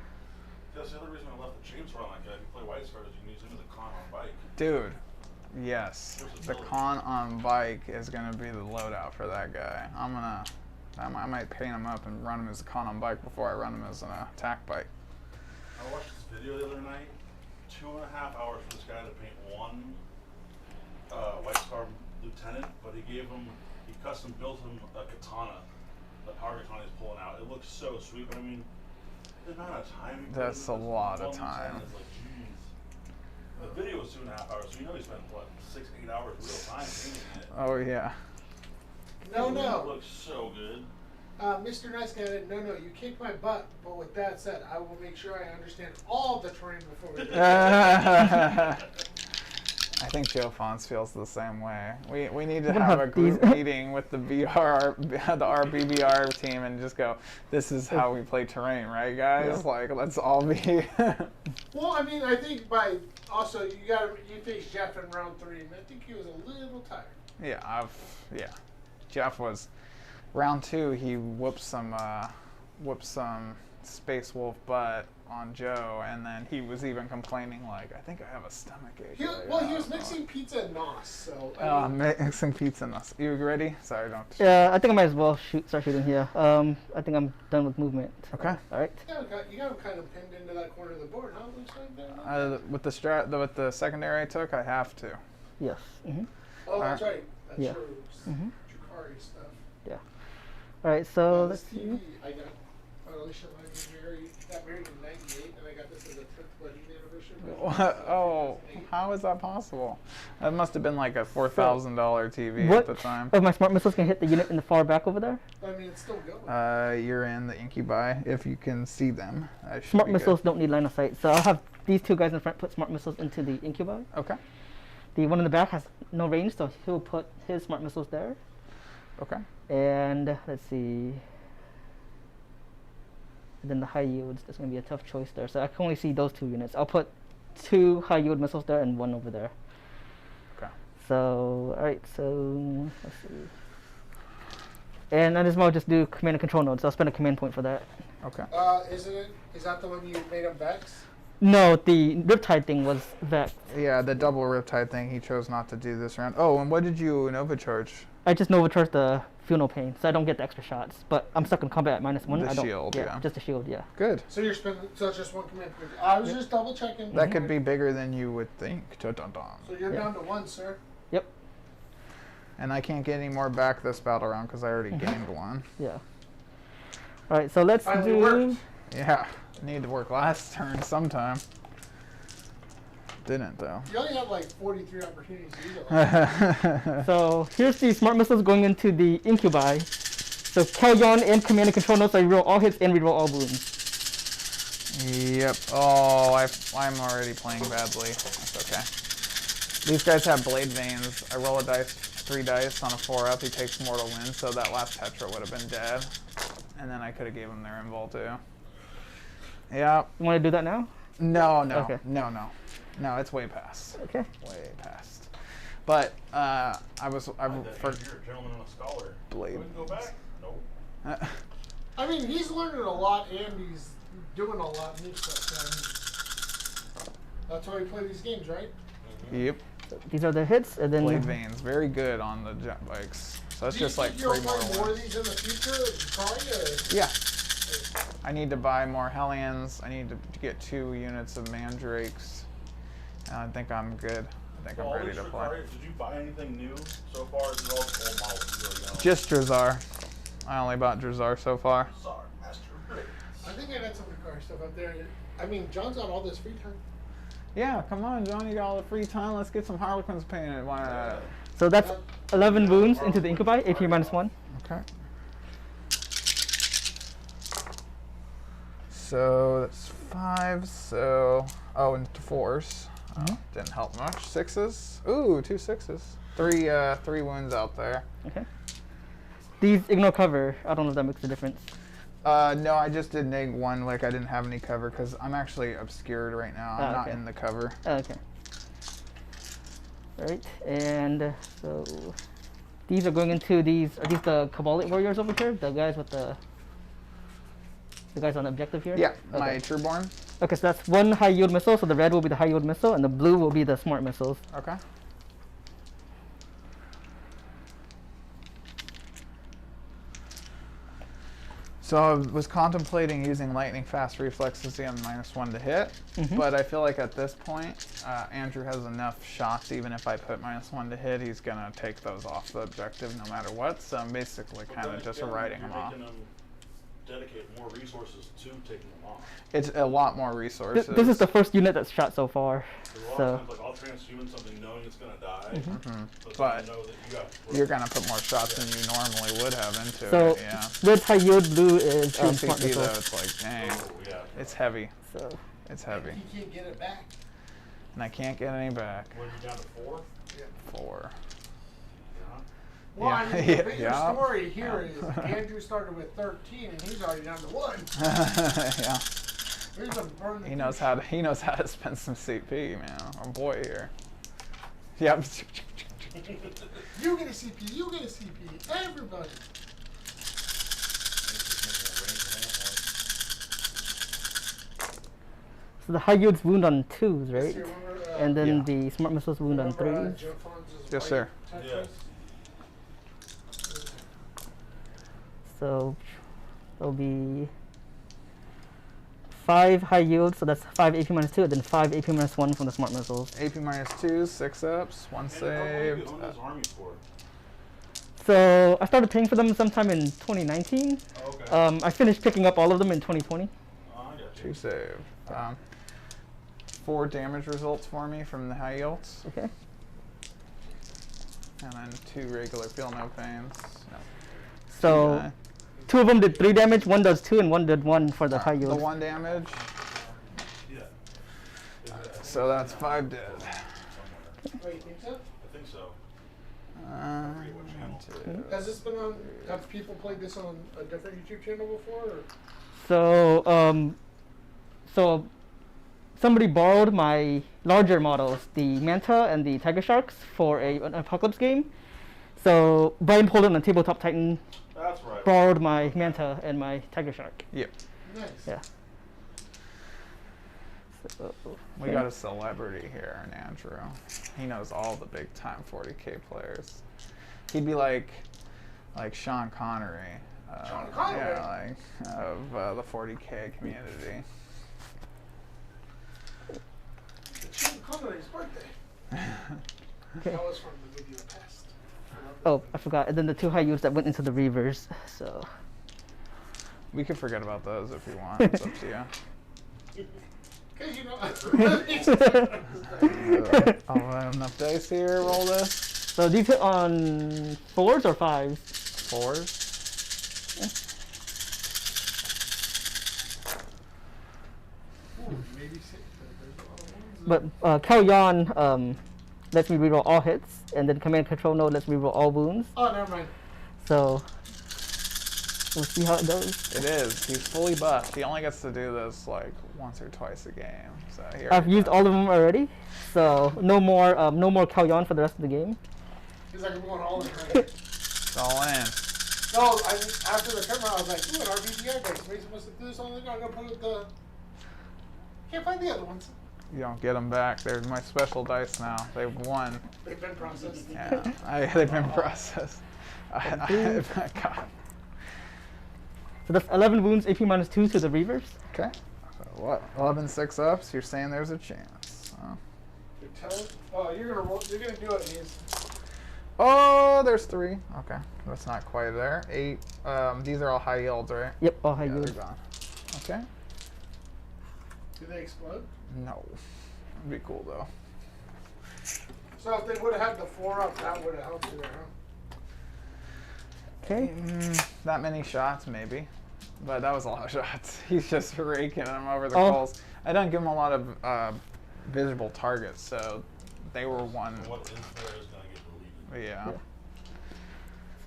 That's the other reason I left the chainsaw on that guy. If you play White Stars, you can use him as a con on bike. Dude, yes, the con on bike is gonna be the loadout for that guy. I might paint him up and run him as a con on bike before I run him as an attack bike. I watched this video the other night. 2.5 hours for this guy to paint one White Star lieutenant, but he custom built him a katana. The power katana he's pulling out. It looks so sweet, but I mean, the amount of time. That's a lot of time. Is like, geez. The video was 2.5 hours, so you know he spent what 6-8 hours real time painting it. Oh yeah. No. It looks so good. Mr. Nice Guy, no, you kicked my butt. But with that said, I will make sure I understand all the terrain before we do it. I think Joe Fons feels the same way. We need to have a group meeting with the RBBR team and just go, this is how we play terrain, right, guys? Yeah. Like, let's all be. Well, I mean, I think you faced Jeff in round 3, and I think he was a little tired. Yeah, Jeff was round 2. He whooped some Space Wolf butt on Joe, and then he was even complaining like, I think I have a stomach ache. He was mixing pizza and nos, so. Mixing pizza and nos. You ready? Sorry, don't. Yeah, I think I might as well start shooting here. I think I'm done with movement. Okay. All right. You got him kind of pinned into that corner of the board, huh? Looks like that. With the secondary I took, I have to. Yes. Mm-hmm. Oh, that's right. That's Yeah. true. Drukhari stuff. Yeah. All right. So This let's see. TV, I got Alicia got married in '98, and I got this as a 10th wedding anniversary. What? Oh, how is that possible? That must have been like a $4,000 TV What at the time. of my smart missiles can hit the unit in the far back over there? I mean, it's still going. You're in the incubi if you can see them. That should Smart be missiles good. don't need line of sight, so I'll have these 2 guys in front put smart missiles into the incubi. Okay. The one in the back has no range, so he'll put his smart missiles there. Okay. And let's see. And then the high yields, that's going to be a tough choice there. So I can only see those 2 units. I'll put 2 high yield missiles there and 1 over there. Okay. So, alright, so let's see. And I just just do command and control nodes. I'll spend a command point for that. Okay. Is that the one you made up Vex? No, the Riptide thing was Vex. Yeah, the double riptide thing, he chose not to do this round. Oh, and what did you Nova charge? I just Nova charge the funeral pain, so I don't get the extra shots. But I'm stuck in combat at -1. The I don't, shield, yeah. Just the shield, yeah. Good. So you're spending, so it's just 1 command point. I was just double checking. That could be bigger than you would think. Dun-dun-dun. So you're down to 1, sir. Yep. And I can't get any more back this battle round because I already gained 1. Yeah. Alright, so let's Finally do... worked. Yeah, need to work last turn sometime. Didn't though. You only have like 43 opportunities to do that. So here's the smart missiles going into the incubi. So carry on and command and control notes, so you roll all hits and reroll all wounds. Yep. Oh, I'm already playing badly. That's okay. These guys have blade veins. I roll 3 dice on a 4-up. He takes mortal wound, so that last Tetra would have been dead. And then I could have gave him their invul too. Yeah. You want to do that now? No. Okay. No, it's way past. Okay. Way past. But I You're a gentleman and a scholar. blade. Go back? Nope. I mean, he's learning a lot and he's doing a lot of new stuff. And that's why we play these games, right? Yep. So these are the hits, and then Blade veins, very good on the jet bikes. So that's Do you just like think you'll 3 more play more of ones. these in the future? Try Yeah. I need to buy more Hellions. I need to get 2 units of Mandrakes. And I think I'm good. I think Well, I'm ready to play. Drukhari, did you buy anything new so far? Or is it all the old models you already own? Just Drazar. I only bought Drazar so far. Sorry, Master Race. I think I got some Drukhari stuff up there. I mean, John's got all this free time. Yeah, come on, John. You got all the free time. Let's get some Harlequins painted. Why not? so that's 11 wounds into the incubi, AP -1. Okay. So that's 5. So and 4s. Didn't help much. 6s. Ooh, 2 6s. 3 wounds out there. Okay. These ignore cover. I don't know if that makes a difference. No, I just did neg 1 like I didn't have any cover because I'm actually obscured right now. I'm not okay. in the cover. Okay. All right, and so these are going into these. Are these the Kabalite warriors over here? The guys with the guys on the objective here? Yeah, Okay. my Trueborn. Okay, so that's 1 high yield missile. So the red will be the high yield missile, and the blue will be the smart missiles. Okay. So I was contemplating using lightning fast reflexes and -1 to hit, but I feel like at this point, Andrew has enough shots. Even if I put -1 to hit, he's gonna take those off the objective no matter what. So I'm basically But kind then of just again, writing you're them off. making them dedicate more resources to taking them off. It's a lot more resources. This is the first unit that's shot so far. Because a lot So of times, like, I'll transhuman something knowing it's going to die, but, But then you know that you got. You're gonna put more shots than you normally would have into so it. Yeah. red high yield, blue is 2 smart CP though, missiles. it's like dang, Oh, yeah. it's heavy. So It's heavy, He can't get it back. and I can't get any back. When you're down to 4, 4. yeah. Well, I Yeah, mean, the yeah, bigger yeah. story here is Andrew started with 13 and he's already down to 1. Yeah. He's gonna burn the He knows how to spend some CP, man. Our boy here. Yep. You get a CP, you get a CP, everybody. so the high yields wound on 2s, right? You remember, And then Yeah. the smart missiles wound on remember, 3s. Joe Fonz's Yes, white sir. Tetris? Yes. So there'll be 5 high yields, so that's 5 AP -2, and then 5 AP -1 from the smart missiles. AP -2, 6 ups, 1 And how long have saved. you owned those armies for? So I started paying for them sometime in 2019. Oh, okay. I finished picking up all of them in 2020. Oh, I got you. 2 saved. 4 damage results for me from the high yields, Okay. and then 2 regular feel no pains. No. So Die. 2 of them did 3 damage, 1 does 2, and 1 did 1 for the high The yield. 1 damage, Yeah. so that's 5 dead. Oh, you think so? I think so. 2. Has this been on, have people played this on a different YouTube channel before? Or? So somebody borrowed my larger models, the Manta and the Tiger Sharks, for an Apocalypse game. So Brian Poland and Tabletop Titan That's right. borrowed my Manta and my Tiger Shark. Yep. Nice. Yeah. So, We okay. got a celebrity here in Andrew. He knows all the big time 40K players. He'd be like Sean Connery. Sean Connery? Yeah, like of the 40K community. It's Sean Connery's birthday. Okay. That was from the video past. Oh, I forgot. And then the 2 high yields that went into the reavers. So We could forget about those if you want. It's up to you. Because you know. I'll have enough dice here. Roll this. So these hit on 4s or 5s? 4s. Ooh, maybe 6. There's a lot of ones. But Cal Yan lets me reroll all hits, and then Command Control Node lets me reroll all wounds. Oh, never mind. So we'll see how it goes. It is. He's fully buffed. He only gets to do this like once or twice a game. So here. I've used all of them already, so no more Cal Yan for the rest of the game. He's like, I'm going all in. Right? It's all in. No, after the camera, I was like, ooh, an RBGI dice. Maybe supposed to do this on the. I'm gonna put the. Can't find the other ones. You don't get them back. They're my special dice now. They've won. They've been processed. Yeah, they've been processed. God. So that's 11 wounds, AP -2 to the Reavers. Okay. So what? 11 6-ups. You're saying there's a chance. You're telling. Oh, you're gonna roll. You're gonna do it. These. Oh, there's 3. Okay, that's not quite there. 8. These are all high yields, right? Yep, all high Yeah, yields. they're gone. Okay. Do they explode? No. That'd be cool though. So if they would have had the 4 up, that would have helped you there, huh? Okay. That many shots, maybe. But that was a lot of shots. He's just raking them over the Oh. coals. I don't give him a lot of visible targets, so they were one. What is there is going to get deleted. Yeah. So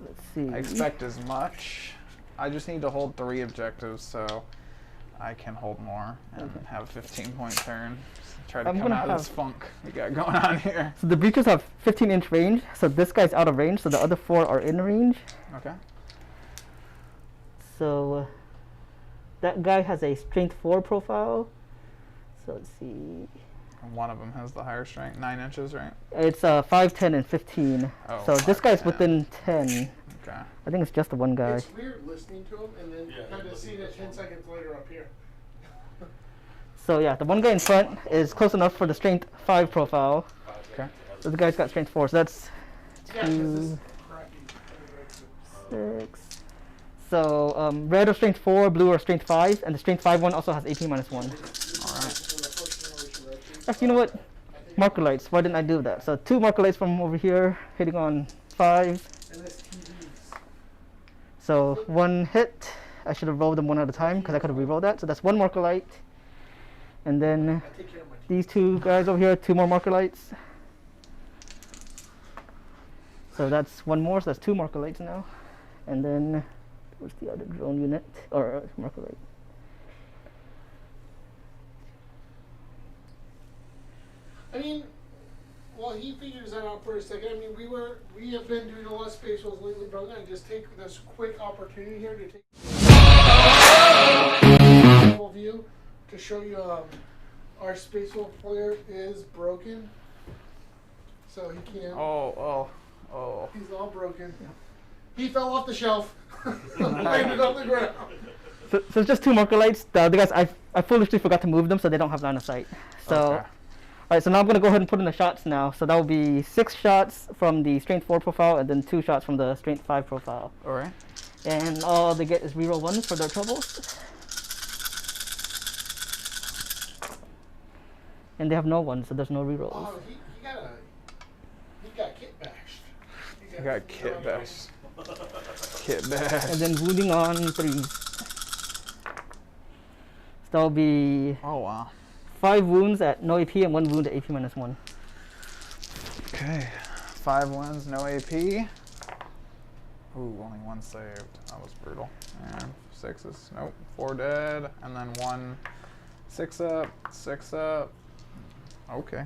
let's see. I expect as much. I just need to hold 3 objectives, so I can hold more and have a 15-point turn. Just try to I'm come gonna out of this funk we got going on here. So the breachers have 15-inch range, so this guy's out of range, so the other 4 are in range. Okay. So that guy has a strength 4 profile. So let's see. And one of them has the higher strength, 9 inches, right? It's 5, 10, and 15. Oh, so this 5, guy's 10. within 10. Okay. I think it's just the one guy. It's weird listening to him and then Yeah, kind of listening seeing to it 10 this seconds later up here. So yeah, the one guy in front is close enough for the strength 5 profile. Okay. So the guy's got strength 4, so that's Yeah, because this 2, crappy. 6. So red or strength 4, blue or strength 5, and the strength 5 one also has AP -1. Actually, you know what? Marker lights. Why didn't I do that? So 2 marker lights from over here, hitting on 5. And this TV's. So 1 hit. I should have rolled them one at a time because I could have re-rolled that. So that's 1 marker light. And then I take care of my these 2 guys over here, 2 more marker lights. So that's 1 more, so that's 2 marker lights now. And then where's the other drone unit or marker light? I mean, while he figures that out for a second, I mean, we have been doing a lot of space wars lately, but I'm gonna just take this quick opportunity here to take a full view to show you our space wolf player is broken, so he can't. Oh. He's all broken. He fell off the shelf, landed on the ground. So it's just 2 marker lights. The other guys, I foolishly forgot to move them so they don't have line of sight. So. Okay. Alright, so now I'm going to go ahead and put in the shots now. So that will be 6 shots from the strength 4 profile and then 2 shots from the strength 5 profile. Alright. And all they get is reroll 1s for their troubles. And they have no 1s, so there's no rerolls. Oh, he got kit bashed. You got kit bashed. Kit bashed. And then wounding on 3s. So that'll be Oh wow. 5 wounds at no AP and 1 wound at AP -1. Okay. 5 wins, no AP. Ooh, only 1 saved. That was brutal. And 6s. Nope. 4 dead. And then 1 6-up. 6-up. Okay.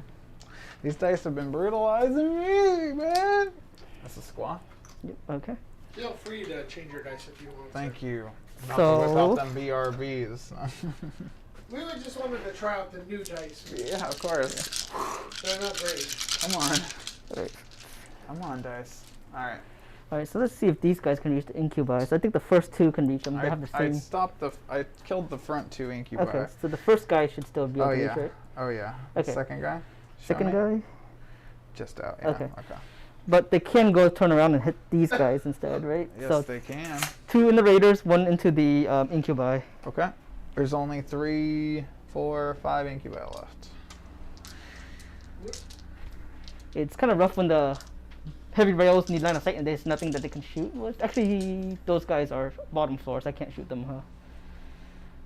These dice have been brutalizing me, man. That's a squaw. Yep, okay. Feel free to change your dice if you want. Thank you. So- Without them BRBs. We would just wanted to try out the new dice. Yeah, of course. They're not great. Come on. Alright. Come on, dice. Alright. Alright, so let's see if these guys can reach the incubi. So I think the first 2 can reach them. They have the same. I killed the front 2 incubi. Okay, so the first guy should still be able Oh to yeah. reach, right? Oh yeah. Okay. Second guy? Show Second me. guy. Just out. Yeah. Okay. Okay. But they can go turn around and hit these guys instead, right? Yes, so they can. 2 in the raiders, 1 into the incubi. Okay. There's only 3, 4, 5 incubi left. It's kind of rough when the heavy rails need line of sight and there's nothing that they can shoot. Well, actually, those guys are bottom floors. I can't shoot them, huh?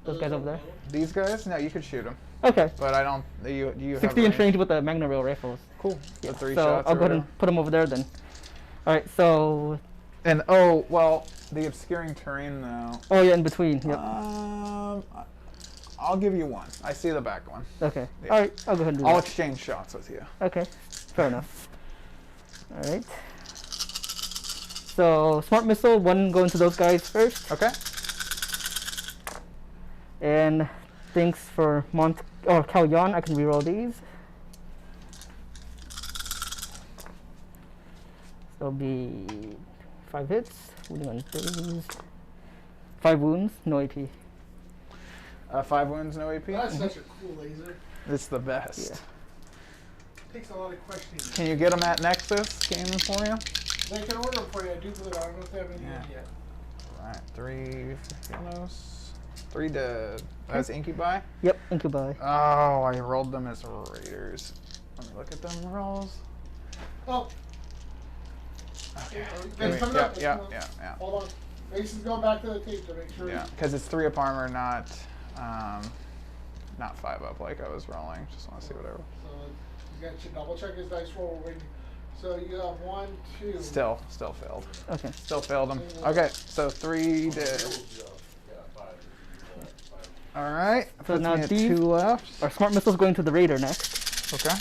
Those guys over there. These guys? No, you could shoot them, Okay. but I don't. You have 60 inch range with the Magna Rail rifles. Cool. Yeah. The 3 So shots. I'll or go ahead and whatever. put them over there then. All right. So. And oh well, the obscuring terrain though. Oh yeah, in between. Yep. I'll give you 1. I see the back one. Okay. yeah. All right. I'll go ahead and do I'll that. exchange shots with you. Okay. Fair enough. All right. So smart missile, one going to those guys first. Okay. And thanks for Cal Yon, I can reroll these. So it'll be 5 hits, wounding on these. 5 wounds, no AP. 5 wounds, no AP. That's such a cool laser. It's the best. Yeah. Takes a lot of questioning. Can you get them at Nexus gaming for you? They can order them for you. I do believe. I don't know if they have any Yeah. yet. Alright, 3 Fianos. 3 dead. That's Incubi? Yep, incubi. Oh, I rolled them as Raiders. Let me look at them rolls. Oh, Okay. it's coming up. It's Yeah, coming up. yeah. Hold on. Mason's going back to the tape to make sure. Yeah, because it's 3 up armor, not 5 up like I was rolling. Just want to see whatever. So you got to double check his dice roll. So you have 1, 2. Still failed. Okay. Still failed them. Okay, so 3 dead. Alright, So puts now me at these 2 left. Our smart missiles going to the raider next. Okay.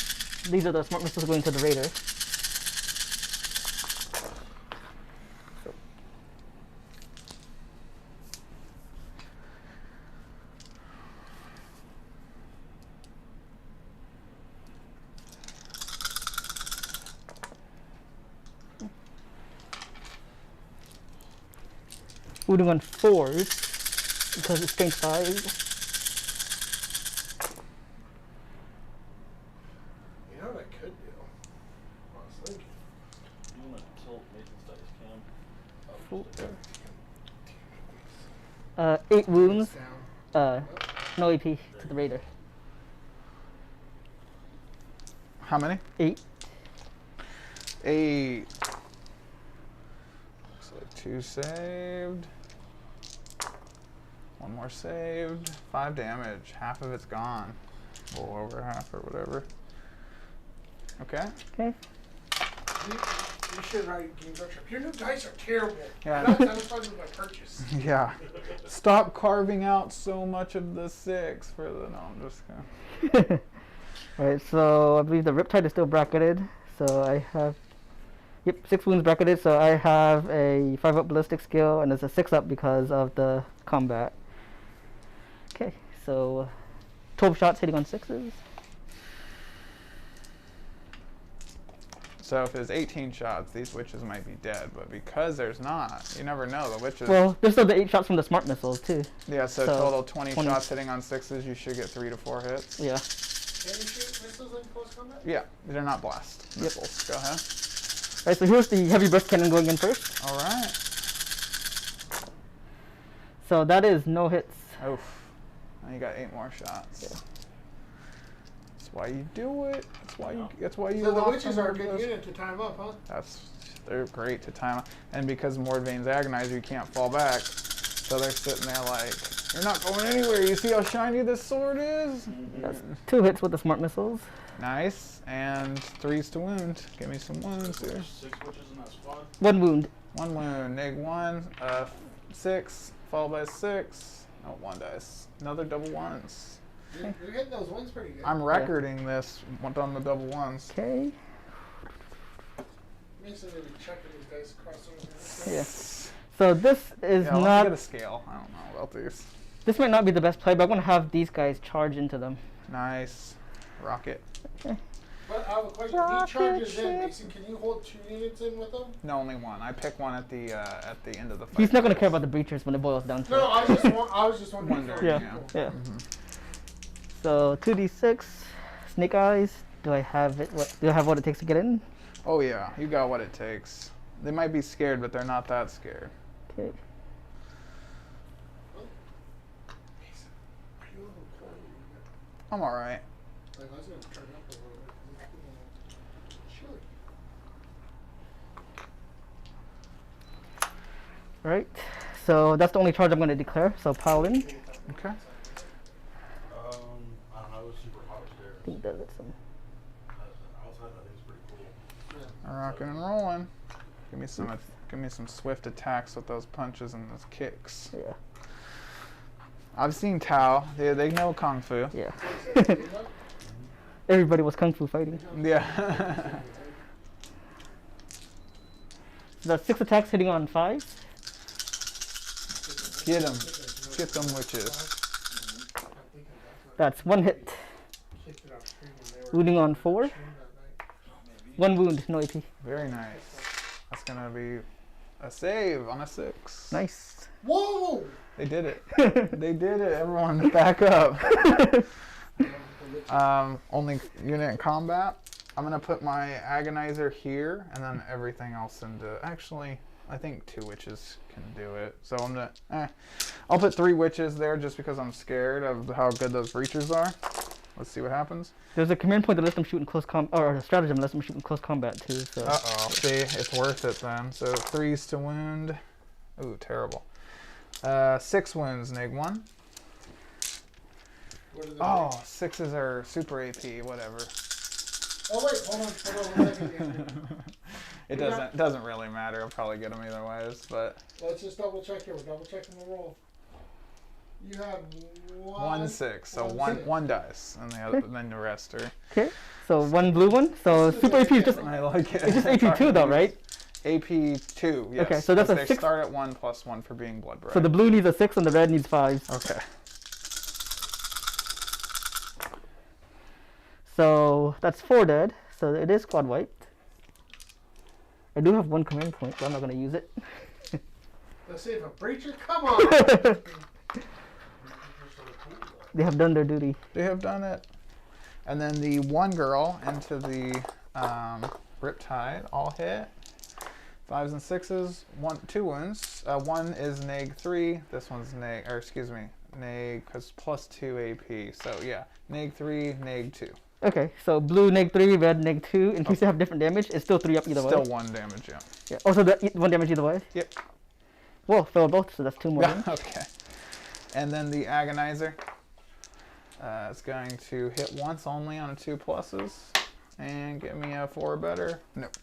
These are the smart missiles going to the raider. Wounding on 4s because it's strength 5. You know what I could do? I was thinking. You want to tilt Mason's dice cam? Four. 8 wounds. Down. No AP to the raider. How many? 8. 8. Looks like 2 saved. 1 more saved. 5 damage. Half of it's gone. A little over half or whatever. Okay. Okay. You should write Games Workshop. Your new dice are terrible. Yeah. I'm not satisfied with my purchase. Yeah. Stop carving out so much of the 6 for the. No, I'm just gonna. Alright, so I believe the Riptide is still bracketed. So I have. Yep, 6 wounds bracketed. So I have a 5 up ballistic skill and there's a 6 up because of the combat. Okay, so 12 shots hitting on 6s. So if there's 18 shots, these witches might be dead, but because there's not, you never know. The witches. Well, there's still the 8 shots from the smart missiles too. Yeah, so so total 20 20. shots hitting on 6s, you should get 3 to 4 hits. Yeah. Can you shoot missiles in close combat? Yeah, they're not blast missiles. Go ahead. Alright, so here's the heavy burst cannon going in first. All right. So that is no hits. Oof. Now you got 8 more shots. Yeah. That's why you do it. That's why you. So the lock witches them are a in good those- unit to time up, huh? They're great to time, and because Mordvain's Agonizer, you can't fall back. So they're sitting there like, you're not going anywhere. You see how shiny this sword is? That's 2 hits with the smart missiles. Nice, and 3s to wound. Give me some wounds here. There's 6 witches in that squad. 1 wound. 1 wound, neg 1, 6, followed by 6. Oh, 1 dice. Another double 1s. You're getting those ones pretty good. I'm recording this on the double 1s. Okay. Mason maybe checking his dice across the room. Yeah. So this is Yeah, let me not. get a scale. I don't know about these. This might not be the best play, but I'm gonna have these guys charge into them. Nice. Rocket. But I have a question. He charges in. Mason, can you hold 2 units in with him? No, only 1. I pick 1 at the end of the fight. He's not gonna care about the breachers when it boils down to No, it. I was just wondering. Wondering, Yeah. yeah. Yeah. So 2d6, snake eyes. Do I have it? Do I have what it takes to get in? Oh yeah, you got what it takes. They might be scared, but they're not that scared. Okay. Mason, are you a little cold? I'm all right. Like, I was going to turn it up a little bit. 'Cause it's a little chilly. Right. So that's the only charge I'm gonna declare. So pile in. Okay. I don't know, it was super hot upstairs. I think that's some. Outside, I think it's pretty cool. Rocking and rolling. Give me some swift attacks with those punches and those kicks. Yeah. I've seen Tao. They know kung fu. Yeah. Everybody was kung fu fighting. Yeah. That's 6 attacks hitting on 5. Get them. Get them witches. That's 1 hit. Wounding on 4. 1 wound, no AP. Very nice. That's gonna be a save on a 6. Nice. Whoa! They did it. They did it. Everyone back up. Only unit in combat. I'm gonna put my agonizer here, and then everything else into. Actually, I think 2 witches can do it. So I'm gonna. I'll put 3 witches there just because I'm scared of how good those breachers are. Let's see what happens. There's a command point that lets them shoot in close combat, or a stratagem that lets them shoot in close combat too. So. See, it's worth it then. So 3s to wound. Ooh, terrible. 6 wounds, neg 1. Oh, 6s are super AP, whatever. Oh wait, hold on 1 second. It doesn't really matter. I'll probably get them either ways, but Let's just double check here. We're double checking the roll. You have 1 6, so one dice, and then the rest are. Okay. So 1 blue one. So super AP is just I like it. it's just AP 2 though, right? AP 2, yes. Okay, so that's a they 6. start at 1 + 1 for being blood bright. So the blue needs a 6 and the red needs 5. Okay. So that's 4 dead. So it is squad wiped. I do have 1 command point, but I'm not gonna use it. Let's see if a breacher. Come on. They have done their duty. They have done it. And then the 1 girl into the Riptide, all hit. 5s and 6s, 2 wounds. 1 is neg 3. This one's neg, or excuse me, neg, because +2 AP. So yeah, neg 3, neg 2. Okay, so blue neg 3, red neg 2. In case they have different damage, it's still 3 up either way. Still 1 damage, yeah. Yeah. Also, 1 damage either way. Yep. Well, fail both, so that's 2 more. damage. Okay. And then the agonizer is going to hit once only on 2 pluses and get me a 4 or better. Nope.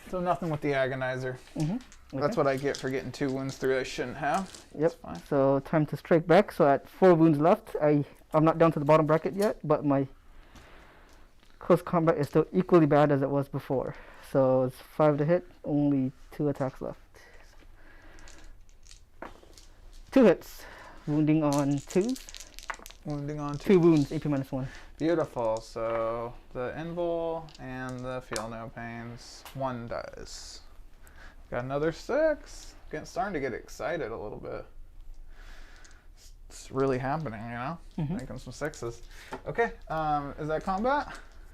So nothing with the agonizer. Okay. That's what I get for getting 2 wounds through I shouldn't have. Yep. That's fine. So time to strike back. So at 4 wounds left, I'm not down to the bottom bracket yet, but my close combat is still equally bad as it was before. So it's 5 to hit, only 2 attacks left. 2 hits, wounding on 2. Wounding on 2. 2 wounds, AP -1. Beautiful. So the invul and the feel no pains. 1 dies. Got another 6. Starting to get excited a little bit. It's really happening, you know? Making some 6s. Okay, is that combat?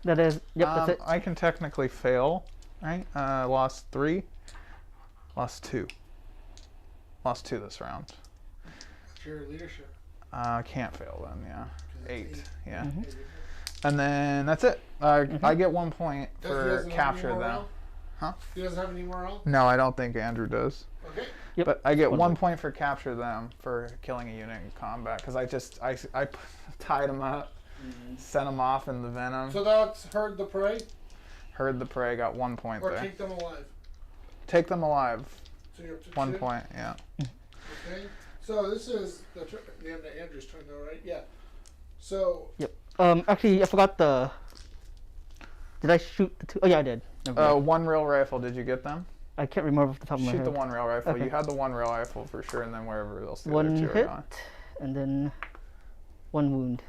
That is, yep, that's it. I can technically fail, right? Lost 3. Lost 2. Lost 2 this round. It's your leadership. Can't fail then, yeah. 8, yeah. Mm-hmm. And then that's it. I get 1 point He for doesn't have capture any them. morale? Huh? He doesn't have any morale? No, I don't think Andrew does. Okay. Yep. But I get 1 1 point. point for capture them for killing a unit in combat because I tied them up, sent them off in the venom, So that's herd the prey heard the prey, got 1 point or there. take them alive. Take them alive, So you're up to 1 2? point, yeah. Okay. So this is the end of Andrew's turn though, right? Yeah. So Yep. Actually, I forgot the. Did I shoot the 2? Oh yeah, I did. Never mind. 1 rail rifle, did you get them? I can't remember off the top of my Shoot head. the 1 rail rifle. Okay. You had the 1 rail rifle for sure, and then wherever else the 1 other 2 are hit, gone. and then 1 wound.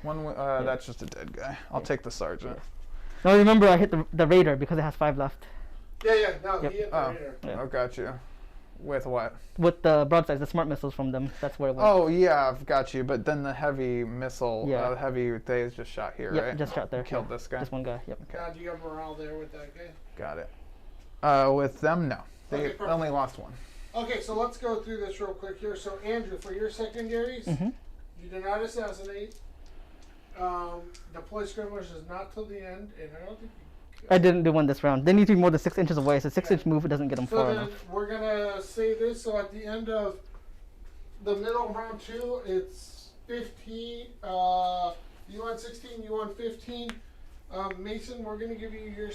That's just a dead guy. I'll take the sergeant. Now remember, I hit the raider because it has 5 left. yeah, no, Yep. he hit the raider. Yeah. Oh, got you. With what? With the broadsides, the smart missiles from them. That's where it went. Oh yeah, I've got you. But then the heavy missile, Yeah. they just shot here, Yep, right? just shot there. Killed yeah. this guy. Just 1 guy. Yep. Okay. Now, do you have morale there with that guy? Got it. With them, no. They Okay, perfect. only lost 1. Okay, so let's go through this real quick here. So Andrew, for your secondaries, Mhm. you did not assassinate. Deploy skirmishers is not till the end, and I don't think. I didn't do 1 this round. They need to be more than 6 inches away, so 6-inch move doesn't get them So far then enough. we're gonna say this. So at the end of the middle of round 2, it's 15. You on 16, you on 15. Mason, we're gonna give you your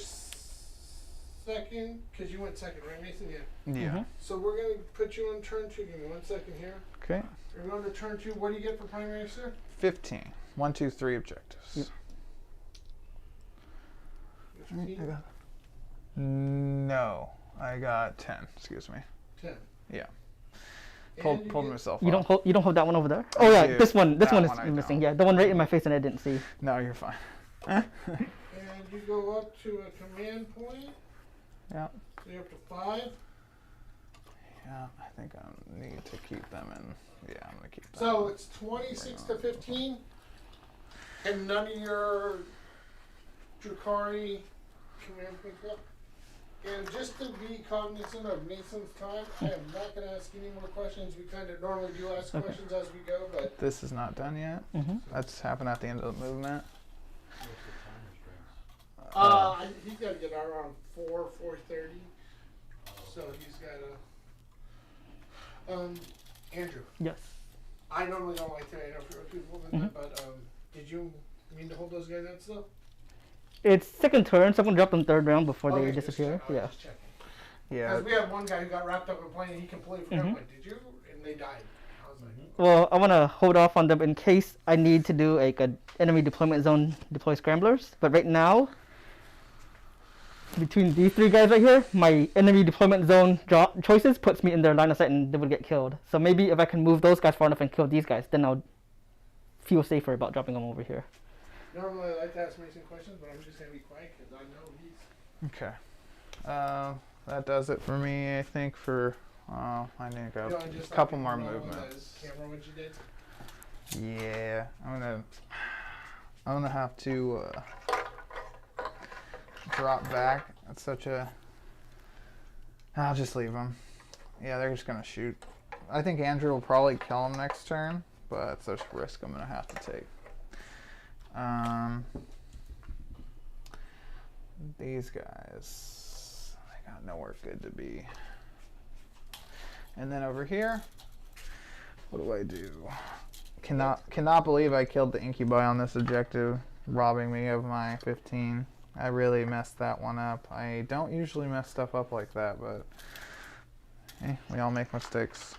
second because you went second, right, Mason? Yeah. Yeah. Mhm. So we're gonna put you on turn 2. Give me 1 second here. Okay. We're going to turn 2. What do you get for primary, sir? 15. 1, 2, 3 objectives. Yep. 15. No. I got 10. Excuse me. 10. Yeah. And you Pulled get- myself You off. don't hold that one over there. Oh yeah, do. this one That is one I missing. don't. Yeah, the one right in my face and I didn't see. No, you're fine. And you go up to a command point. Yeah. So you're up to 5. Yeah, I think I need to keep them in. Yeah, I'm gonna keep them. So it's 26 to 15. And none of your Drukhari command points go. And just to be cognizant of Mason's time, I am not going to ask any more questions. We kind of normally do ask questions as we go, but This is not done yet. Mm-hmm. That's happened at the end of the movement. he's got to get out around 4:30. So he's got to. Andrew, Yes. I normally don't like to interrupt people, but did you mean to hold those guys out still? It's second turn, so I'm gonna drop them third round before Okay, they just disappear. check- I was Yeah. just checking. Yeah. Because we had one guy who got wrapped up in playing, he completely forgot. Mhm. Like, did you? And they died. I was like, Well, I wanna hold off on them in case I need to do like a enemy deployment zone deploy scramblers. But right now, between these three guys right here, my enemy deployment zone choices puts me in their line of sight and they would get killed. So maybe if I can move those guys far enough and kill these guys, then I'll feel safer about dropping them over here. normally I like to ask Mason questions, but I'm just going to be quiet because I know he's. Okay. That does it for me, I think, for. I need to You go know, a just couple like more you know, movements. the camera when you did. Yeah, I'm gonna have to drop back. That's such a. I'll just leave them. Yeah, they're just gonna shoot. I think Andrew will probably kill him next turn, but it's a risk I'm gonna have to take. These guys, they got nowhere good to be. And then over here, what do I do? Cannot believe I killed the incubi on this objective, robbing me of my 15. I really messed that one up. I don't usually mess stuff up like that, but hey, we all make mistakes.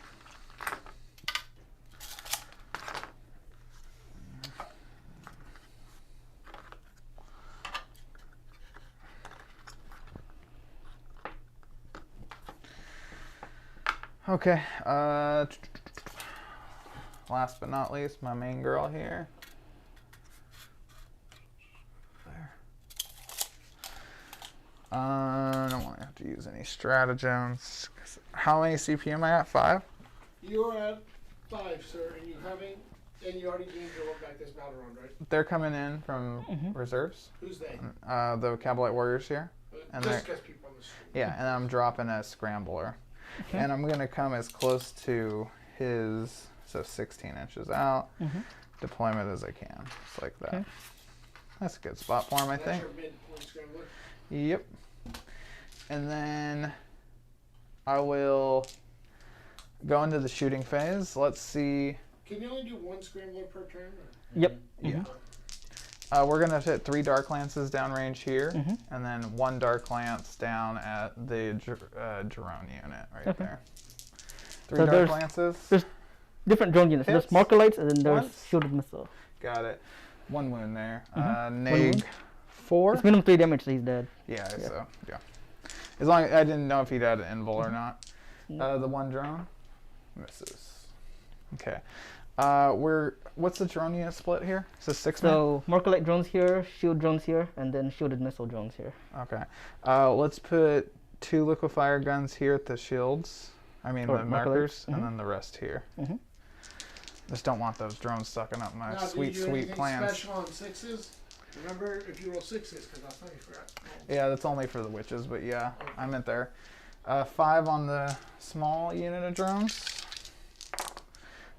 Okay, last but not least, my main girl here. There. I don't want to have to use any stratagems. How many CP am I at? 5? You're at 5, sir, and you haven't. And you already gained your one back this battle round, right? They're coming in from reserves. Who's they? The Cabalite Warriors here. And Just because people on the street. Yeah, and I'm dropping a scrambler. Okay. And I'm going to come as close to his, so 16 inches out, deployment as I can. Just like that. Okay. That's a good spot for him, I That's think. your mid-point scrambler. Yep. And then I will go into the shooting phase. Let's see. Can you only do one scrambler per turn? Or? Yep. Yeah. We're going to hit 3 Dark Lances downrange here, and then 1 Dark Lance down at the drone unit right there. 3 So Dark there's- Lances. There's different drone units. Hits. There's marker lights and then there's Once. shielded missile. Got it. 1 wound there. wound. Neg 4. It's minimum 3 damage, so he's dead. Yeah, so, yeah. As long as I didn't know if he'd had an invul or not. The 1 drone misses. Okay. What's the drone unit split here? Is this 6 men? So marker light drones here, shield drones here, and then shielded missile drones here. Okay. Let's put 2 liquefier guns here at the shields. I mean Or the marker markers, lights. and then the rest here. Mhm. Just don't want those drones sucking up my Now, do sweet, you do sweet anything plans. special on 6s? Remember, if you roll 6s, because last time you forgot. Yeah, that's only for the witches, but yeah, I meant there. 5 on the small unit of drones.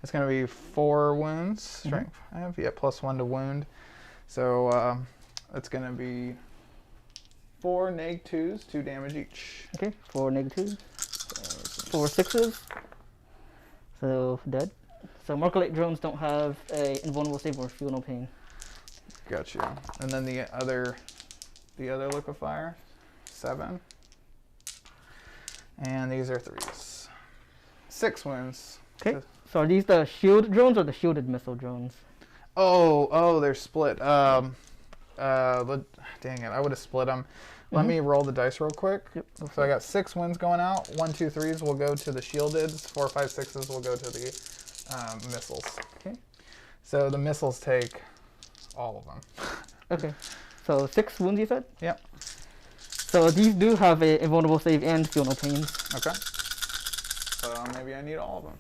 It's going to be 4 wounds. Strength 5. Yeah, plus 1 to wound. So it's going to be 4 neg 2s, 2 damage each. Okay, 4 negatives, 4 6s. So dead. So marker light drones don't have a invulnerable save or feel no pain. Got you. And then the other liquefier, 7. And these are 3s. 6 wounds. Okay. So are these the shield drones or the shielded missile drones? Oh, they're split. Dang it, I would have split them. Let me roll the dice real quick. Yep. So I got 6 wins going out. 1, 2, 3s will go to the shielded. 4, 5, 6s will go to the missiles. Okay. So the missiles take all of them. Okay. So 6 wounds you said? Yep. So these do have a invulnerable save and feel no pains. Okay. So maybe I need all of them.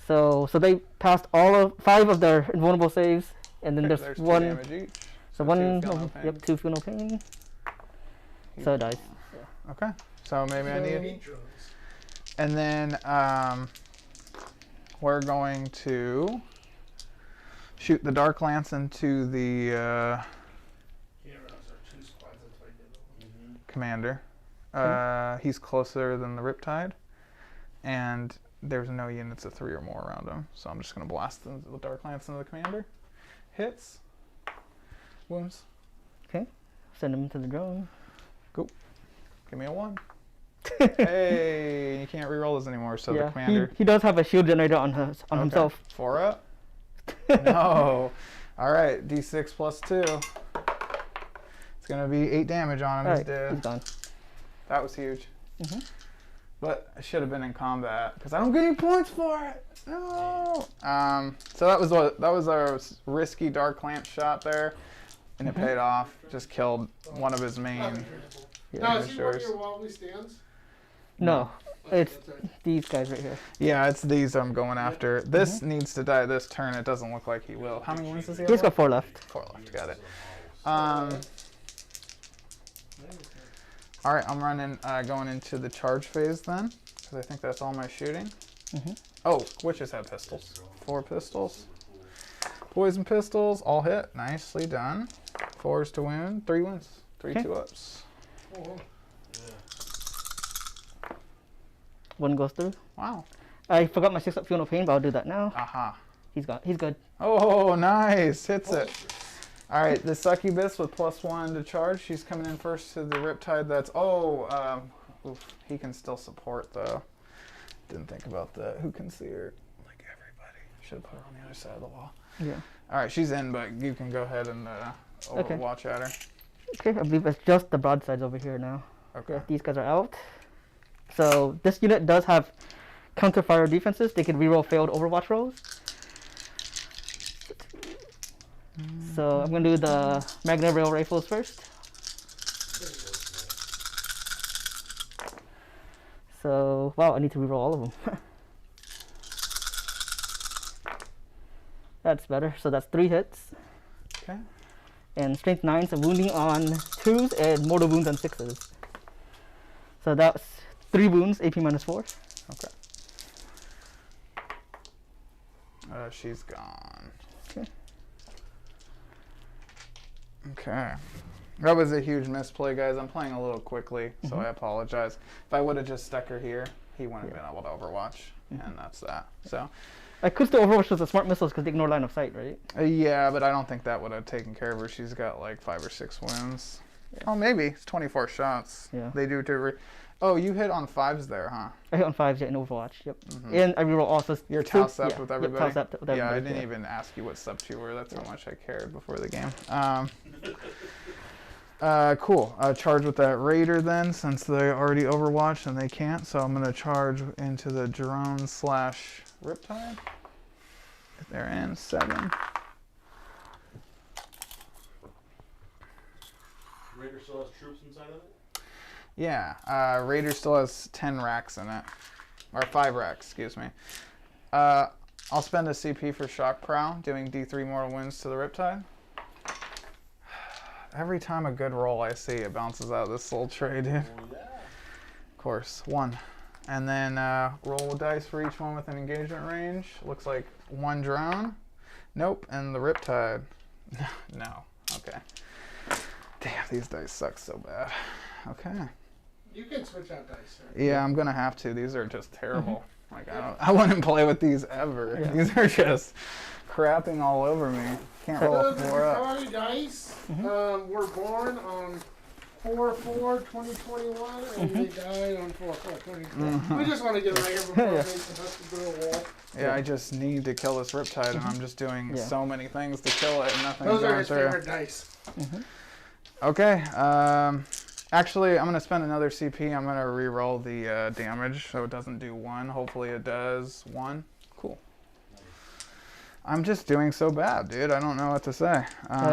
So they passed all of 5 of their invulnerable saves, and then Okay, there's 2 one. damage each. So 2 one. feel no pain. Yep, 2 feel no pain. So it dies. Okay. So maybe I need. Heat drones. And then we're going to shoot the Dark Lance into the Heroes are 2 squads. That's why I did them. commander. He's closer than the Riptide, and there's no units of 3 or more around him. So I'm just going to blast the Dark Lance into the commander. Hits. Wounds. Okay. Send him to the drone. Give me a 1. Hey, you can't reroll this anymore. So the Yeah, commander. he does have a shield generator on Okay. himself. 4 up. No. All right. D6 plus 2. It's gonna be 8 damage on him. He's Alright, dead. he's gone. That was huge. Mhm. But I should have been in combat because I don't get any points for it. No. So that was a risky Dark Lance shot there, and it paid off. Just killed one of his main. Now, is he one of Destroyers. your wobbly stands? No, it's That's right. these guys right here. Yeah, it's these I'm going after. This needs to die this turn. It doesn't look like he will. How many wins does he have? He's got 4 left. 4 left. Got it. All right, I'm running, going into the charge phase then, because I think that's all my shooting. Oh, witches have pistols. 4 pistols. Poison pistols, all hit. Nicely done. 4s to wound. 3 wins. 3 Okay. 2-ups. Oh, One goes through. Wow. I forgot my 6 up feel no pain, but I'll do that now. Aha. He's gone. He's good. Oh, nice. Hits it. All right, the succubus with +1 to charge. She's coming in first to the Riptide. That's, oof, he can still support though. Didn't think about that. Who can see her? Like everybody. Should have put her on the other side of the wall. Yeah. All right, she's in, but you can go ahead and Okay. overwatch at her. Okay, I believe it's just the broadsides over here now. Okay. These guys are out. So this unit does have counter fire defenses. They can reroll failed Overwatch rolls. So I'm gonna do the Magna Rail rifles first. So wow, I need to reroll all of them. That's better. So that's 3 hits. Okay. And strength 9, so wounding on 2s and mortal wounds on 6s. So that's 3 wounds, AP -4. Okay. She's gone. Okay. Okay. That was a huge misplay, guys. I'm playing a little quickly, so I apologize. If I would have just stuck her here, he wouldn't have been able to overwatch, and that's that. So, I could still overwatch with the smart missiles because they ignore line of sight, right? yeah, but I don't think that would have taken care of her. She's got like 5 or 6 wounds. Oh, maybe. It's 24 shots. Yeah. They do to. Oh, you hit on 5s there, huh? I hit on 5s in Overwatch, yep. And I reroll also. You're 2 toss up yeah, with yep, everybody? toss up with Yeah, I everybody, didn't yeah. even ask you what subs you were. That's how much I cared before the game. Cool. Charge with that Raider then, since they already overwatched and they can't. So I'm going to charge into the drone / Riptide. They're in 7. Raider still has troops inside of it? Yeah, Raider still has 10 racks in it. Or 5 racks, excuse me. I'll spend a CP for Shock Prow, doing D3 mortal wounds to the Riptide. Every time a good roll I see, it bounces out this little tray, dude. Oh, yeah. Of course, 1. And then roll dice for each one with an engagement range. Looks like 1 drone. Nope, and the Riptide. No, okay. Damn, these dice suck so bad. Okay. you can switch out dice, sir. Yeah, I'm gonna have to. These are just terrible. Like I wouldn't play with these ever. Yeah. These are just crapping all over me. Can't roll a The 4 up. Drukhari dice were born on 4/4/2021, and they died on 4/4/2020. We just want to get right here before Yeah. it makes us to do a wall. Yeah, I just need to kill this Riptide, and I'm just doing Yeah. so many things to kill it, and nothing's Those are going his through. favorite dice. Okay. Actually, I'm gonna spend another CP. I'm gonna re-roll the damage so it doesn't do 1. Hopefully it does 1. Cool. I'm just doing so bad, dude. I don't know what to say.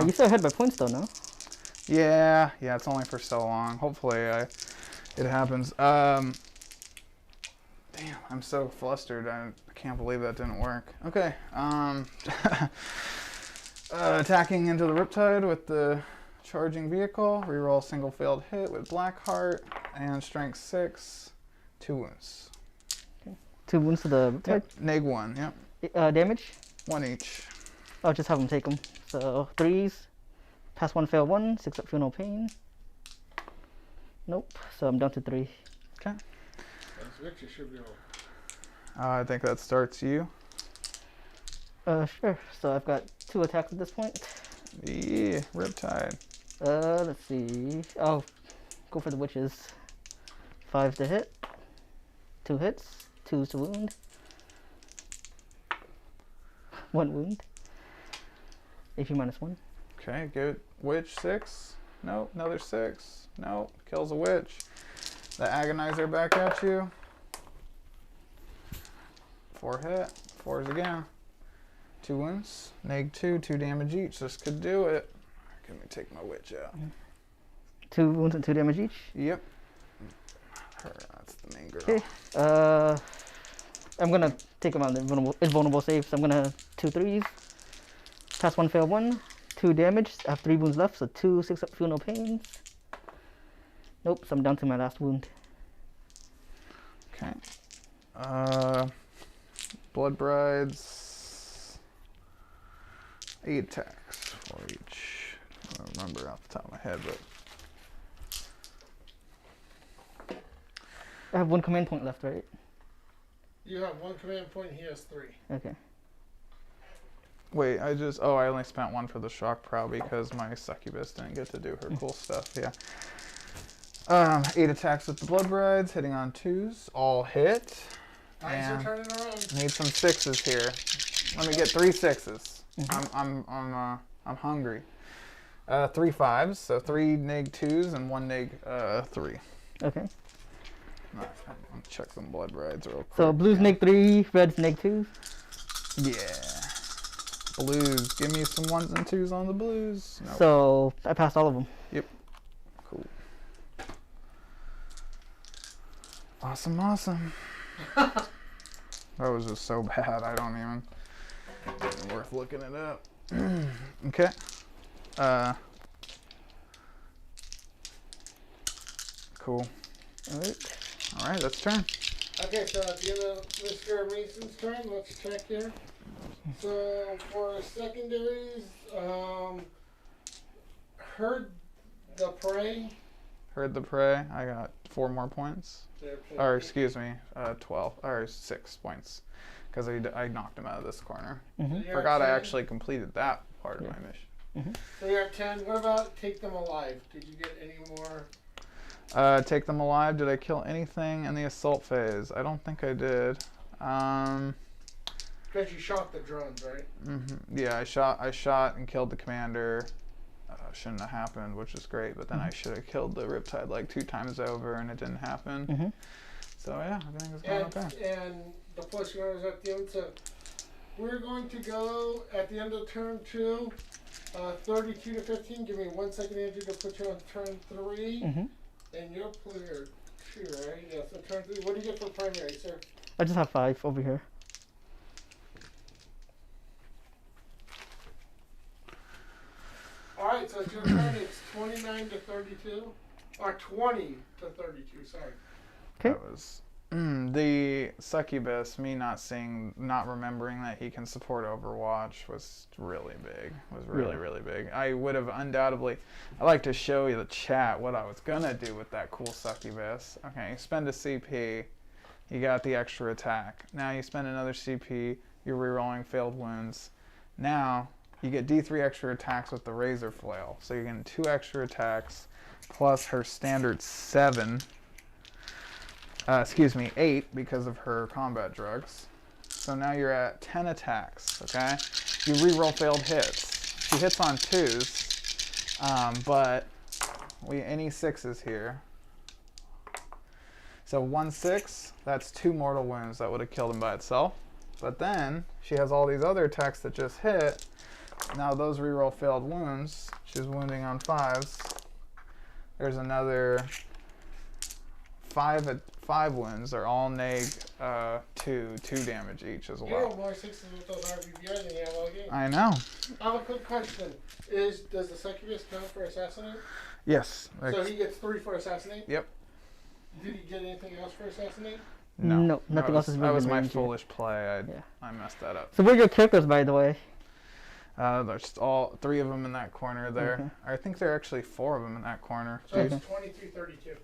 You still ahead by points though, no? Yeah, it's only for so long. Hopefully it happens. Damn, I'm so flustered. I can't believe that didn't work. Okay. Attacking into the Riptide with the charging vehicle. Reroll single failed hit with Blackheart and strength 6. 2 wounds. Okay. 2 wounds to the Riptide. Yep. Neg 1. Yep. Damage? 1 each. I'll just have them take them. So 3s. Pass 1, fail 1. 6 up, feel no pain. Nope. So I'm down to 3. Okay. Victor should be on. I think that starts you. Sure. So I've got 2 attacks at this point. Yeah, Riptide. Let's see. Oh, go for the witches. 5 to hit. 2 hits. 2 to wound. 1 wound. AP -1. Okay, good. Witch 6. Nope, another 6. Nope, kills a witch. The Agonizer back at you. 4 hit. 4s again. 2 wounds. Neg 2, 2 damage each. This could do it. Let me take my witch out. 2 wounds and 2 damage each. Yep. Her, that's the main girl. Okay. I'm gonna take him out the invulnerable save. So I'm gonna 2 3s. Pass 1, fail 1. 2 damage. I have 3 wounds left, so 2 6 up, feel no pains. Nope. So I'm down to my last wound. Okay. Blood Brides. 8 attacks for each. I don't remember off the top of my head, but I have 1 command point left, right? You have 1 command point, he has 3. Okay. wait, I only spent 1 for the shock prow because my succubus didn't get to do her cool stuff. Yeah. 8 attacks with the Blood Brides, hitting on 2s, all hit. Eyes are And turning around. need some 6s here. Let me get 3 6s. I'm hungry. 3 5s, so 3 neg 2s and 1 neg 3. Okay. I'll check some Blood Brides real quick. So blues neg 3, reds neg 2. Yeah. Blues. Give me some 1s and 2s on the blues. Nope. So I passed all of them. Yep. Cool. Awesome. That was just so bad. I don't even. It's worth looking it up. Okay. Cool. All right. That's turn. Okay, so at the end of Mr. Mason's turn, let's check here. So for secondaries, Heard the Prey. Heard the Prey. I got 4 more points. Or excuse me, 12 or 6 points, because I knocked him out of this corner. Mm-hmm. Forgot I actually completed that part of my mission. So you're at 10. What about Take Them Alive? Did you get any more? Take Them Alive. Did I kill anything in the assault phase? I don't think I did. Because you shot the drones, right? Yeah, I shot and killed the commander. Shouldn't have happened, which is great, but then I should have killed the Riptide like 2 times over, and it didn't happen. So yeah, everything was going okay. And the push was at the end. So we're going to go at the end of turn 2, 32 to 15. Give me 1 second, Andrew, to put you on turn 3. And you're clear 2, right? Yeah, so turn 3. What do you get for primary, sir? I just have 5 over here. Alright, so it's your turn. It's 29 to 32. Or 20 to 32, sorry. Okay. That was the succubus. Me not remembering that he can support Overwatch was really big. Was really big. I would have undoubtedly. I like to show you the chat what I was gonna do with that cool succubus. Okay, you spend a CP, you got the extra attack. Now you spend another CP, you're rerolling failed wounds. Now you get D3 extra attacks with the Razor Flail. So you're getting 2 extra attacks plus her standard 7. 8 because of her combat drugs. So now you're at 10 attacks, okay? You reroll failed hits. She hits on 2s, but any 6s here. So 1/6, that's 2 mortal wounds that would have killed him by itself. But then she has all these other attacks that just hit. Now those reroll failed wounds. She's wounding on 5s. There's another 5 wounds. They're all neg 2 damage each as You well. roll more 6s with those RBBR than you have all game. I know. I have a quick question. Does the Succubus count for Assassinate? Yes. So he gets 3 for Assassinate? Yep. Did he get anything else for Assassinate? No, nothing else is That moving was in my range here. foolish play. Yeah. I messed that up. So where are your characters, by the way? There's all 3 of them in that corner there. Okay. I think there are actually 4 of them in that corner. So it's 23-32.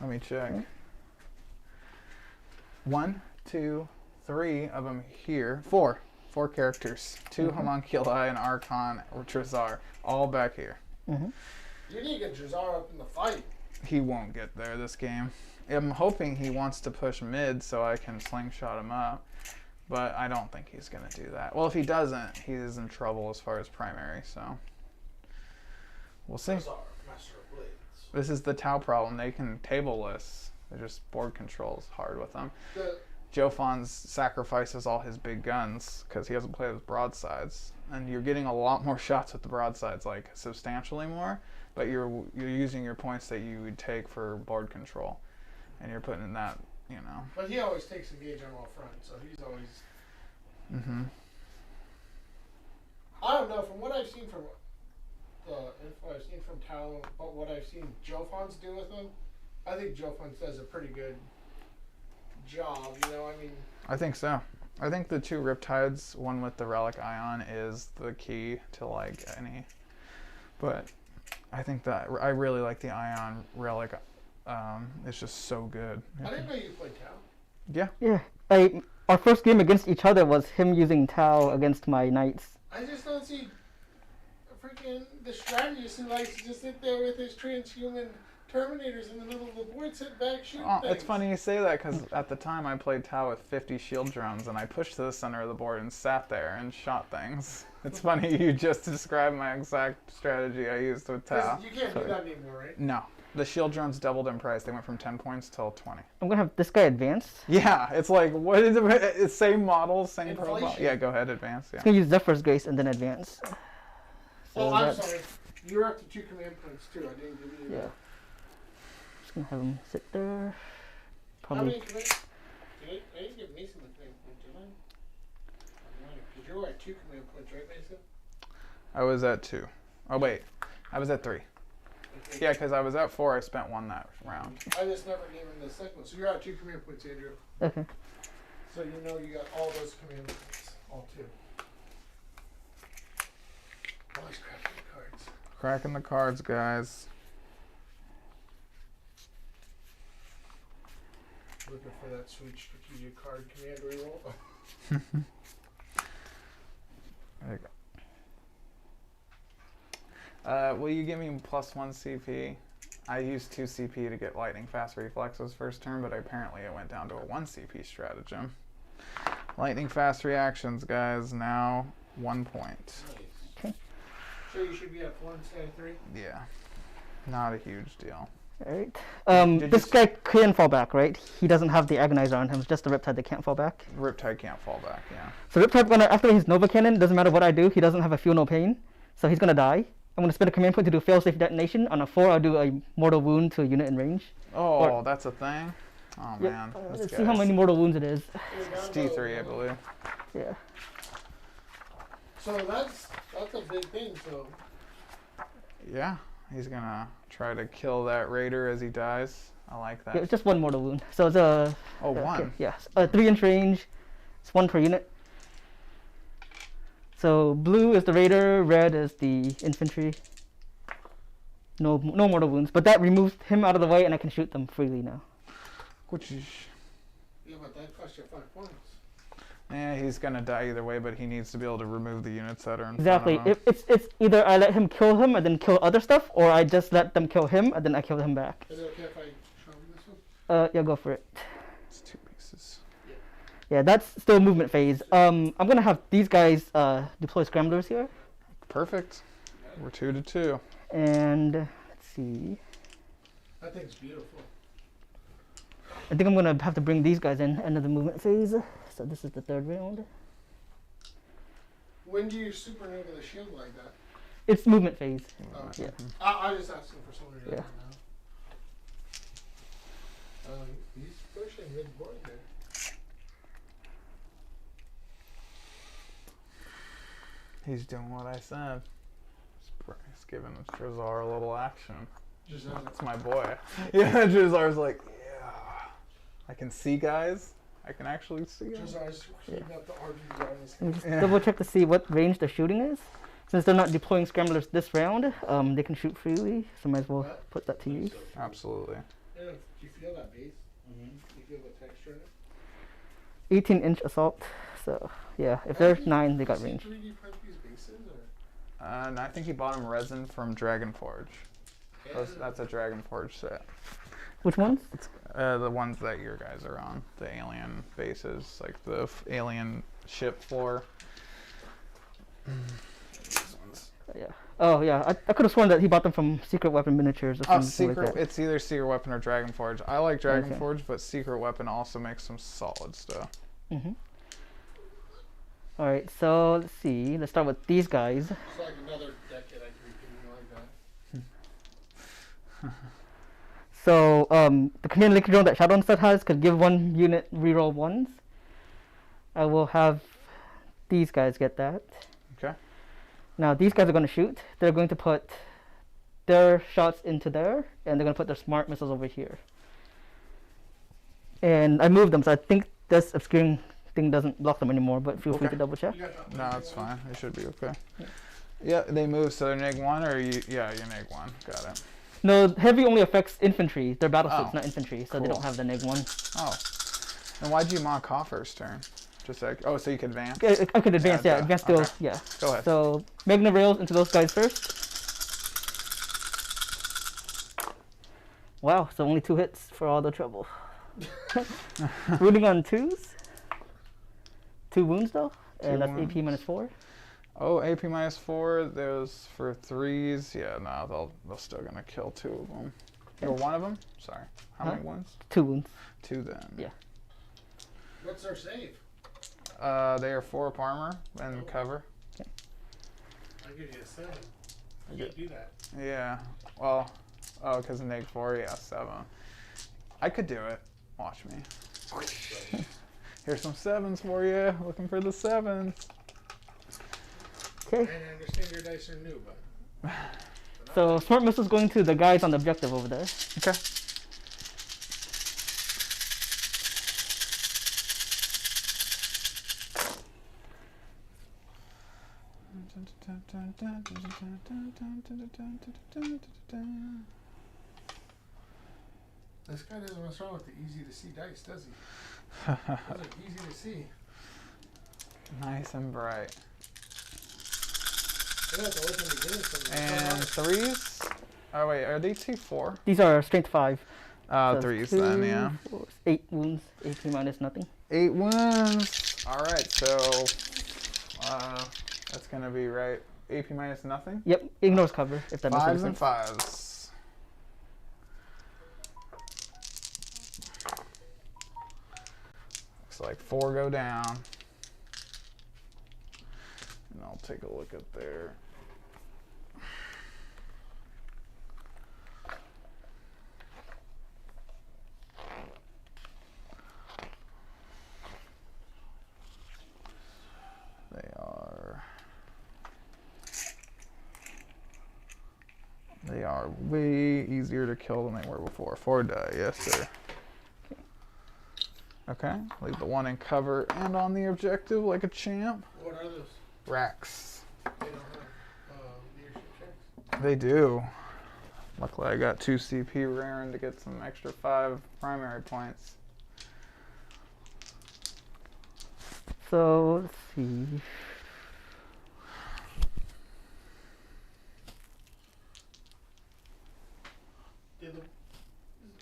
Let me check. Okay. 1, 2, 3 of them here. 4 characters. 2 Homunculi, an Archon, or Trizar, all back here. Mm-hmm. You need to get Jazar up in the fight. He won't get there this game. I'm hoping he wants to push mid so I can slingshot him up, but I don't think he's going to do that. Well, if he doesn't, he is in trouble as far as primary, so we'll see. Jazar, Master of Blades. This is the Tau problem. They can table lists. They're just board controls hard with them. Jofan's sacrifices all his big guns because he hasn't played with broadsides, and you're getting a lot more shots with the broadsides, like substantially more, but you're using your points that you would take for board control, and you're putting in that, you know. But he always takes engage on all fronts, so he's always. Mm-hmm. I don't know, from what I've seen from the info I've seen from Talon, but what I've seen Jofan's do with him, I think Jofan's does a pretty good job, you know, I mean. I think so. I think the 2 Riptides, one with the Relic Ion, is the key to like any. But I think that I really like the Ion Relic. It's just so good. I didn't know you played Talon. Yeah. Yeah. Our first game against each other was him using Tau against my knights. I just don't see freaking the strategist who likes to just sit there with his transhuman Terminators in the middle of the board, sit back, shoot Oh, things. it's funny you say that because at the time I played Tau with 50 shield drones and I pushed to the center of the board and sat there and shot things. It's funny you just described my exact strategy I used with Tau. 'Cause you can't do that anymore, right? No, the shield drones doubled in price. They went from 10 points till 20. I'm gonna have this guy advance. Yeah, it's like what is it? It's same model, same Inflation. profile. Yeah, go ahead, advance. Yeah. I'm gonna use Zephyr's Grace and then advance. Oh, So I'm that's- sorry. You're up to 2 command points too. I didn't give you Yeah. that. Just gonna have him sit there. How many Probably. command? I didn't give Mason the command point, did I? Because you were at 2 command points, right, Mason? I was at 2. Oh wait, I was at 3. Okay. Yeah, because I was at 4. I spent 1 that round. I just never gave him the second one. So you're at 2 command points, Andrew. Okay. So you know you got all those command points. All 2. Always cracking the cards. Cracking the cards, guys. Looking for that sweet strategic card command reroll. There you go. Will you give me +1 CP? I used 2 CP to get lightning fast reflexes first turn, but apparently it went down to a 1 CP stratagem. Lightning fast reactions, guys. Now 1 point. Nice. So you should be at 1 instead of 3? Yeah, not a huge deal. Alright. Did This you guy can fall back, right? He doesn't have the Agonizer on him. It's just the Riptide that can't fall back. Riptide can't fall back. Yeah. So Riptide gonna after his Nova Cannon, doesn't matter what I do, he doesn't have a feel no pain. So he's gonna die. I'm gonna spend a command point to do failsafe detonation. On a 4, I'll do a mortal wound to a unit in range. Oh, Or- that's a thing. Oh Yep. man, this Let's see guy's- how many mortal wounds it is. It's D3, I believe. Yeah. So that's a big thing. So Yeah, he's gonna try to kill that raider as he dies. I like that. Yeah, it's just 1 mortal wound. So it's a Oh, 1. okay, yes, a 3-inch range. It's 1 per unit. So blue is the raider, red is the infantry. No mortal wounds, but that removes him out of the way, and I can shoot them freely now. Which is, yeah, but that costs you 5 points. he's gonna die either way, but he needs to be able to remove the units that are in Exactly. front of him. It's either I let him kill him and then kill other stuff, or I just let them kill him and then I kill him back. Is it okay if I show him this one? Yeah, go for it. It's 2 pieces. Yeah, that's still movement phase. I'm gonna have these guys deploy scramblers here, Perfect. We're 2 to 2. and let's see. That thing's beautiful. I think I'm gonna have to bring these guys in, end of the movement phase. So this is the third round. When do you supernova the shield like that? It's movement phase. Oh, Yeah. I was just asking for someone to Yeah. know. He's pushing mid board there. He's doing what I said. He's giving Drazar a little action. Just That's my boy. Yeah, Drazar's like, yeah. I can see guys. I can actually see guys. just always keeping up the RPs on his Let me just Yeah. double check to see what range they're shooting is. Since they're not deploying scramblers this round, they can shoot freely, so might as well put that to use. Absolutely. Yeah, do you feel that base? Mm-hmm. Do you feel the texture in it? 18-inch assault, so yeah, if they're 9, they got Does he range. 3D print these bases or? And I think he bought him resin from Dragonforge. That's a Dragonforge set. Which ones? The ones that your guys are on. The alien bases, like the alien ship floor. These ones. Yeah. Oh yeah, I could have sworn that he bought them from Secret Weapon Miniatures or Oh, something Secret. like that. It's either Secret Weapon or Dragonforge. I like Okay. Dragonforge, but Secret Weapon also makes some solid stuff. Mm-hmm. All right, so let's see. Let's start with these guys. It's like another decade I could be thinking like that. So the command link drone that Shadowrun set has could give one unit reroll ones. I will have these guys get that. Okay. Now these guys are going to shoot. They're going to put their shots into there, and they're going to put their smart missiles over here. And I moved them, so I think this obscuring thing doesn't block them anymore, but feel free Okay. to double check. You got that No, one? it's fine. It should be okay. Yeah, they move, so they're neg 1, or you? Yeah, you're neg 1. Got it. No, heavy only affects infantry. They're battlesuits, Oh, not infantry, so they cool. don't have the neg 1. Oh. And why'd you mock Hoffer's turn? Just like, oh, so you could advance? I could advance, yeah, duh. advance still, Okay. yeah. Go ahead. So, Magna Rails into those guys first. Wow, so only 2 hits for all the trouble. Rooting on 2s. 2 wounds though, and that's wounds. AP -4. Oh, AP -4. Those for 3s. Yeah, no, they're still gonna kill 2 of them. Or 1 of them? Sorry. How many ones? 2 wounds. 2 then. Yeah. What's their save? They are 4 up armor and cover. I'll give you a 7. You Okay. can't do that. Yeah. Well, oh, because of neg 4, yeah, 7. I could do it. Watch me. Here's some 7s for you. Looking for the 7s. Okay, And I understand your dice are new, but so smart missiles going to the guys on the objective over there. Okay. this guy doesn't mess around with the easy to see dice, does he? Those are easy to see. Nice and bright. They have to open the game somewhere. And 3s? Oh, wait, are these 2-4? These are strength 5. So 3s then, 2, yeah. 4, 8 wounds, AP minus nothing. 8 wounds. All right, so that's gonna be right. AP minus nothing. Yep, ignores cover if that makes any 5s and sense. 5s. Looks like 4 go down. And I'll take a look at their. They are way easier to kill than they were before. 4 die, yes sir. Okay, leave the 1 in cover and on the objective like a champ. What are those? Racks. They don't have leadership checks? They do. Luckily I got 2 CP raring to get some extra 5 primary points. So, let's see.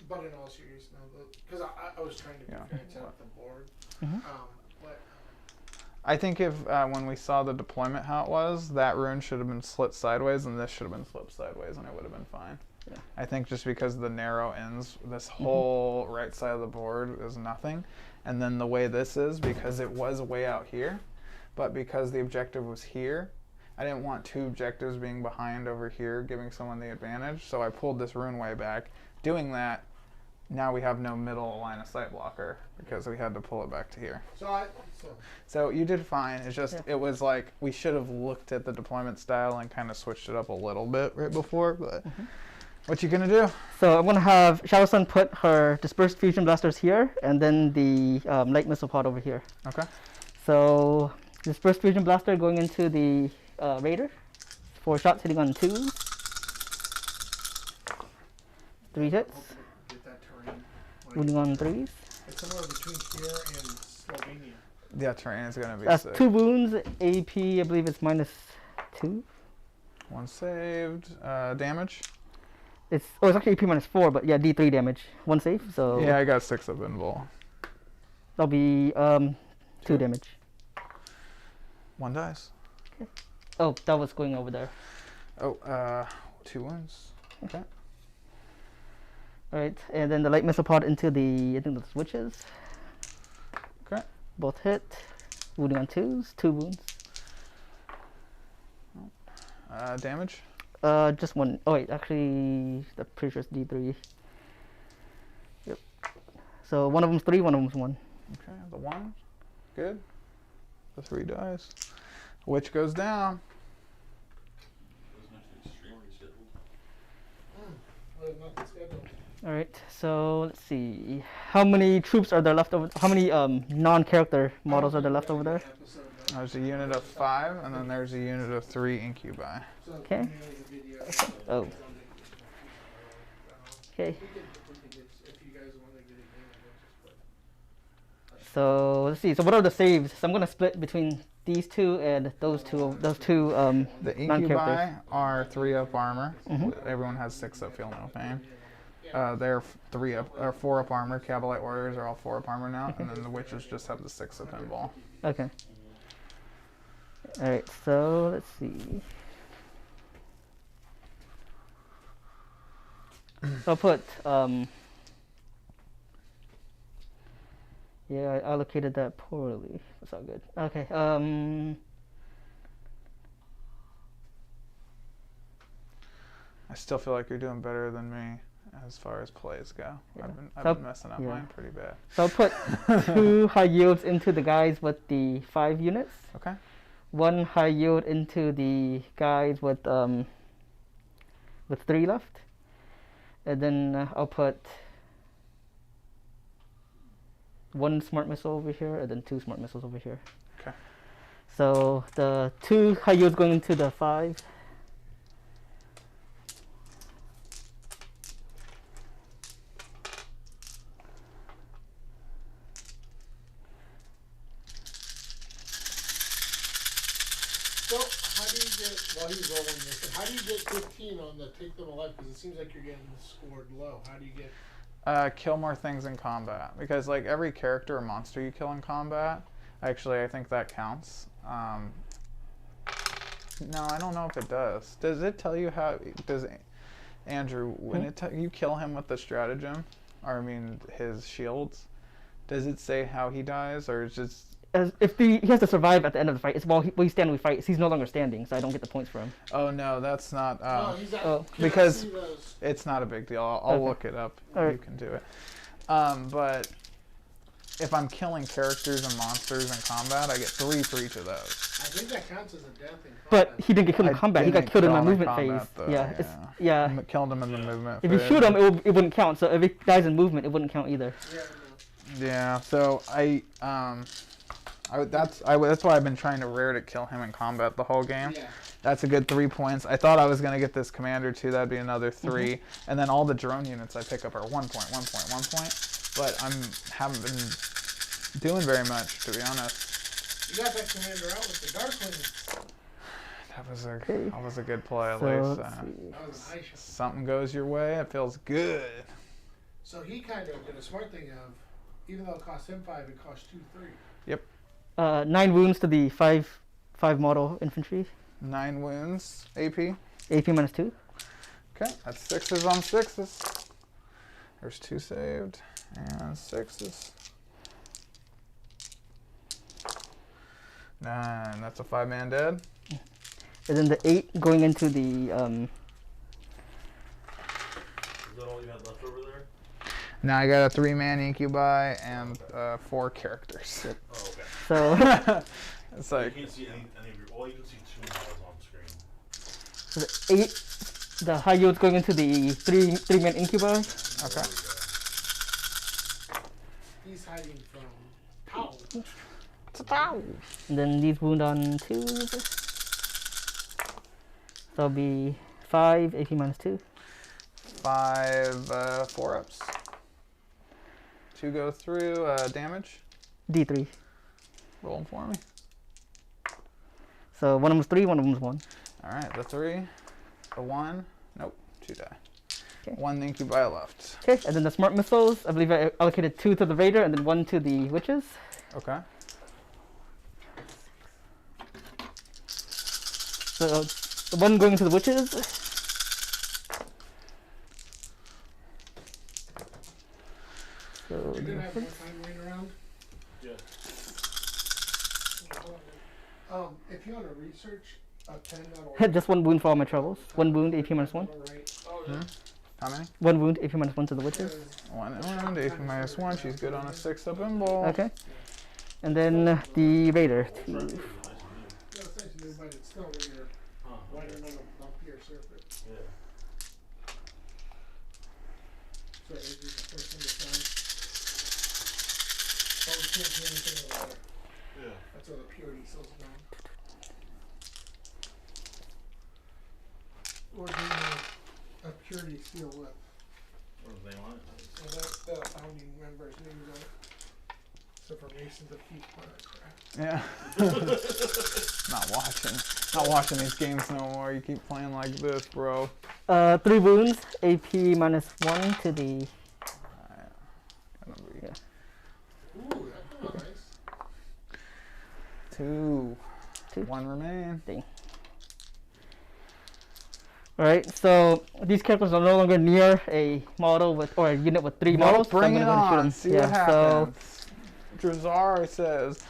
But in all seriousness, because I was trying to be Yeah. fair to the board. Mhm. But I think if when we saw the deployment how it was, that rune should have been slit sideways and this should have been flipped sideways and it would have been fine. I think just because of the narrow ends, this whole right side of the board is nothing. And then the way this is, because it was way out here, but because the objective was here, I didn't want two objectives being behind over here, giving someone the advantage. So I pulled this rune way back. Doing that, now we have no middle line of sight blocker because we had to pull it back to here. So you did fine. It's just, it was like, we should have looked at the deployment style and kind of switched it up a little bit right before, but what you gonna do? So I'm gonna have Shadow Sun put her dispersed fusion blasters here, and then the light missile pod over here. Okay. So dispersed fusion blaster going into the raider. 4 shots hitting on 2s. 3 hits. Get that terrain. Wounding on 3s. It's somewhere between here and Slovenia. Yeah, terrain is gonna be That's sick. 2 wounds. AP, I believe it's -2. 1 saved. Damage? It's actually AP -4, but yeah, D3 damage. 1 save, so Yeah, I got 6 of invul. that'll be 2 damage. 1 dice. Oh, that was going over there. Oh, 2 wounds. Okay. Alright, and then the light missile pod into the, I think the switches. Okay. Both hit. Wounding on 2s, 2 wounds. Damage? Just 1. Oh wait, actually, the pretty sure it's D3. Yep. So one of them's 3, one of them's 1. Okay, the 1. Good. The 3 dice. Which goes down. Alright, so let's see. How many troops are there left over? How many non-character models are there left over there? There's a unit of 5, and then there's a unit of 3 incubi. Okay. Oh. Okay. So let's see. So what are the saves? So I'm gonna split between these two and those two. Those two The incubi non-characters. are 3 up armor. Everyone has 6 up, feel no pain. They're 3 up or 4 up armor. Cabalite warriors are all 4 up armor now, and then the witches just have the 6 up pinball. Okay. All right. So let's see. So I'll put yeah, I allocated that poorly. That's all good. Okay. I still feel like you're doing better than me as far as plays go. Yeah. I've So- been messing up yeah. mine pretty bad. So I'll put 2 high yields into the guys with the 5 units. Okay. 1 high yield into the guys with 3 left. And then I'll put 1 smart missile over here, and then 2 smart missiles over here. Okay. So the 2 high yields going into the 5. So, how do you get, while he's rolling this, how do you get 15 on the take them alive? Because it seems like you're getting scored low. How do you get... Kill more things in combat, because like every character or monster you kill in combat, actually I think that counts. No, I don't know if it does. Does it tell you how? Does Andrew, when you kill him with the stratagem, or I mean his shields, does it say how he dies, or is just? As if he has to survive at the end of the fight. It's while he stand we fight. He's no longer standing, so I don't get the points for him. Oh no, that's not. No, he's at, oh. can I Because- see those? It's not a big deal. I'll Okay. look it up. All You right. can do it. But if I'm killing characters and monsters in combat, I get 3 for each of those. I think that counts as a death in combat. But he didn't get killed in I combat. He got didn't killed in kill my him in movement combat, phase. though, Yeah, it's, yeah. yeah. Killed him in the movement. If you phase. shoot him, it wouldn't count. So if he dies in movement, it wouldn't count either. Yeah, no. Yeah, so that's why I've been trying to rare to kill him in combat the whole game. Yeah. That's a good 3 points. I thought I was gonna get this commander too. That'd be another 3, and then all the drone units I pick up are 1 point, 1 point, 1 point. But haven't been doing very much, to be honest. You got that commander out with the Darkling. That was a good play at So least. let's see. That was a nice shot. Something goes your way, it feels good. So he kind of did a smart thing of, even though it cost him 5, it cost 2, 3. 9 wounds to the 5 model infantry. 9 wounds, AP. AP -2. Okay, that's 6s on 6s. There's 2 saved and 6s. 9. That's a 5-man dead. And then the 8 going into the Is that all you had left over there? Now I got a 3-man incubi and 4 characters. Oh, okay. so It's You like can't see any of your. Well, you can see 2 models on screen. so the 8, the high yield's going into the 3-man incubi. okay. There we go. He's hiding from Powell. And then these wound on 2s. So it'll be 5 AP minus 2. 5 4-ups. 2 go through damage. D3. Roll them for me. So one of them's 3, one of them's 1. All right, the 3, the 1. Nope, 2 die. Okay. 1 incubi left. Okay, and then the smart missiles, I believe I allocated 2 to the raider and then 1 to the witches. Okay. So the 1 going to the witches. So You did have one time laying around. Yeah. If you want to research a 10 that'll just 1 wound for all my troubles. 1 wound, AP minus 1. Oh, yeah. How many? 1 wound, AP minus 1 to the witches. 1 wound, AP minus 1. She's good on a 6-up invul. Okay. And then the raider. 2. Yeah, it's nice to do, but it's still when you're riding on a bumpier surface. Yeah. So it'd be the first thing to sign. But we can't do anything about it. Yeah. That's where the purity seal's gone. Or do you a purity seal with? What was the name on it? So that's the founding members' names on it. So for Masons of Keith, Yeah. Not watching these games no more. You keep playing like this, bro. 3 wounds, AP minus 1 to the. Gonna be Yeah. Ooh, that's nice. 2. 2. 1 remain. Dang. Alright, so these characters are no longer near a model with or a unit with 3 models. Nope, bring so I'm it gonna go ahead on. and shoot 'em. See what So happens. Drazar says.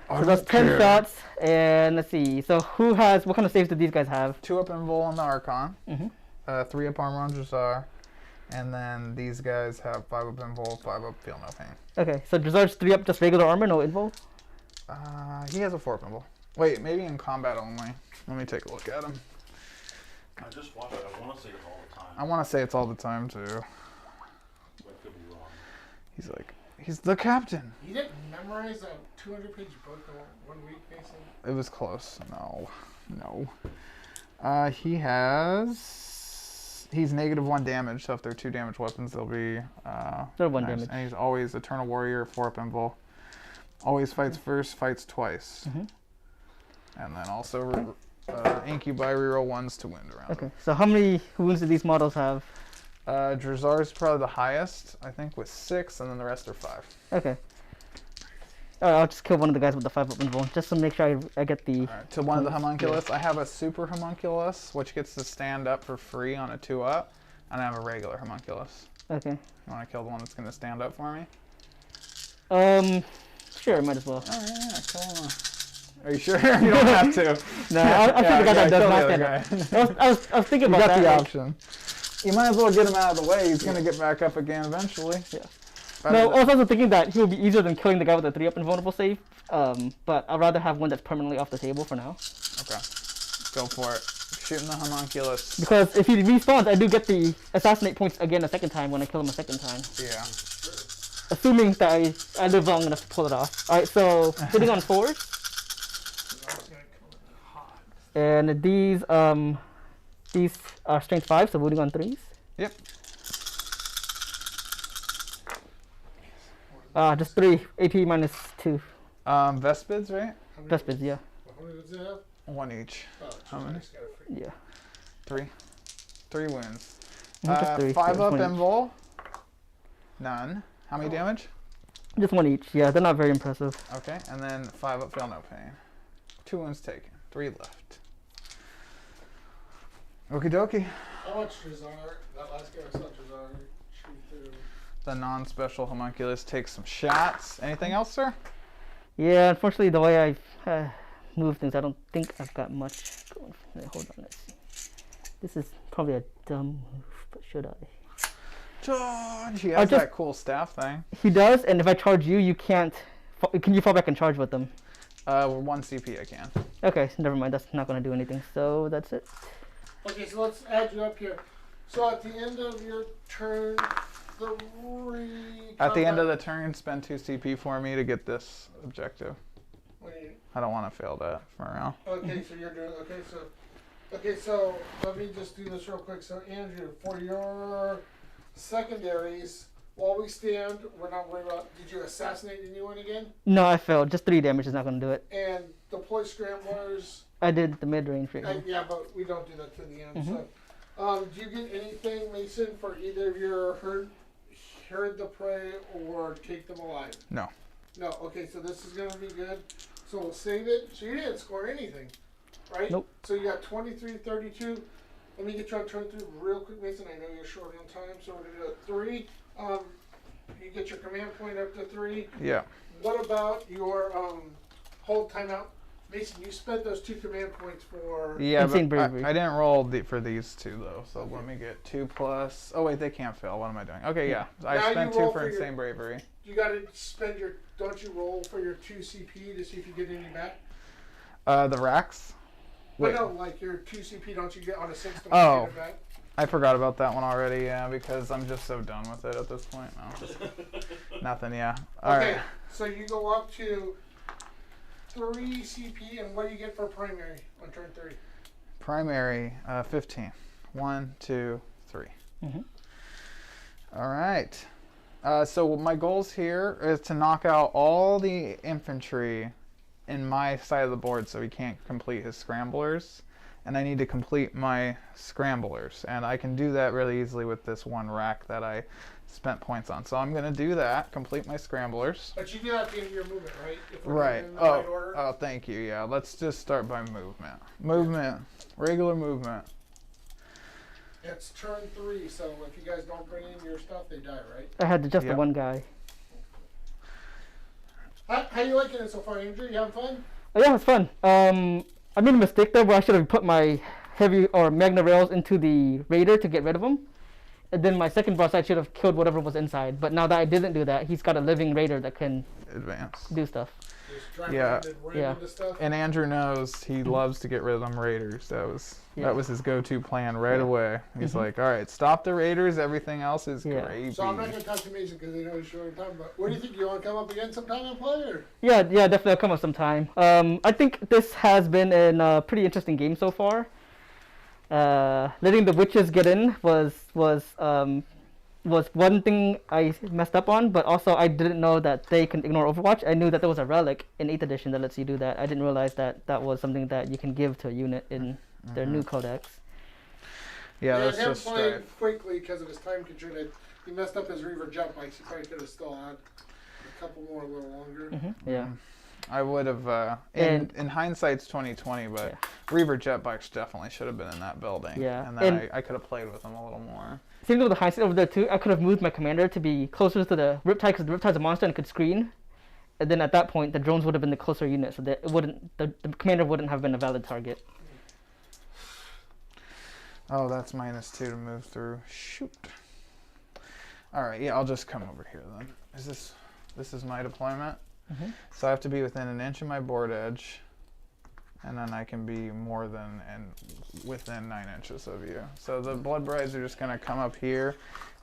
So that's 10 shots, and let's see. So what kind of saves do these guys have? 2-up invul on the Archon. Mhm. 3-up armor on Drazar. And then these guys have 5-up invul, 5-up feel no pain. Okay, so Drazar's 3-up, just regular armor, no invul. He has a 4-up invul. Wait, maybe in combat only. Let me take a look at him. I just watched it. I want to say it all the time. I want to say it's all the time too. But I could be wrong. He's the captain. You didn't memorize a 200-page book in 1 week, Mason? It was close. No. He's -1 damage, so if they're 2 damage weapons, they'll be They're 1 nice. damage. And he's always Eternal Warrior, 4-up invul. Always fights first, fights twice. Mhm. And then also Incubi reroll 1s to wound around. Okay, so how many wounds do these models have? Drazar's probably the highest, I think, with 6, and then the rest are 5. Okay. Alright, I'll just kill one of the guys with the 5-up invul, just to make sure I get the. Alright, to one of the homunculus, I have a super homunculus, which gets to stand up for free on a 2-up, and I have a regular homunculus. Okay. You want to kill the one that's going to stand up for me? Sure, might as well. Alright, yeah, kill him. Are you sure? You don't have to. No, I'm sure the guy that does kill not the stand other up. guy. I was thinking You about got that. the like- option. You might as well get him out of the way. He's going to get back up again eventually. Yeah. Better No, I than- was also thinking that he would be easier than killing the guy with the 3-up invulnerable save. But I'd rather have one that's permanently off the table for now. Okay. Go for it. Shooting the homunculus. Because if he respawns, I do get the assassinate points again a second time when I kill him a second time. Yeah. Assuming that I live long enough to pull it off. Alright, so hitting on 4s. I was gonna call it hot. And these are strength 5, so wounding on 3s. Yep. Just 3, AP minus 2. Vespids, right? How many- Vespids, yeah. How many does it have? 1 each. Oh, How many? just got a free. Yeah. 3. 3 wounds. Just 3. 5-up Just one each. invul. None. How many damage? Just 1 each, yeah, they're not very impressive. Okay, and then 5-up feel no pain. 2 wounds taken. 3 left. Okie dokie. How much Drazar, that last game I saw Drazar shoot through. The non-special homunculus takes some shots. Anything else, sir? Yeah, unfortunately, the way I move things, I don't think I've got much going. Hold on, let's see. This is probably a dumb move, but should I? Charge! He has that cool staff thing. He does, and if I charge you, you can't. Can you fall back and charge with them? 1 CP I can. Okay, so never mind. That's not going to do anything. So that's it. Okay, so let's add you up here. So at the end of your turn, At the end of the turn, spend 2 CP for me to get this objective. Wait. I don't want to fail that for now. Okay, so you're doing. Okay, so let me just do this real quick. So Andrew, for your secondaries, while we stand, we're not worried about. Did you assassinate anyone again? No, I failed. Just 3 damage is not going to do it. And deploy scramblers. I did the mid-range rate. Yeah, but we don't do that to the end. So, do you get anything, Mason, for either of your herd the prey or take them alive? No. No. Okay, so this is going to be good. So we'll save it. So you didn't score anything, right? Nope. So you got 23, 32. Let me get you on turn 3 real quick, Mason. I know you're short on time, so we're going to do a 3. You get your command point up to 3. Yeah. What about your hold timeout? Mason, you spent those 2 command points for... Yeah, Insane but bravery. I didn't roll for these 2, though. So let me get 2 plus... Oh, wait, they can't fail. What am I doing? Okay, yeah. I Now spent you 2 roll for for your- insane bravery. You got to spend your... Don't you roll for your 2 CP to see if you get any back? The racks? But Wait. no, like your 2 CP, don't you get on a 6 to Oh. get it back? I forgot about that one already, yeah, because I'm just so done with it at this point. No. Nothing, yeah. All right. Okay, so you go up to 3 CP, and what do you get for primary on turn 3? Primary, 15. 1, 2, 3. Mhm. All right. So my goals here is to knock out all the infantry in my side of the board so he can't complete his scramblers. And I need to complete my scramblers. And I can do that really easily with this 1 rack that I spent points on. So I'm going to do that, complete my scramblers. But you do that at the end of your movement, right? If we're Right. in the right order. Oh, thank you. Yeah, let's just start by movement. Movement. Regular movement. It's turn 3, so if you guys don't bring in your stuff, they die, right? I had just Yep. the 1 guy. How you liking it so far, Andrew? You having fun? Oh, yeah, it's fun. I made a mistake there where I should have put my heavy or magna rails into the raider to get rid of him. And then my second boss, I should have killed whatever was inside. But now that I didn't do that, he's got a living raider that can Advance. do stuff. Just drive Yeah. around and ram Yeah. into stuff? And Andrew knows he loves to get rid of them raiders. That was his go-to plan right away. He's like, all right, stop the raiders. Everything else is Yeah. gravy. So I'm not going to talk to Mason because I know he's short on time, but what do you think? You want to come up again sometime and play? Or? Yeah, definitely. I'll come up sometime. I think this has been a pretty interesting game so far. Letting the witches get in was one thing I messed up on, but also I didn't know that they can ignore Overwatch. I knew that there was a relic in 8th edition that lets you do that. I didn't realize that that was something that you can give to a unit in their new codex. Yeah, that's him just playing strife. quickly because of his time constraint. He messed up his Reaver jump bikes. He probably could have still had a couple more a little longer. Yeah. I would have, in hindsight's 2020, but Reaver jet bikes definitely should have been in that building. Yeah. And then And- I could have played with them a little more. Same with the hindsight over there too. I could have moved my commander to be closer to the Riptide because the Riptide's a monster and could screen. And then at that point, the drones would have been the closer unit, so that it wouldn't the commander wouldn't have been a valid target. Oh, that's -2 to move through. Shoot. All right, yeah, I'll just come over here then. This is my deployment? So I have to be within an inch of my board edge, and then I can be more than and within 9 inches of you. So the Blood Brides are just gonna come up here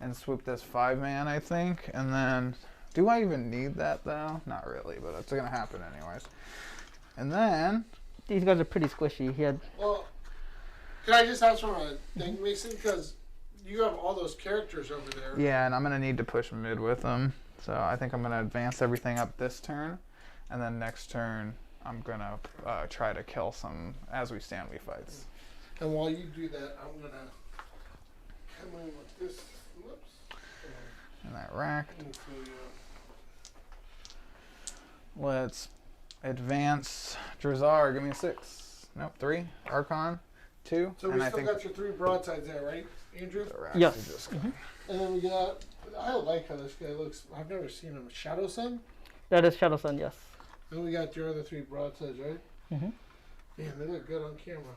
and swoop this 5-man, I think, and then do I even need that though? Not really, but it's gonna happen anyways. And then These guys are pretty squishy. He had Well, can I just ask from a thing, Mason? Because you have all those characters over there. yeah, and I'm gonna need to push mid with them. So I think I'm gonna advance everything up this turn, and then next turn I'm gonna try to kill some as we stand we fights. And while you do that, I'm going to come in with this. Whoops. And that rack. And so, Let's advance Drazar. Give me a 6. Nope, 3. Archon. 2. So we and I still think got your 3 broadsides there, right, Andrew? the racks Yes. are just Mhm. And then we got. I like how this guy looks. I've never seen him. Shadow Sun. That is Shadow Sun, yes. And we got your other 3 broadsides, right? Mhm. Man, they look good on camera.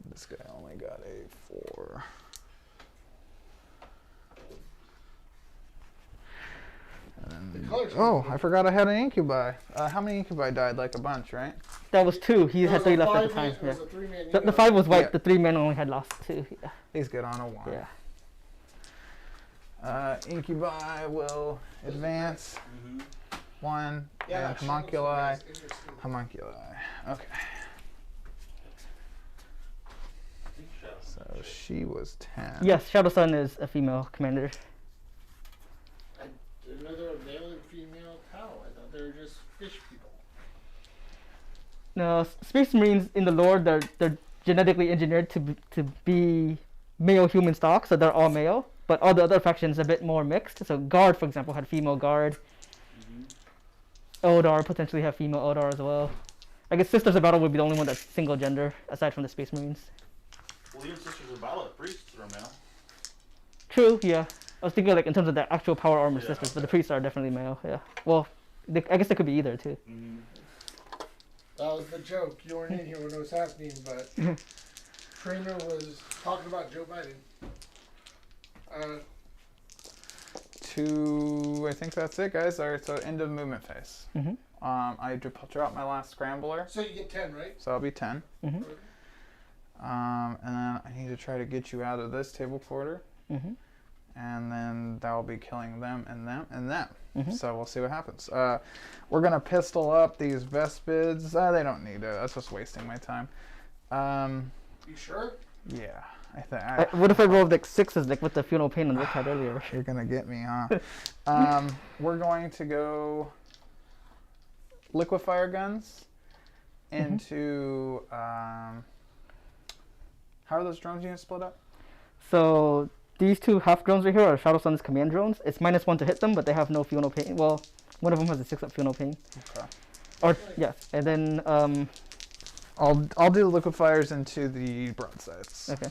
This guy only got a 4. And The then, colors are oh, good. I forgot I had an incubi. How many incubi died? Like a bunch, right? That was 2. He It had was 3 a left at the 5-man time. It Yeah. was a 3-man The unit. 5 was wiped. Yeah. The 3 men only had lost 2. Yeah. He's good on a 1. Yeah. Incubi will advance. Mm-hmm. 1. Yeah, and that homunculi. is interesting. Homunculi. Okay. So she was 10. Yes, Shadow Sun is a female commander. I didn't know there were male and female Tau. I thought they were just fish people. No, Space Marines in the lore, they're genetically engineered to be male human stock, so they're all male. But all the other factions a bit more mixed. So Guard, for example, had female Guard. Eldar potentially have female Eldar as well. I guess Sisters of Battle would be the only one that's single gender, aside from the Space Marines. Well, even Sisters of Battle, priests are male. True, yeah. I was thinking like in terms of the actual power armor Yeah, sisters, but the okay. priests are definitely male, yeah. Well, I guess they could be either too. Mm-hmm. That was the joke. You weren't in here when it was happening, but Kramer was talking about Joe Biden. 2. I think that's it, guys. All right, so end of movement phase. Mm-hmm. I dropped my last scrambler, So you get 10, right? so I'll be 10. Mm-hmm. And then I need to try to get you out of this table quarter, Mm-hmm. and then that will be killing them and them and them. Mhm. So we'll see what happens. We're gonna pistol up these Vespids. They don't need it. That's just wasting my time. You sure? Yeah, I think What if I rolled like 6s, like with the funeral pain and Rick had earlier? you're gonna get me, huh? We're going to go liquefier guns into. How are those drones units split up? So these 2 half drones right here are Shadow Sun's command drones. It's -1 to hit them, but they have no funeral pain. Well, one of them has a 6-up funeral pain. Okay. Or yes, and then I'll do liquefiers into the broadsides. okay.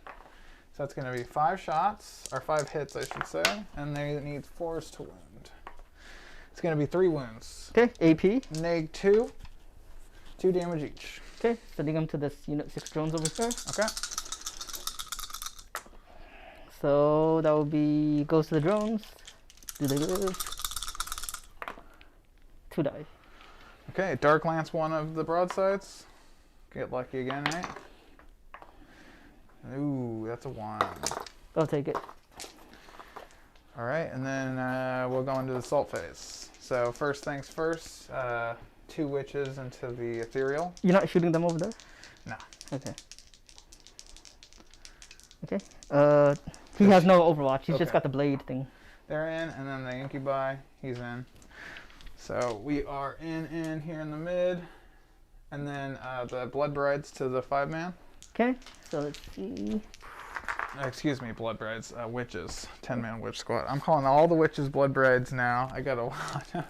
So that's going to be 5 shots, or 5 hits, I should say, and they need 4s to wound. It's going to be 3 wounds. Okay, AP. Neg 2, 2 damage each. Okay, sending them to this unit 6 drones over here. Okay. So that will be goes to the drones. Do they live? 2 die. Okay, Dark Lance 1 of the broadsides. Get lucky again, right? Ooh, that's a 1. I'll take it. All right, and then we'll go into the assault phase. So first things first, 2 witches into the ethereal. You're not shooting them over there? No. Okay. Okay. He has no Overwatch. He's just Okay. got the blade thing. They're in, and then the incubi, he's in. So we are in here in the mid, and then the blood brides to the 5-man. Okay. So let's see. Excuse me, blood brides, witches, 10-man witch squad. I'm calling all the witches blood brides now. I got a lot.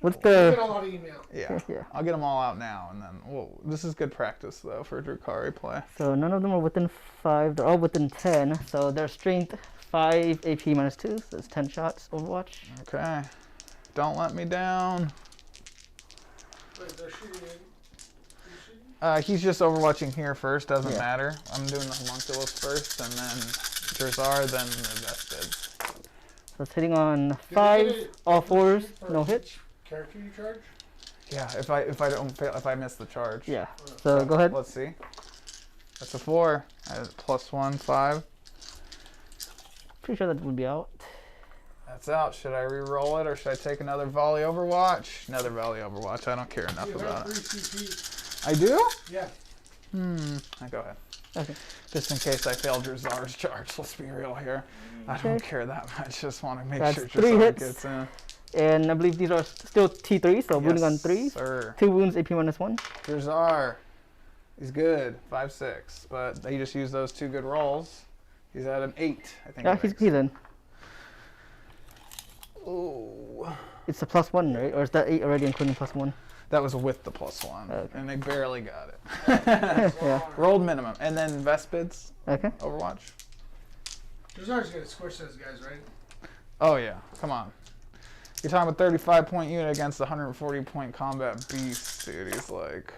What's We get the? a lot of email. Yeah, Yeah. I'll get them all out now, and then this is good practice though for Drukhari play. So none of them are within 5. They're all within 10. So their strength 5, AP -2. So that's 10 shots. Overwatch. Okay, don't let me down. Wait, they're shooting in. He's just overwatching here first, doesn't Yeah. matter. I'm doing the homunculus first, and then Drazar, then the Vespids. So it's hitting on Did they 5, get it all for 4s, no each hits. Character you charge? Yeah, if I don't fail, if I miss the charge. Yeah. So go ahead. Let's see. That's a 4. +1, 5. Pretty sure that would be out. That's out. Should I re-roll it, or should I take another volley Overwatch? Another volley Overwatch. I don't care enough You have about 3 it. CP. I do? Yeah. Go ahead. Okay. Just in case I fail Drazar's charge. Let's be real here. I don't Okay. care that much. Just want to make That's sure 3 Drazar hits. gets in. And I believe these are still T3, so wounding on 3s. Sir. 2 wounds, AP -1. Drazar. He's good. 5-6. But he just used those 2 good rolls. He's at an 8, I think. Yeah, it makes. he's in. Ooh. It's a +1, right? Or is that 8 already including +1? That was with the +1, Okay. and they barely got it. Yeah. Rolled minimum, and then Vespids, Okay. Overwatch. Drazar's gonna squish those guys, right? Oh yeah, come on. You're talking about 35-point unit against a 140-point combat beast, dude. He's like,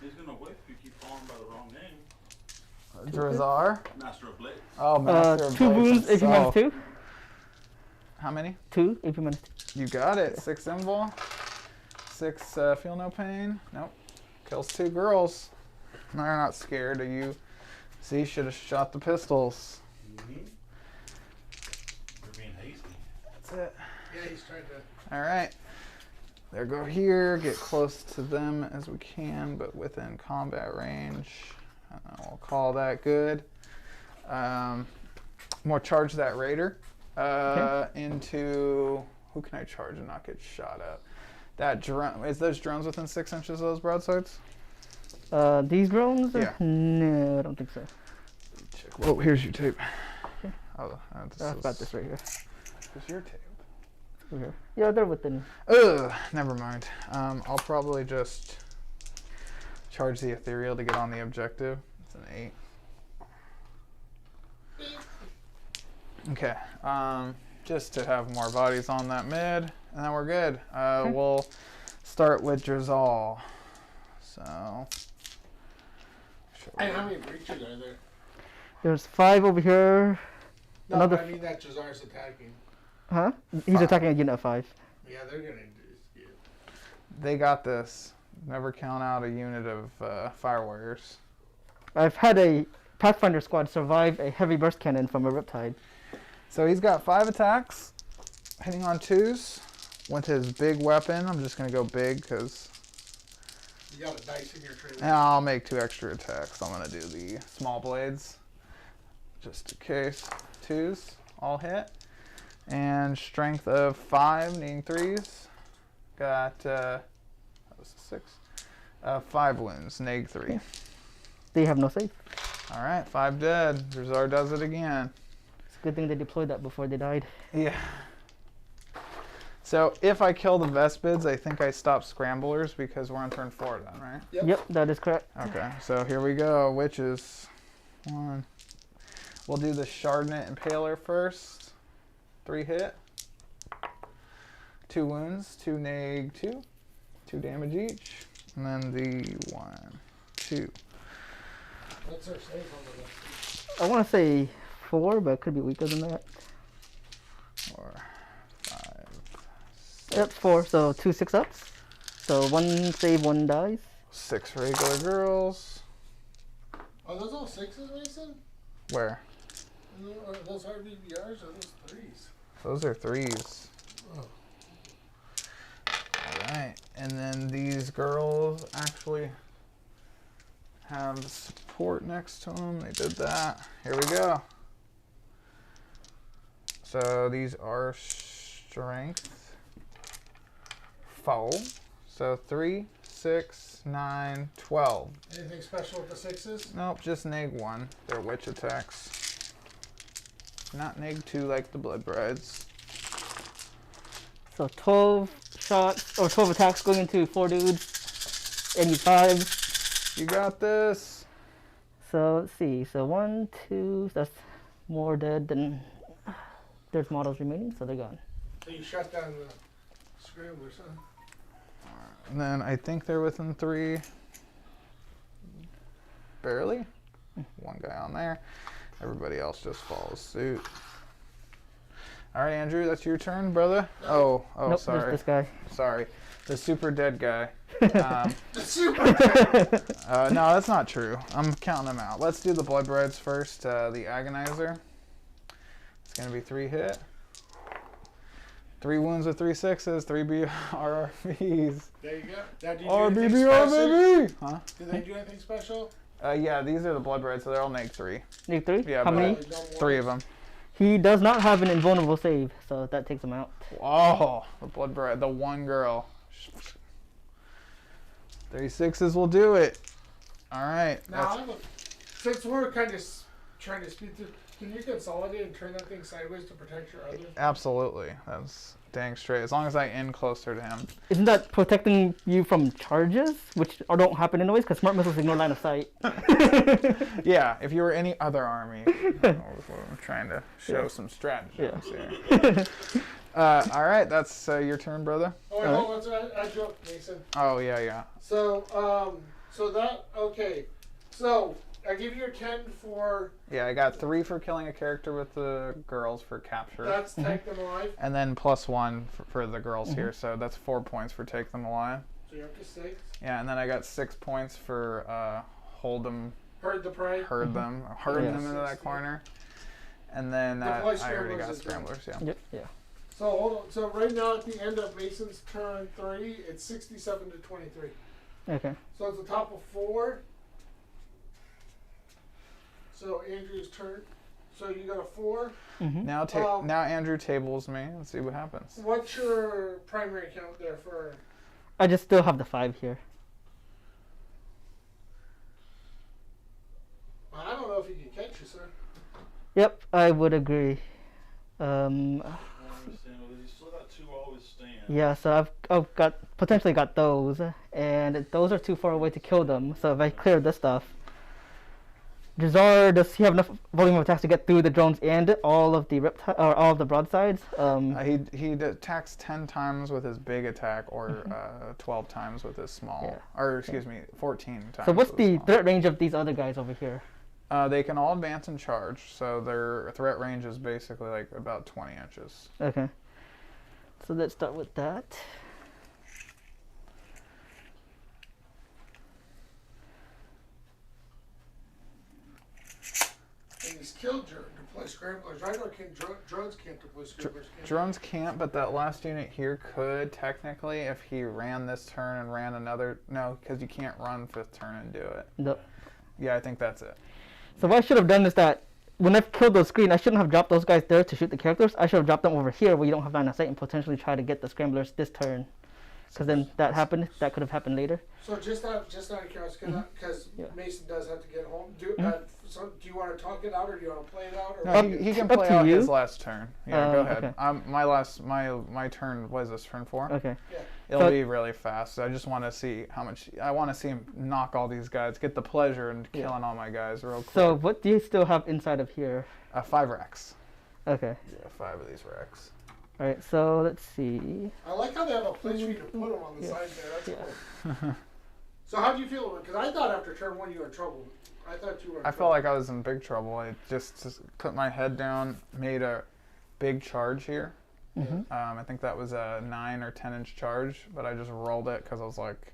He's gonna whip if you keep calling by the wrong name. Drazar. Master of Blade. Oh, Master of 2 Blades wounds, AP himself. -2. How many? 2, AP -2. You got it. 6 invul. 6 feel no pain. Nope. Kills 2 girls. They're not scared of you. See, should have shot the pistols. Mm-hmm. You're being hasty. That's it. Yeah, he's trying to. All right. There, go here. Get close to them as we can, but within combat range. We'll call that good. More charge that raider into. Who can I charge and not get shot at? That drone. Is those drones within 6 inches of those broadswords? These drones? Yeah. No, I don't think so. Check. Oh, here's your tape. Okay. Oh, I've got this right here. This is your tape. Over here. Yeah, they're within. Ugh, never mind. I'll probably just charge the ethereal to get on the objective. It's an 8. Okay. Just to have more bodies on that mid, and then we're good. We'll start with Drazal. So. And how many breaches are there? There's 5 over here. No, Another I mean that Drazar's attacking. Huh? He's attacking a unit of 5. Yeah, they're gonna do this. They got this. Never count out a unit of fire warriors. I've had a Pathfinder squad survive a heavy burst cannon from a Riptide. So he's got 5 attacks, hitting on 2s. Went to his big weapon. I'm just gonna go big because You got a dice in your trailer. I'll make 2 extra attacks. I'm gonna do the small blades, just in case. 2s, all hit, and strength of 5, needing 3s. Got that was a 6. 5 wounds, neg 3. They have no save. All right, 5 dead. Drazar does it again. It's a good thing they deployed that before they died. Yeah. So if I kill the Vespids, I think I stop Scramblers because we're on turn 4 then, right? Yep, that is correct. Okay, so here we go. Witches. 1. We'll do the Chardonnay Impaler first. 3 hit. 2 wounds, 2 neg 2. 2 damage each. And then the 1, 2. What's their save on the left? I want to say 4, but it could be weaker than that. 4, 5. Yep, 4. So 2 6-ups. So 1 save, 1 dies. 6 regular girls. Are those all 6s, Mason? Where? Are those RBBRs or those 3s? Those are 3s. Oh. Alright, and then these girls actually have support next to them. They did that. Here we go. So these are strength 4. So 3, 6, 9, 12. Anything special with the 6s? Nope, just neg 1. They're witch attacks. Not neg 2 like the Blood Brides. So 12 shots, or 12 attacks going into 4 dudes. Any 5. You got this. So let's see. So 1, 2, that's more dead than there's models remaining, so they're gone. So you shut down the scramblers, huh? And then I think they're within 3. Barely. 1 guy on there. Everybody else just follows suit. All right, Andrew, that's your turn, brother. Oh, Nope, sorry. there's this guy. Sorry. The super dead guy. The super No, that's not true. I'm counting them out. Let's do the Blood Brides first. The Agonizer. It's going to be 3 hit. 3 wounds with 3 6s, 3 RRBs. There you go. Now, did you do anything special? RBB, Huh? Did they do anything special? Yeah, these are the Blood Brides, so they're all neg 3. Neg 3? Yeah, How but- many? 3 of them. He does not have an invulnerable save, so that takes him out. Oh, the Blood Bride, the 1 girl. 3 6s will do it. All right. Now, since we're kind of trying to speed through. Can you consolidate and turn that thing sideways to protect your other? Absolutely. That's dang straight. As long as I end closer to him. Isn't that protecting you from charges, which don't happen anyways, because smart missiles ignore line of sight? Yeah, if you were any other army. I'm trying to show some strategy here. All right, that's your turn, brother. Oh, wait, hold on. I joked, Mason. Oh, yeah. So, So, I give you a 10 for... Yeah, I got 3 for killing a character with the girls for capture. That's take them alive. And then +1 for the girls here, so that's 4 points for take them alive. So you're up to 6. Yeah, and then I got 6 points for hold them. Herd the prey. Herd them into that corner. And then I already got scramblers, yeah. Yep, yeah. So hold on. So right now at the end of Mason's turn 3, it's 67 to 23. Okay. So it's the top of 4. So Andrew's turn. So you got a 4. Mm-hmm. Now Andrew tables me. Let's see what happens. What's your primary count there for? I just still have the 5 here. I don't know if he can catch you, sir. Yep, I would agree. I understand, but he's still got 2 always stand. Yeah, so I've got potentially got those, and those are too far away to kill them. So if I clear this stuff, Jazar, does he have enough volume of attacks to get through the drones and all of the all of the broadsides? He attacks 10 times with his big attack, or 12 times with his small, or excuse me, 14 times. So what's with the small. threat range of these other guys over here? They can all advance and charge, so their threat range is basically like about 20 inches. Okay. So let's start with that. And he's killed deploy scramblers, right? Or can drones can't deploy scramblers? Drones can't, but that last unit here could technically if he ran this turn and ran another. No, because you can't run 5th turn and do it. No. Yeah, I think that's it. So what I should have done is that when I've killed those screen, I shouldn't have dropped those guys there to shoot the characters. I should have dropped them over here where you don't have line of sight and potentially try to get the scramblers this turn. Because then that could have happened later. So just out of curiosity, because Mason does have to get home. So do you want to talk it out, or do you want to play it out? Or No, he can up play to out you. his last turn. Yeah, go ahead. Okay. My turn was this turn 4. Okay. Yeah. It'll be really fast. I just want to see how much. I want to see him knock all these guys, get the pleasure in killing all my guys real quick. So what do you still have inside of here? 5 racks. Okay. Yeah, 5 of these racks. All right. So let's see. I like how they have a place for you to put them on the side there. That's cool. So how do you feel? Because I thought after turn 1 you were in trouble. I thought you were. I felt like I was in big trouble. I just put my head down, made a big charge here. I think that was a 9 or 10 inch charge, but I just rolled it because I was like,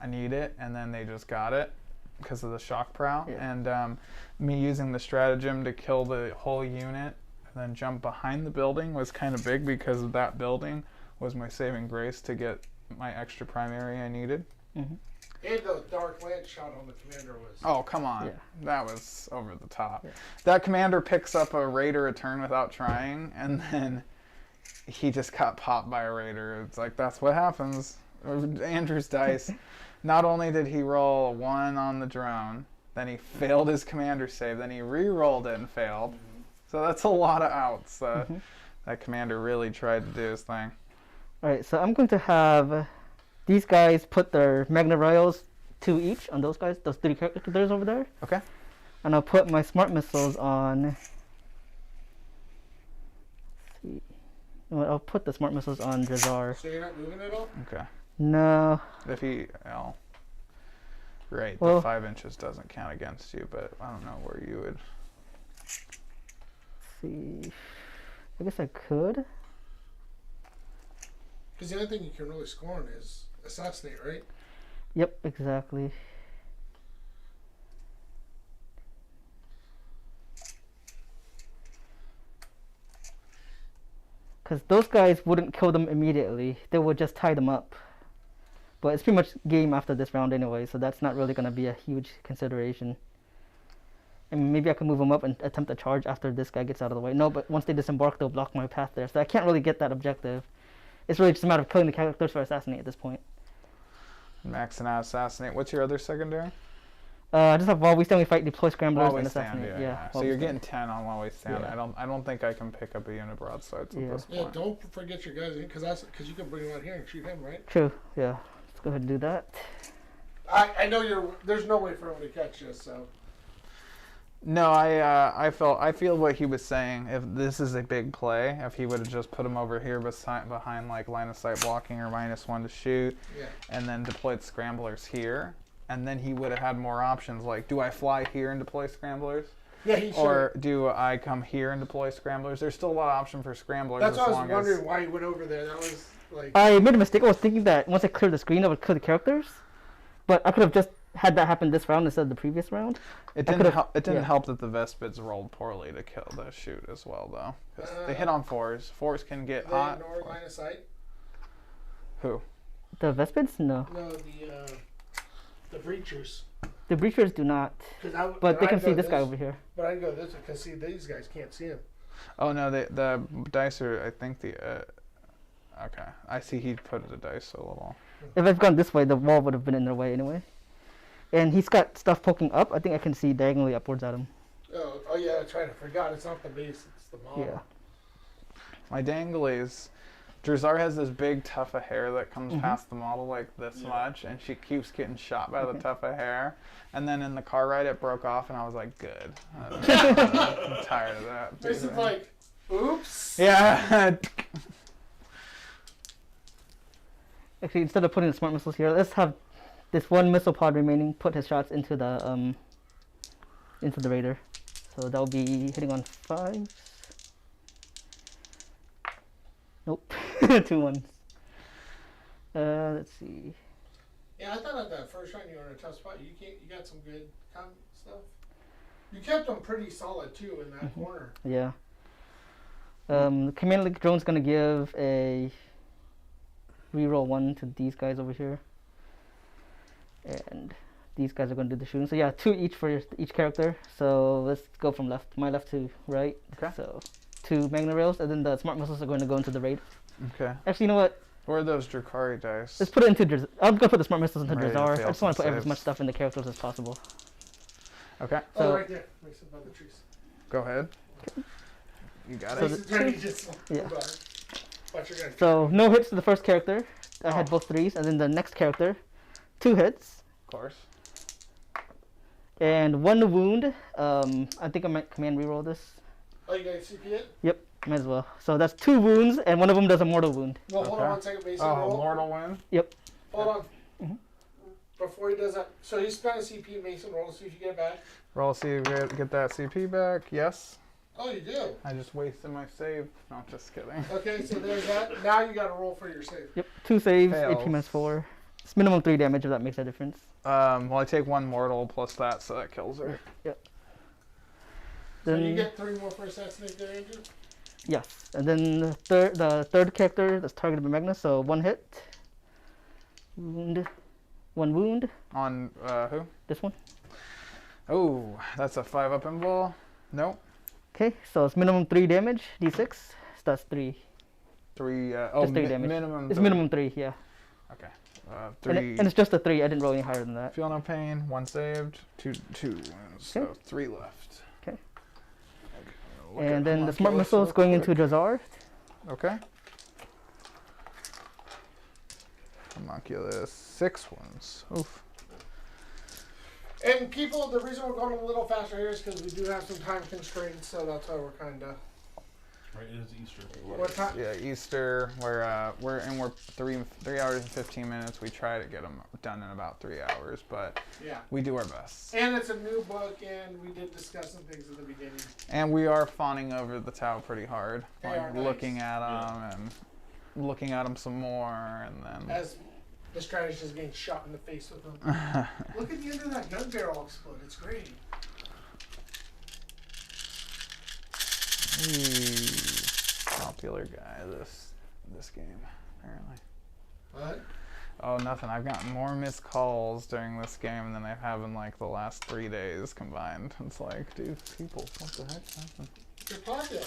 I need it, and then they just got it because of the shock prow. And me using the stratagem to kill the whole unit and then jump behind the building was kind of big because of that building was my saving grace to get my extra primary I needed. And the dark lance shot on the commander was. Oh, come on. Yeah. That was over the top. That commander picks up a raider a turn without trying, and then he just got popped by a raider. It's like, that's what happens. Andrew's dice. Not only did he roll a 1 on the drone, then he failed his commander save, then he re-rolled it and failed. So that's a lot of outs. That commander really tried to do his thing. All right. So I'm going to have these guys put their Magna Royals 2 each on those guys, those 3 characters over there. Okay. And I'll put my smart missiles on. Let's see. I'll put the smart missiles on Jazar. So you're not moving at all? Okay. No. If he, well, right, Well, the 5 inches doesn't count against you, but I don't know where you would. Let's see. I guess I could. Because the only thing you can really score on is assassinate, right? Yep, exactly. Because those guys wouldn't kill them immediately. They would just tie them up. But it's pretty much game after this round anyway, so that's not really going to be a huge consideration. And maybe I can move them up and attempt a charge after this guy gets out of the way. No, but once they disembark, they'll block my path there. So I can't really get that objective. It's really just a matter of killing the characters for assassinate at this point. Maxing out assassinate. What's your other secondary? I just have while we stand, we fight, deploy scramblers, While we and stand, assassinate. yeah. So while we you're stand. getting 10 on while we stand. Yeah. I don't think I can pick up a unit broadsides Yeah. at this Yeah, point. don't forget your guys because you can bring him out here and shoot him, right? True. Yeah. Let's go ahead and do that. I know there's no way for him to catch you, so. No, I feel what he was saying. If this is a big play, if he would have just put him over here behind like line of sight blocking or -1 to shoot, Yeah. and then deployed scramblers here, and then he would have had more options. Like, do I fly here and deploy scramblers, Yeah, he should. or do I come here and deploy scramblers? There's still a lot of option for scramblers. That's as why I long was wondering as, why he went over there. That was like. I made a mistake. I was thinking that once I clear the screen, I would clear the characters, but I could have just had that happen this round instead of the previous round. It didn't help. It didn't yeah. help that the Vespids rolled poorly to kill the shoot as well, though. 'Cause they hit on 4s. 4s can get They hot. ignore line of sight. Who? The Vespids? No. No, the breachers. The breachers do not, but they can see this guy over here. But I go this because see these guys can't see him. Oh no, the dice are. I think the. Okay, I see. He put the dice a little. If I've gone this way, the wall would have been in their way anyway. And he's got stuff poking up. I think I can see diagonally upwards at him. Oh yeah, that's right. I forgot. It's not the base. It's the model. Yeah. My danglies. Drazar has this big tuft of hair that comes past the model like this much, and she keeps getting shot by the tuft of hair. And then in the car ride, it broke off, and I was like, "Good." I'm tired of that. This is like, oops. Yeah. Actually, instead of putting the smart missiles here, let's have this one missile pod remaining. Put his shots into the raider. So that will be hitting on 5s. Nope, 2 1s. Let's see. Yeah, I thought at that first round you were in a tough spot. You got some good stuff. You kept them pretty solid too in that corner. Yeah. The command link drone's gonna give a reroll 1 to these guys over here, and these guys are gonna do the shooting. So yeah, 2 each for each character. So let's go from my left to right. Okay. So 2 Magna Rails, and then the smart missiles are going to go into the raid. Okay. Actually, you know what? Where are those Drukhari dice? Let's put it into. I'm gonna put the smart missiles into Ready to Drazar. fail I just want to some put as much saves. stuff in the characters as possible. Okay. Oh, So- right there. Makes it by the trees. Go ahead. You got So it. the- Makes it turn, you just Yeah. Watch your gun. So no hits to the first character. I had Oh. both 3s, and then the next character, 2 hits. Of course. And 1 wound. I think I might command reroll this. Oh, you got CP it? Yep, might as well. So that's 2 wounds, and one of them does a mortal wound. Well, hold on Okay. 1 second, Mason. Oh, roll. mortal win. Hold on. Mhm. Before he does that, so he spent a CP, Mason. Roll to see if you get it back. Roll, see if you get that CP back. Yes. Oh, you do. I just wasted my save. No, just kidding. Okay, so there's that. Now you got to roll for your save. Yep, 2 saves, Fails. AP minus 4. It's minimum 3 damage if that makes a difference. Well, I take 1 mortal plus that, so that kills her. So you Then get 3 more for assassinate there, Andrew. yes, and then the third character that's targeted by Magna. So 1 hit, wound, 1 wound. On who? This one. Oh, that's a 5 up in ball. Nope. Okay, so it's minimum 3 damage, d6. So that's 3. 3. Just 3 damage. Minimum. It's 3. minimum 3, yeah. Okay. And, 3. and it's just a 3. I didn't roll any higher than that. Feel no pain. 1 saved. 2 wounds. So Okay. 3 left. Okay. Look at And then the smart homunculus missile is real going into quick. Drazar. Okay. Homunculus. 6 wounds. Oof. And people, the reason we're going a little faster here is because we do have some time constraints, so that's why we're kind of. Right, it is Easter. What time? Yeah, Easter. We're 3 hours and 15 minutes. We try to get them done in about 3 hours, but Yeah. we do our best. And it's a new book, and we did discuss some things at the beginning. And we are fawning over the Tau pretty hard, They like are nice. looking at them and looking at them some more, and then. As the strategist is getting shot in the face with them. Look at the end of that gun barrel explode. It's great. Popular guy this game apparently. What? Oh, nothing. I've gotten more missed calls during this game than I have in like the last 3 days combined. It's like, dude, people, what the heck's happening? You're popular.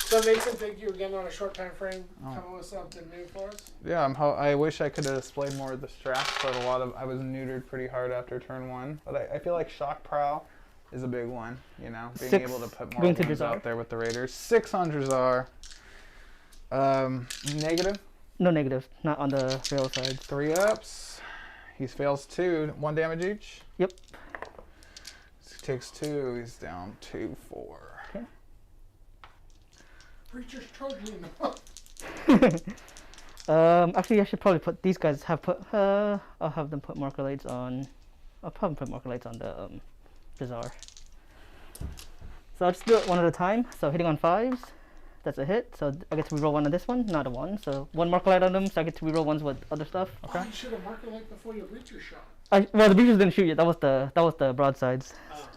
So Mason, thank you again on a short time frame Oh. coming with something new for us. Yeah, I wish I could have displayed more of the straps, but I was neutered pretty hard after turn 1. But I feel like Shock Prow is a big one, you know, being 6 able to put more going to ones Drazar. out there with the Raiders. 6 on Drazar. Negative. No negative, not on the fail side. 3 ups. He fails 2. 1 damage each. Yep. He takes 2. He's down 2, 4. Okay. Preacher's Trojan. Actually, I should probably put these guys. I'll have them put marker lights on. I'll probably put marker lights on the Drazar. So I'll just do it one at a time. So hitting on 5s, that's a hit. So I get to reroll 1 on this one, not a 1. So 1 marker light on them. So I get to reroll 1s with other stuff. Okay. Oh, you should have marked it like before your Preacher shot. Well, the breachers didn't shoot yet. That was the broadsides. Oh.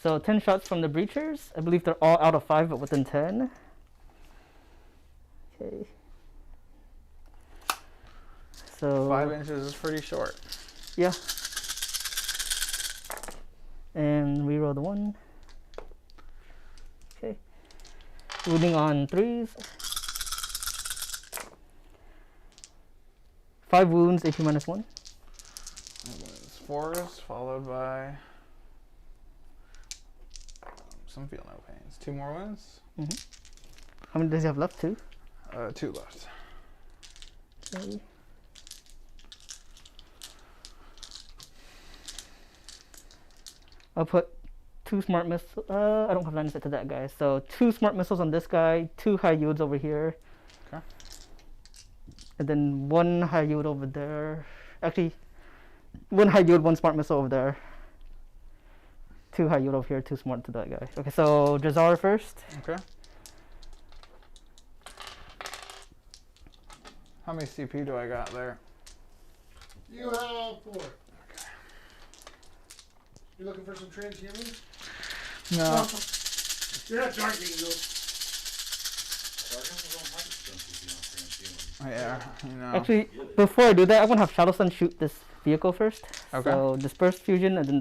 So 10 shots from the breachers. I believe they're all out of 5, but within 10. Okay. So 5 inches is pretty short. yeah. And reroll the 1. Okay. Wounding on 3s. 5 wounds, AP minus 1. It's 4s, followed by some feel no pains. 2 more wins. How many does he have left? 2? 2 left. Okay. I'll put 2 smart missiles. I don't have line of sight to that guy. So 2 smart missiles on this guy, 2 high yields over here. Okay. And then 1 high yield over there. Actually, 1 high yield, 1 smart missile over there. 2 high yield over here, 2 smart to that guy. Okay, so Drazar first. Okay. How many CP do I got there? You have 4. You looking for some transhumans? No. You're not Dark Angels. Yeah, you know. Actually, before I do that, I'm gonna have Shadow Sun shoot this vehicle first. Okay. So disperse fusion, and then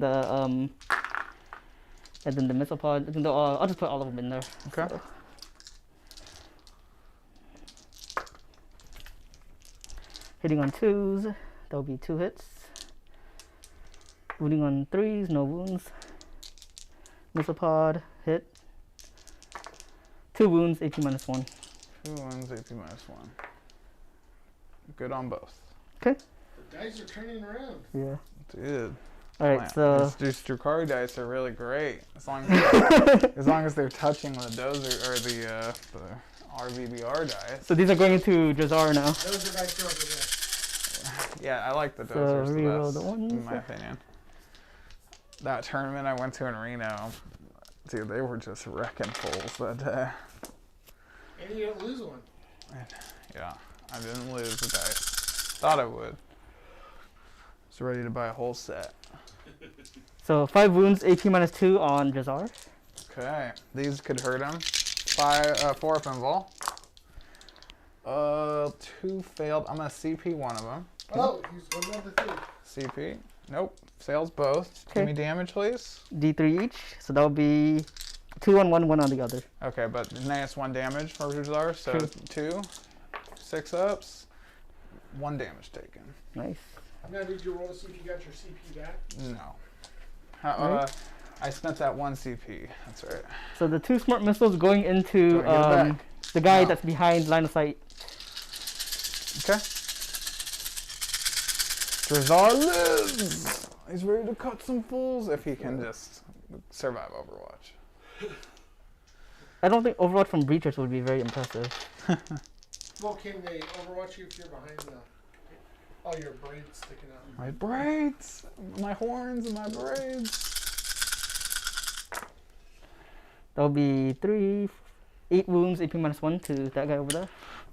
the missile pod. And then I'll just put all of them in there. Okay. So. Hitting on 2s, that'll be 2 hits. Wounding on 3s, no wounds. Missile pod, hit. 2 wounds, AP minus 1. 2 wins, AP minus 1. Good on both. Okay. The dice are turning around. Yeah. Dude. Alright, Man, so these Drukhari dice are really great. As long as they're touching the dozer or the RVBR dice. these are going into Drazar now. Those are dice over there. Yeah, I like the So dozers the reroll best, the ones. in my opinion. That tournament I went to in Reno, dude, they were just wrecking fools that day. And you didn't lose one. Yeah, I didn't lose the dice. Thought I would. Was ready to buy a whole set. So 5 wounds, AP minus 2 on Drazar. Okay, these could hurt him. 4 up involve. 2 failed. I'm gonna CP one of them. Oh, he's one of the 3. CP. Nope. Fails both. Give Okay. me damage, please. D3 each, so that'll be 2 on one, 1 on the other. Okay, but minus 1 damage for Ruzar, so True. 2. 6 ups. 1 damage taken. Nice. Now, did you roll to see if you got your CP back? No. Right. I spent that 1 CP. That's right. So the 2 smart missiles going into Do I get it back? the guy No. that's behind line of sight. Okay. Drazar lives! He's ready to cut some fools if he can just survive Overwatch. I don't think Overwatch from breachers would be very impressive. Well, can they overwatch you if you're behind the... all your braids sticking out? My braids! My horns and my braids! That'll be 8 wounds, AP minus 1 to that guy over there.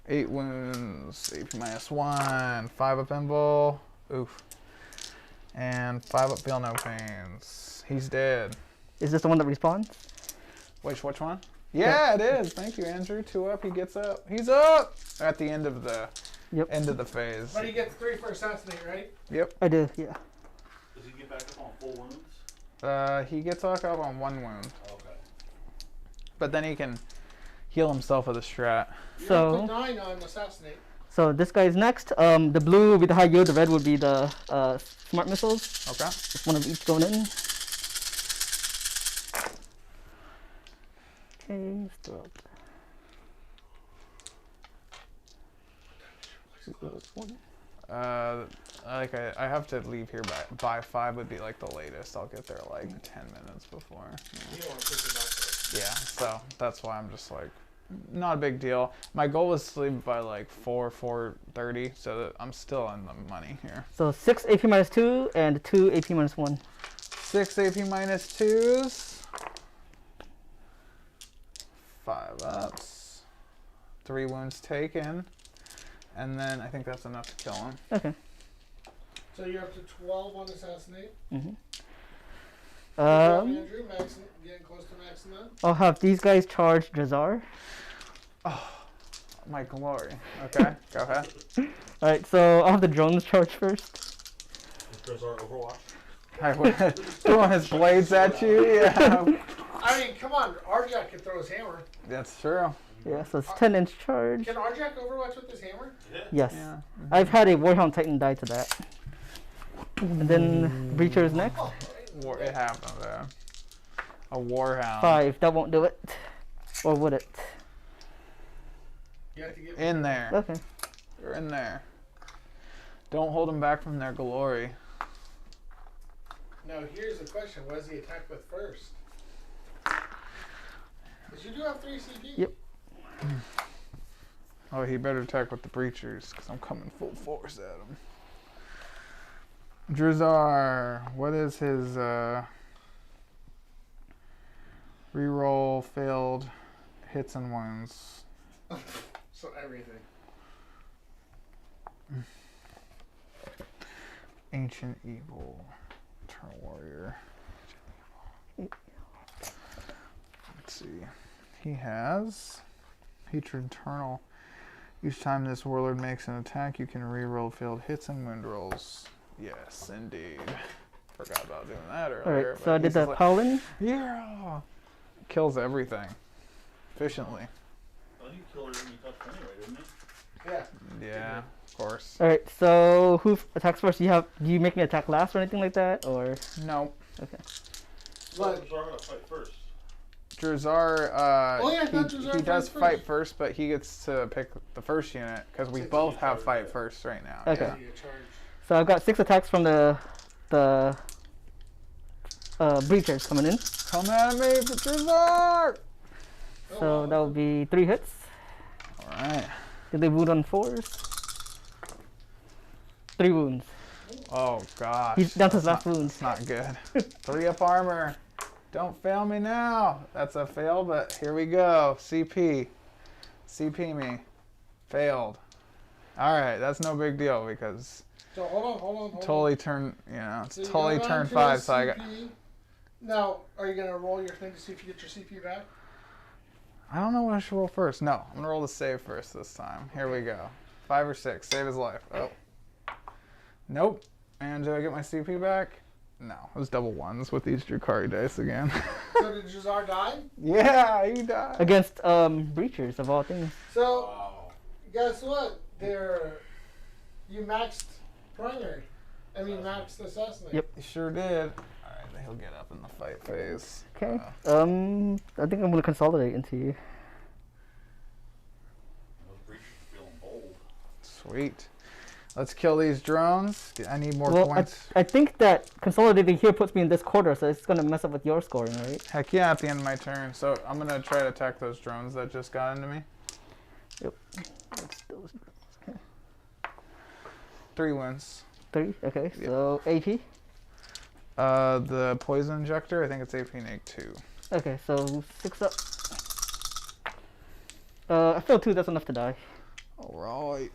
8 wounds, AP minus 1, 5 up invul. Oof. And 5 up feel no pains. He's dead. Is this the one that respawns? Which one? Yeah, it is. Thank you, Andrew. 2 up, he gets up. He's up! At the end of the phase. But he gets 3 for assassinate, right? Yep. I do, yeah. Does he get back up on full wounds? He gets knocked up on 1 wound, Okay. but then he can heal himself with a strat. You're So- up to 9 on assassinate. So this guy's next. The blue would be the high yield. The red would be the smart missiles. Okay. Just one of each going in. Okay, let's throw out I have to leave here by 5 would be like the latest. I'll get there like 10 minutes before. You don't want to push it back there. Yeah, so that's why I'm just like, not a big deal. My goal was to leave by like 4:30, so that I'm still in the money here. So 6 AP minus 2 and 2 AP minus 1. 6 AP minus 2s. 5 ups. 3 wounds taken. And then I think that's enough to kill him. Okay. So you're up to 12 on assassinate. Mm-hmm. Andrew, getting close to maxing that. I'll have these guys charge Drazar. My glory. Okay, go ahead. Alright, so I'll have the drones charge first. There's our Overwatch. I would throwing his blades at you. Yeah, I mean, come on, Arjack can throw his hammer. that's true. Yeah, so it's 10-inch charge. Can Arjack overwatch with his hammer? Yeah. Yes. Yeah. I've had a Warhound Titan die to that. And then Breacher is next. It happened there. A warhound. 5. That won't do it. Or would it? You have to get In there. Okay. You're in there. Don't hold them back from their glory. Now here's the question: what does he attack with first? Because you do have 3 CP. Yep. Oh, he better attack with the breachers, because I'm coming full force at him. Drazar, what is his reroll failed hits and wounds? So everything. Ancient Evil. Eternal Warrior. Let's see. He has Hatred Eternal. Each time this warlord makes an attack, you can reroll failed hits and wound rolls. Yes, indeed. Forgot about doing that earlier. Alright, so I did the Paladin. Yeah. Kills everything. Efficiently. I think you killed everything you touched anyway, didn't you? Yeah. Yeah, of course. Alright, so who attacks first? Do you make me attack last or anything like that? Or No. okay. But So I'm gonna fight first. Drazar, Oh, yeah, I thought Drazar he does fights fight first, but he gets to pick the first unit, because we Since both he have started fight it. first right now. Okay. Yeah. you charge. So I've got 6 attacks from the breachers coming in. Come at me, Drazar! So that would be 3 hits. Alright. Did they wound on 4s? 3 wounds. Oh gosh. He's down to his That's last wound. It's not good. 3 up armor. Don't fail me now. That's a fail, but here we go. CP. CP me. Failed. Alright, that's no big deal because So hold on. totally turn, it's So you totally go turn down to 5, a so I got. CP. Now, are you gonna roll your thing to see if you get your CP back? I don't know what I should roll first. No, I'm gonna roll the save first this time. Here we go. 5 or 6. Save his life. Oh. Nope. And do I get my CP back? No. It was double 1s with these Drukhari dice again. So did Jazar die? Yeah, he died. Against breachers of all things. So Wow. guess what? You maxed primary. I mean maxed assassinate. Yep. He sure did. Alright, he'll get up in the fight phase. Okay. I think I'm gonna consolidate into you. Those breaches are feeling bold. Sweet. Let's kill these drones. I need more Well, points. I think that consolidating here puts me in this quarter, so it's gonna mess up with your scoring, right? Heck yeah, at the end of my turn. So I'm gonna try to attack those drones that just got into me. Yep. That's those 3 wins. 3. Okay. So AP. The poison injector, I think it's AP Neg 2. Okay. So 6 up. I failed 2. That's enough to die. Alright.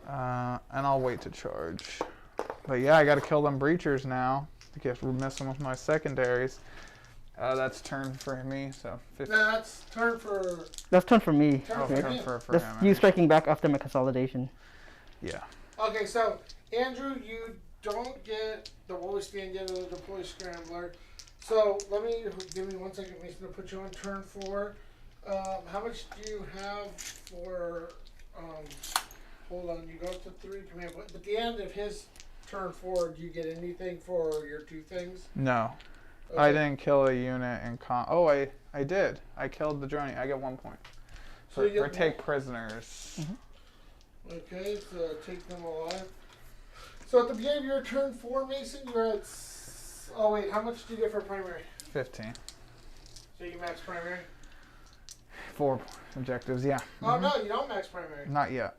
And I'll wait to charge. But yeah, I gotta kill them breachers now. I guess we're messing with my secondaries. That's turn for me, so 50. No, that's turn for. That's turn for me. Turn Oh, for turn him. for That's him. you striking back after my consolidation. Yeah. Okay, so Andrew, you don't get the while we stand get a deploy scrambler. So give me 1 second, Mason, to put you on turn 4. How much do you have for? Hold on, you go up to 3 command points. At the end of his turn 4, do you get anything for your 2 things? No. Okay. I didn't kill a unit in Oh, I did. I killed the drone. I get 1 point. So you Or get take prisoners. Okay, so take them alive. So at the beginning of your turn 4, Mason, you're at. Oh wait, how much do you get for primary? 15. So you max primary? 4 objectives, yeah. Oh no, you don't max primary. Not yet.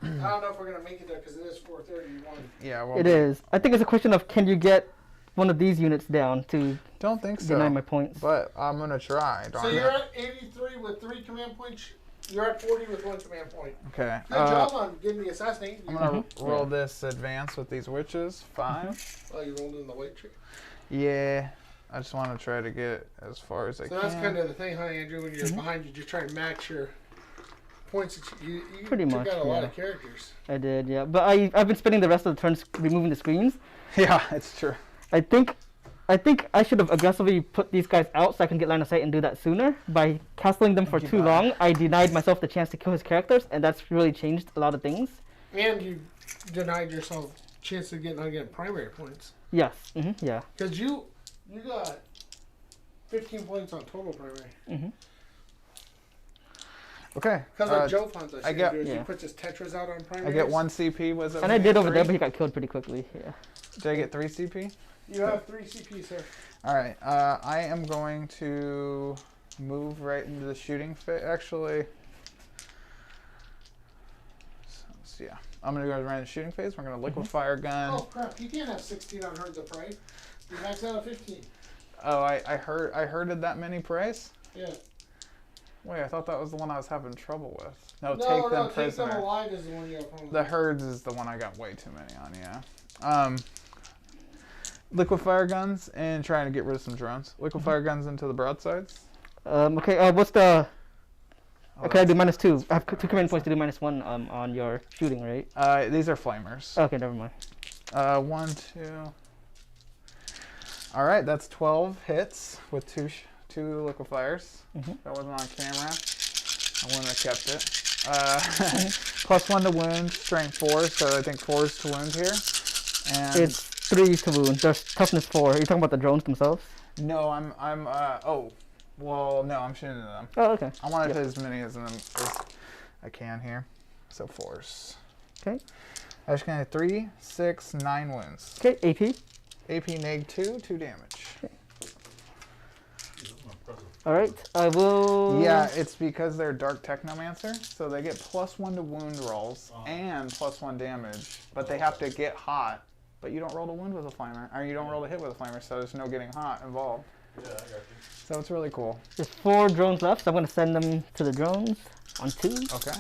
I don't know if we're gonna make it there because it is 4:31. Yeah, well, It is. I think it's a question of can you get one of these units down to Don't think so. deny my points. But I'm gonna try. So Darn you're it. at 83 with 3 command points. You're at 40 with 1 command point. Okay. Good job on getting the assassinate. I'm gonna roll this advance with these witches. 5. Oh, you rolled in the white tree. Yeah. I just want to try to get as far as I So can. that's kind of the thing, huh, Andrew? When you're behind, you just try and max your points. That you Pretty took much, out a lot yeah. of characters. I did, yeah. But I've been spending the rest of the turns removing the screens. Yeah, it's true. I think I should have aggressively put these guys out so I can get line of sight and do that sooner. By castling them for too long, I denied myself the chance to kill his characters, and that's really changed a lot of things. And you denied yourself a chance of getting primary points. Yes, yeah. Because you got 15 points on total primary. Okay. Because what Joe finds I get- do is yeah. he puts his Tetras out on primary. I get 1 CP. Was it? And I did over there, but he got killed pretty quickly, yeah. Did I get 3 CP? You have 3 CPs here. All right. I am going to move right into the shooting phase. Actually, so, yeah. I'm gonna go right into the shooting phase. We're gonna liquefy gun. Oh crap! You can't have 16 on Herds of Prey. You max out at 15. Oh, I heard that many price. Yeah. Wait, I thought that was the one I was having trouble with. No, No, take them take prisoner. them alive is the one you have problem The with. herds is the one I got way too many on. Yeah. Liquefier guns and trying to get rid of some drones. Liquefier guns into the broadsides. Okay, what's the... Oh, Okay, I do that's- -2. I have 2 command points to do -1 on your shooting, right? These are flamers. Okay, never mind. 1, 2. All right, that's 12 hits with two liquefiers. That wasn't on camera. I wouldn't have kept it. +1 to wound, strength 4, so I think 4 is to wound here. And It's 3 to wound. There's toughness 4. Are you talking about the drones themselves? no, I'm well, no, I'm shooting at them. Oh, okay. I want to hit as many as I can here. So 4s. Okay. I just gonna 3, 6, 9 wounds. Okay, AP. AP neg 2, 2 damage. All right, I will... Yeah, it's because they're Dark Technomancer, so they get +1 to wound rolls and +1 damage, but they have to get hot. But you don't roll to wound with a flamer, or you don't roll to hit with a flamer, so there's no getting hot involved. Yeah, I got you. So it's really cool. There's 4 drones left, so I'm going to send them to the drones on 2. Okay.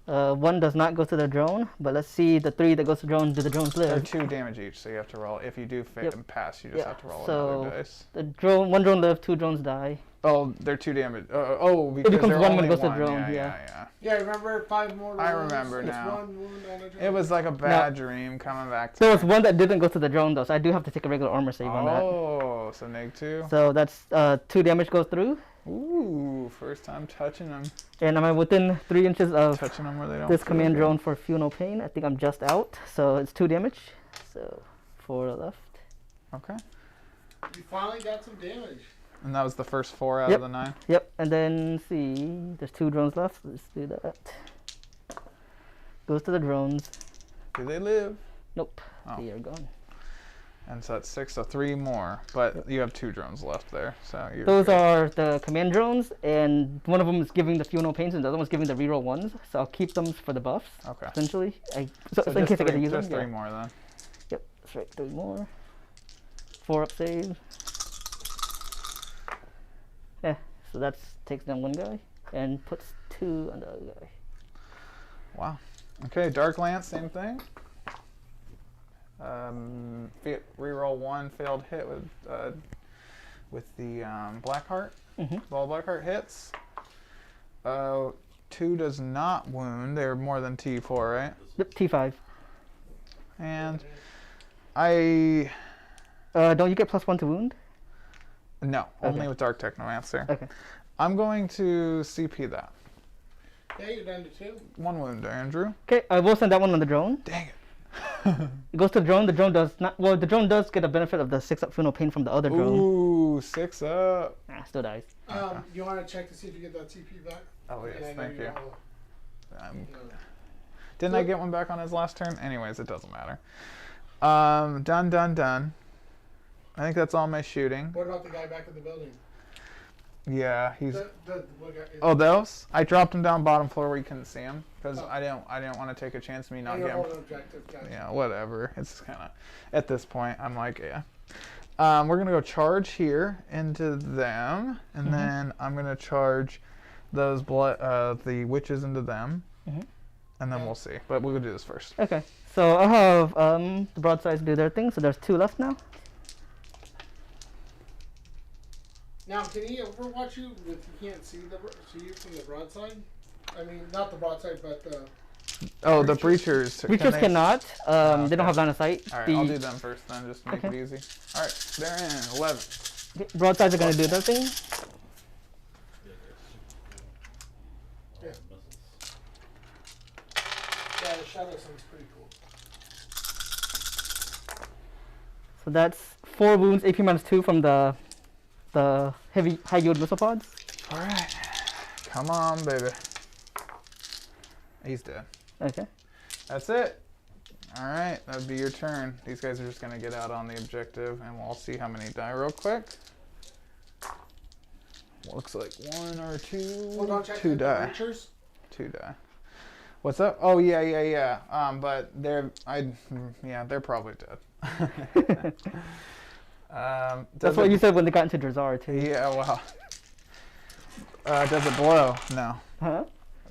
1 does not go to the drone, but let's see the 3 that goes to drone. Do the drones They're live? 2 damage each, so you have to roll. If you do Yep. pass, you just Yeah, have to roll so- another dice. The drone, 1 drone live, 2 drones die. Oh, they're 2 damage. Because becomes they're 1 when only it goes to 1. drone, Yeah. Yeah, remember 5 more. I rolls? remember It's now. 1 wound on a drone. It was like a bad dream coming back to There was me. 1 that didn't go to the drone though, so I do have to take a regular armor save on that. Oh, so neg 2. So that's 2 damage goes through, Ooh, first time touching them. and am I within 3 inches of Touching them where they don't this feel command good. drone for feel no pain? I think I'm just out, so it's 2 damage. So 4 left. Okay. You finally got some damage. And that was the first 4 out Yep. of the 9. Yep, and then see, there's 2 drones left. Let's do that. Goes to the drones. Do they live? Nope, Oh. they are gone. And so that's 6, so 3 more. But you have 2 drones left there. So you're Those good. are the command drones, and one of them is giving the feel no pains, and the other one's giving the reroll 1s. So I'll keep them for the buffs, Okay. essentially. So in just case I get to 3, use them. just Yeah. 3 more then. Yep, that's right. 3 more. 4 up save. Yeah, so that takes down 1 guy and puts 2 on the other guy. Wow. Okay, Dark Lance, same thing. Reroll 1 failed hit with the Blackheart. Ball Blackheart hits. 2 does not wound. They're more than T4, right? Yep, T5. And I Don't you get +1 to wound? no, only Okay. with Dark Technomancer. Okay. I'm going to CP that. Okay, you're down to 2. 1 wound, Andrew. Okay, I will send that one on the drone. Dang it. It goes to the drone. The drone does not. Well, the drone does get a benefit of the 6-up funeral pain from the other drone. Ooh, 6 up. Nah, still dies. You want to check to see if you get that CP back? Oh yes, And I know thank you. wanna, you know. Didn't I get one back on his last turn? Anyways, it doesn't matter. Done. I think that's all my shooting. What about the guy back in the building? Yeah, he's. What guy, Oh, those? I dropped him down bottom floor where you couldn't see him because Oh. I didn't want to take a chance of me not you're getting. holding objective, gotcha. Yeah, whatever. It's kind of at this point. I'm like, yeah. We're gonna go charge here into them, and then I'm gonna charge those the witches into them, and then we'll see. But we'll do this first. Okay. So I'll have the broadsides do their thing. So there's 2 left now. Now, can he overwatch you if he can't see you from the broadside? I mean, not the broadside, but the. Oh, the breachers. Breachers they- cannot. They okay. don't have line of sight. All right, The I'll do them first then, just to make Okay. it easy. All right, they're in 11. broadsides are gonna do their thing. Yeah. Yeah, the shadow sounds pretty cool. So that's 4 wounds, AP -2 from the heavy high yield missile pods. All right, come on, baby. He's dead. Okay. That's it. All right, that'd be your turn. These guys are just gonna get out on the objective, and we'll see how many die real quick. Looks like 1 or 2. Well, don't check 2 the die. breachers. 2 die. What's up? Oh yeah. But they're probably dead. That's what you said when they got into Drazar too. Yeah. Well. Does it blow? No. Huh?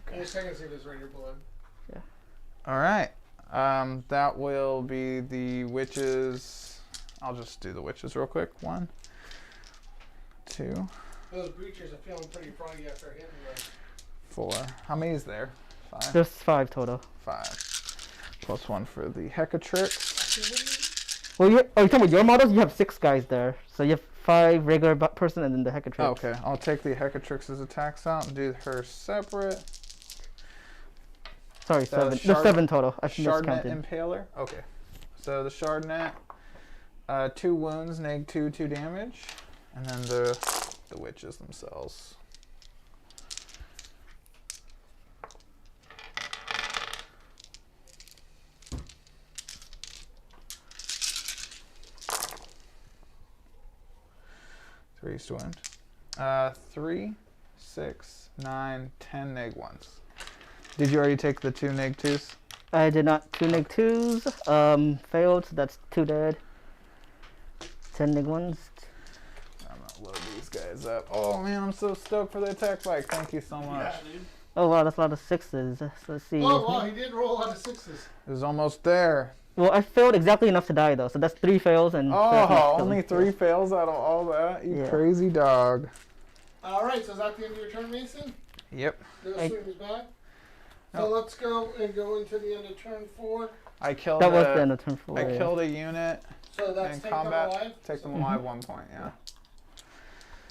Can you check and see if it's right here below? All right. That will be the witches. I'll just do the witches real quick. 1, 2, Those breachers are feeling pretty froggy after hitting the. 4. How many is there? 5. There's 5 total. 5. Plus 1 for the Hecatrix. Well, you're talking about your models? You have 6 guys there. So you have 5 regular person and then the Hecatrix. Oh, okay, I'll take the Hecatrix's attacks out and do her separate. Sorry, 7. There's 7 total. I Shardnet miscounted. Impaler. Okay. So the Shardnet, 2 wounds, -2, 2 damage. And then the witches themselves. Three to wound. 3, 6, 9, 10 -1s. Did you already take the 2 -2s? I did not. 2 -2s. Failed. So that's 2 dead. 10 -1s. I'm gonna load these guys up. Oh man, I'm so stoked for the attack bike. Thank you so much. Yeah, dude. Oh wow, that's a lot of 6s. So let's see. Oh wow, he did roll a lot of 6s. It was almost there. Well, I failed exactly enough to die though. So that's 3 fails and. Oh, only 3 fails out of all that? You Yeah. crazy dog. All right, so is that the end of your turn, Mason? Yep. No I- swing is back. So No. let's go into the end of turn 4. I killed That was the end of turn 4. I yeah. killed a unit So that's in take combat. them alive. Take them alive 1 point, yeah.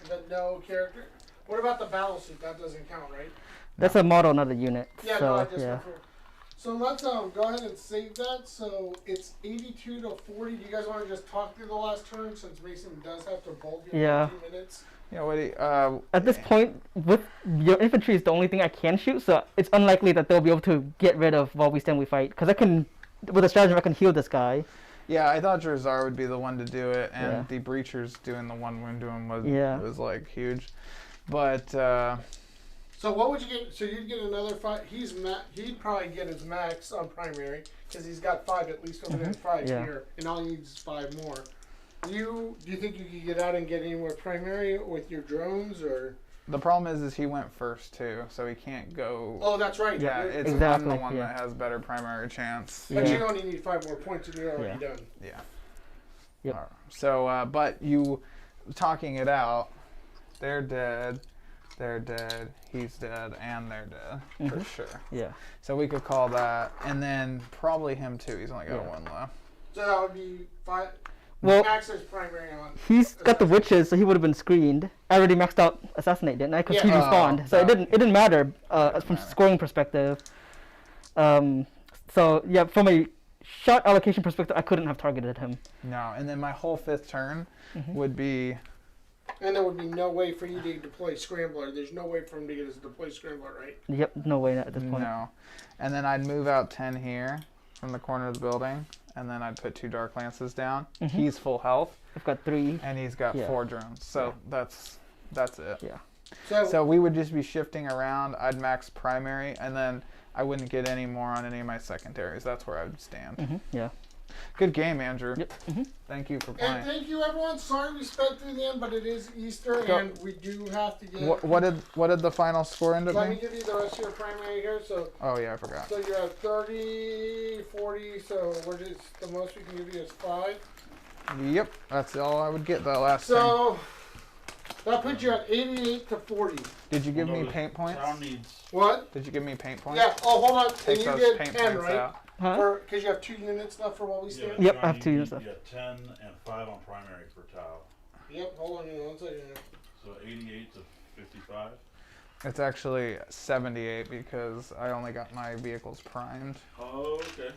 But no character. What about the battle suit? That doesn't count, right? That's a model, not a unit. Yeah, so no, I just yeah. went for. So let's go ahead and save that. So it's 82 to 40. Do you guys want to just talk through the last turn since Mason does have to bolt here Yeah. for 2 minutes? Yeah, what do you, At this point, with your infantry is the only thing I can shoot, so it's unlikely that they'll be able to get rid of while we stand we fight. Because I can, with a stratagem, I can heal this guy. yeah, I thought Drazar would be the one to do it, and Yeah. the breachers doing the 1 wound to him Yeah. was like huge. But So what would you get? So you'd get another 5. He'd probably get his max on primary because he's got 5 at least over there, 5 Yeah. here, and all he needs is 5 more. Do you think you could get out and get anywhere primary with your drones or? the problem is he went first too, so he can't go. Oh, that's right. Yeah, You're- it's I'm Exactly, the one yeah. that has better primary chance. But Yeah. you only need 5 more points and you're already Yeah. done. Yeah. Yep. Alright. So, but you talking it out, they're dead. they're dead, he's dead, and they're dead for sure. Yeah. So we could call that, and then probably him too. He's only got one left. So that would be 5. Well, Max is primary on. he's got the witches, so he would have been screened. I already maxed out assassinate, didn't I? Because he Yeah. respawned, so it didn't matter from scoring perspective. So yeah, from a shot allocation perspective, I couldn't have targeted him. No, and then my whole 5th turn would be. And there would be no way for you to deploy Scrambler. There's no way for him to get his deploy Scrambler, right? Yep, no way at this point. No. And then I'd move out 10 here from the corner of the building, and then I'd put 2 Dark Lances down. He's full health, I've got 3. and he's got Yeah. 4 drones. So that's it. Yeah. So we would just be shifting around. I'd max primary, and then I wouldn't get any more on any of my secondaries. That's where I would stand. Yeah. Good game, Andrew. Yep. Thank you for And playing. thank you, everyone. Sorry we sped through the end, but it is Easter, Go. and we do have to get. What did the final score end up Let me being? give you the rest of your primary here. So, Oh yeah, I forgot. so you're at 30, 40. So we're just the most we can give you is 5. Yep, that's all I would get that last time. So that puts you at 88 to 40. Did you give No, me the paint points? Town needs. What? Did you give me paint points? Yeah. Oh, hold on. Take And you those get paint 10, points right? out. Huh? Because you have 2 units left for while we stand. Yep, John, I have 2 you units need- left. Yeah, 10 and 5 on primary for Tau. Yep. Hold on. 1 second. So 88 to 55. It's actually 78 because I only got my vehicles primed. Oh, okay.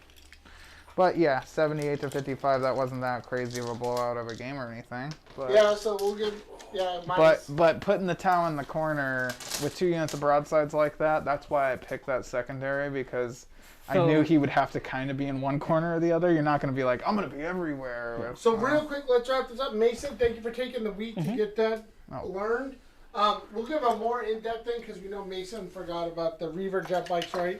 But yeah, 78 to 55. That wasn't that crazy of a blowout of a game or anything. But Yeah. So we'll give. Yeah. Minus. but putting the Tau in the corner with 2 units of broadsides like that, that's why I picked that secondary, because I So- knew he would have to kind of be in one corner or the other. You're not going to be like, I'm going to be everywhere. So real quick, let's wrap this up. Mason, thank you for taking the week to get that Oh. learned. We'll give a more in-depth thing because we know Mason forgot about the Reaver jet bikes, right?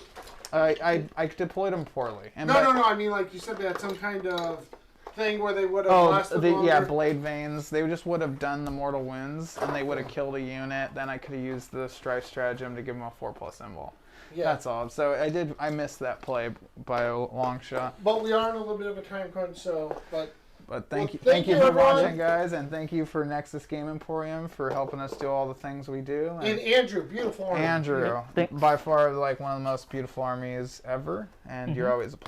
I deployed them poorly. And No, by- no, no. I mean, like you said, they had some kind of thing where they would have Oh, lasted longer. yeah, blade veins. They just would have done the mortal wounds, and they would have killed a unit. Then I could have used the strife stratagem to give them a 4+ symbol. Yeah. That's all. So I missed that play by a long shot. But we are in a little bit of a time crunch, so But thank Well, you, thank you, for everyone. watching, guys, and thank you for Nexus Game Emporium for helping us do all the things we do. and Andrew, beautiful armor. Andrew, Thanks. by far like one of the most beautiful armies ever, and you're always a pleasure.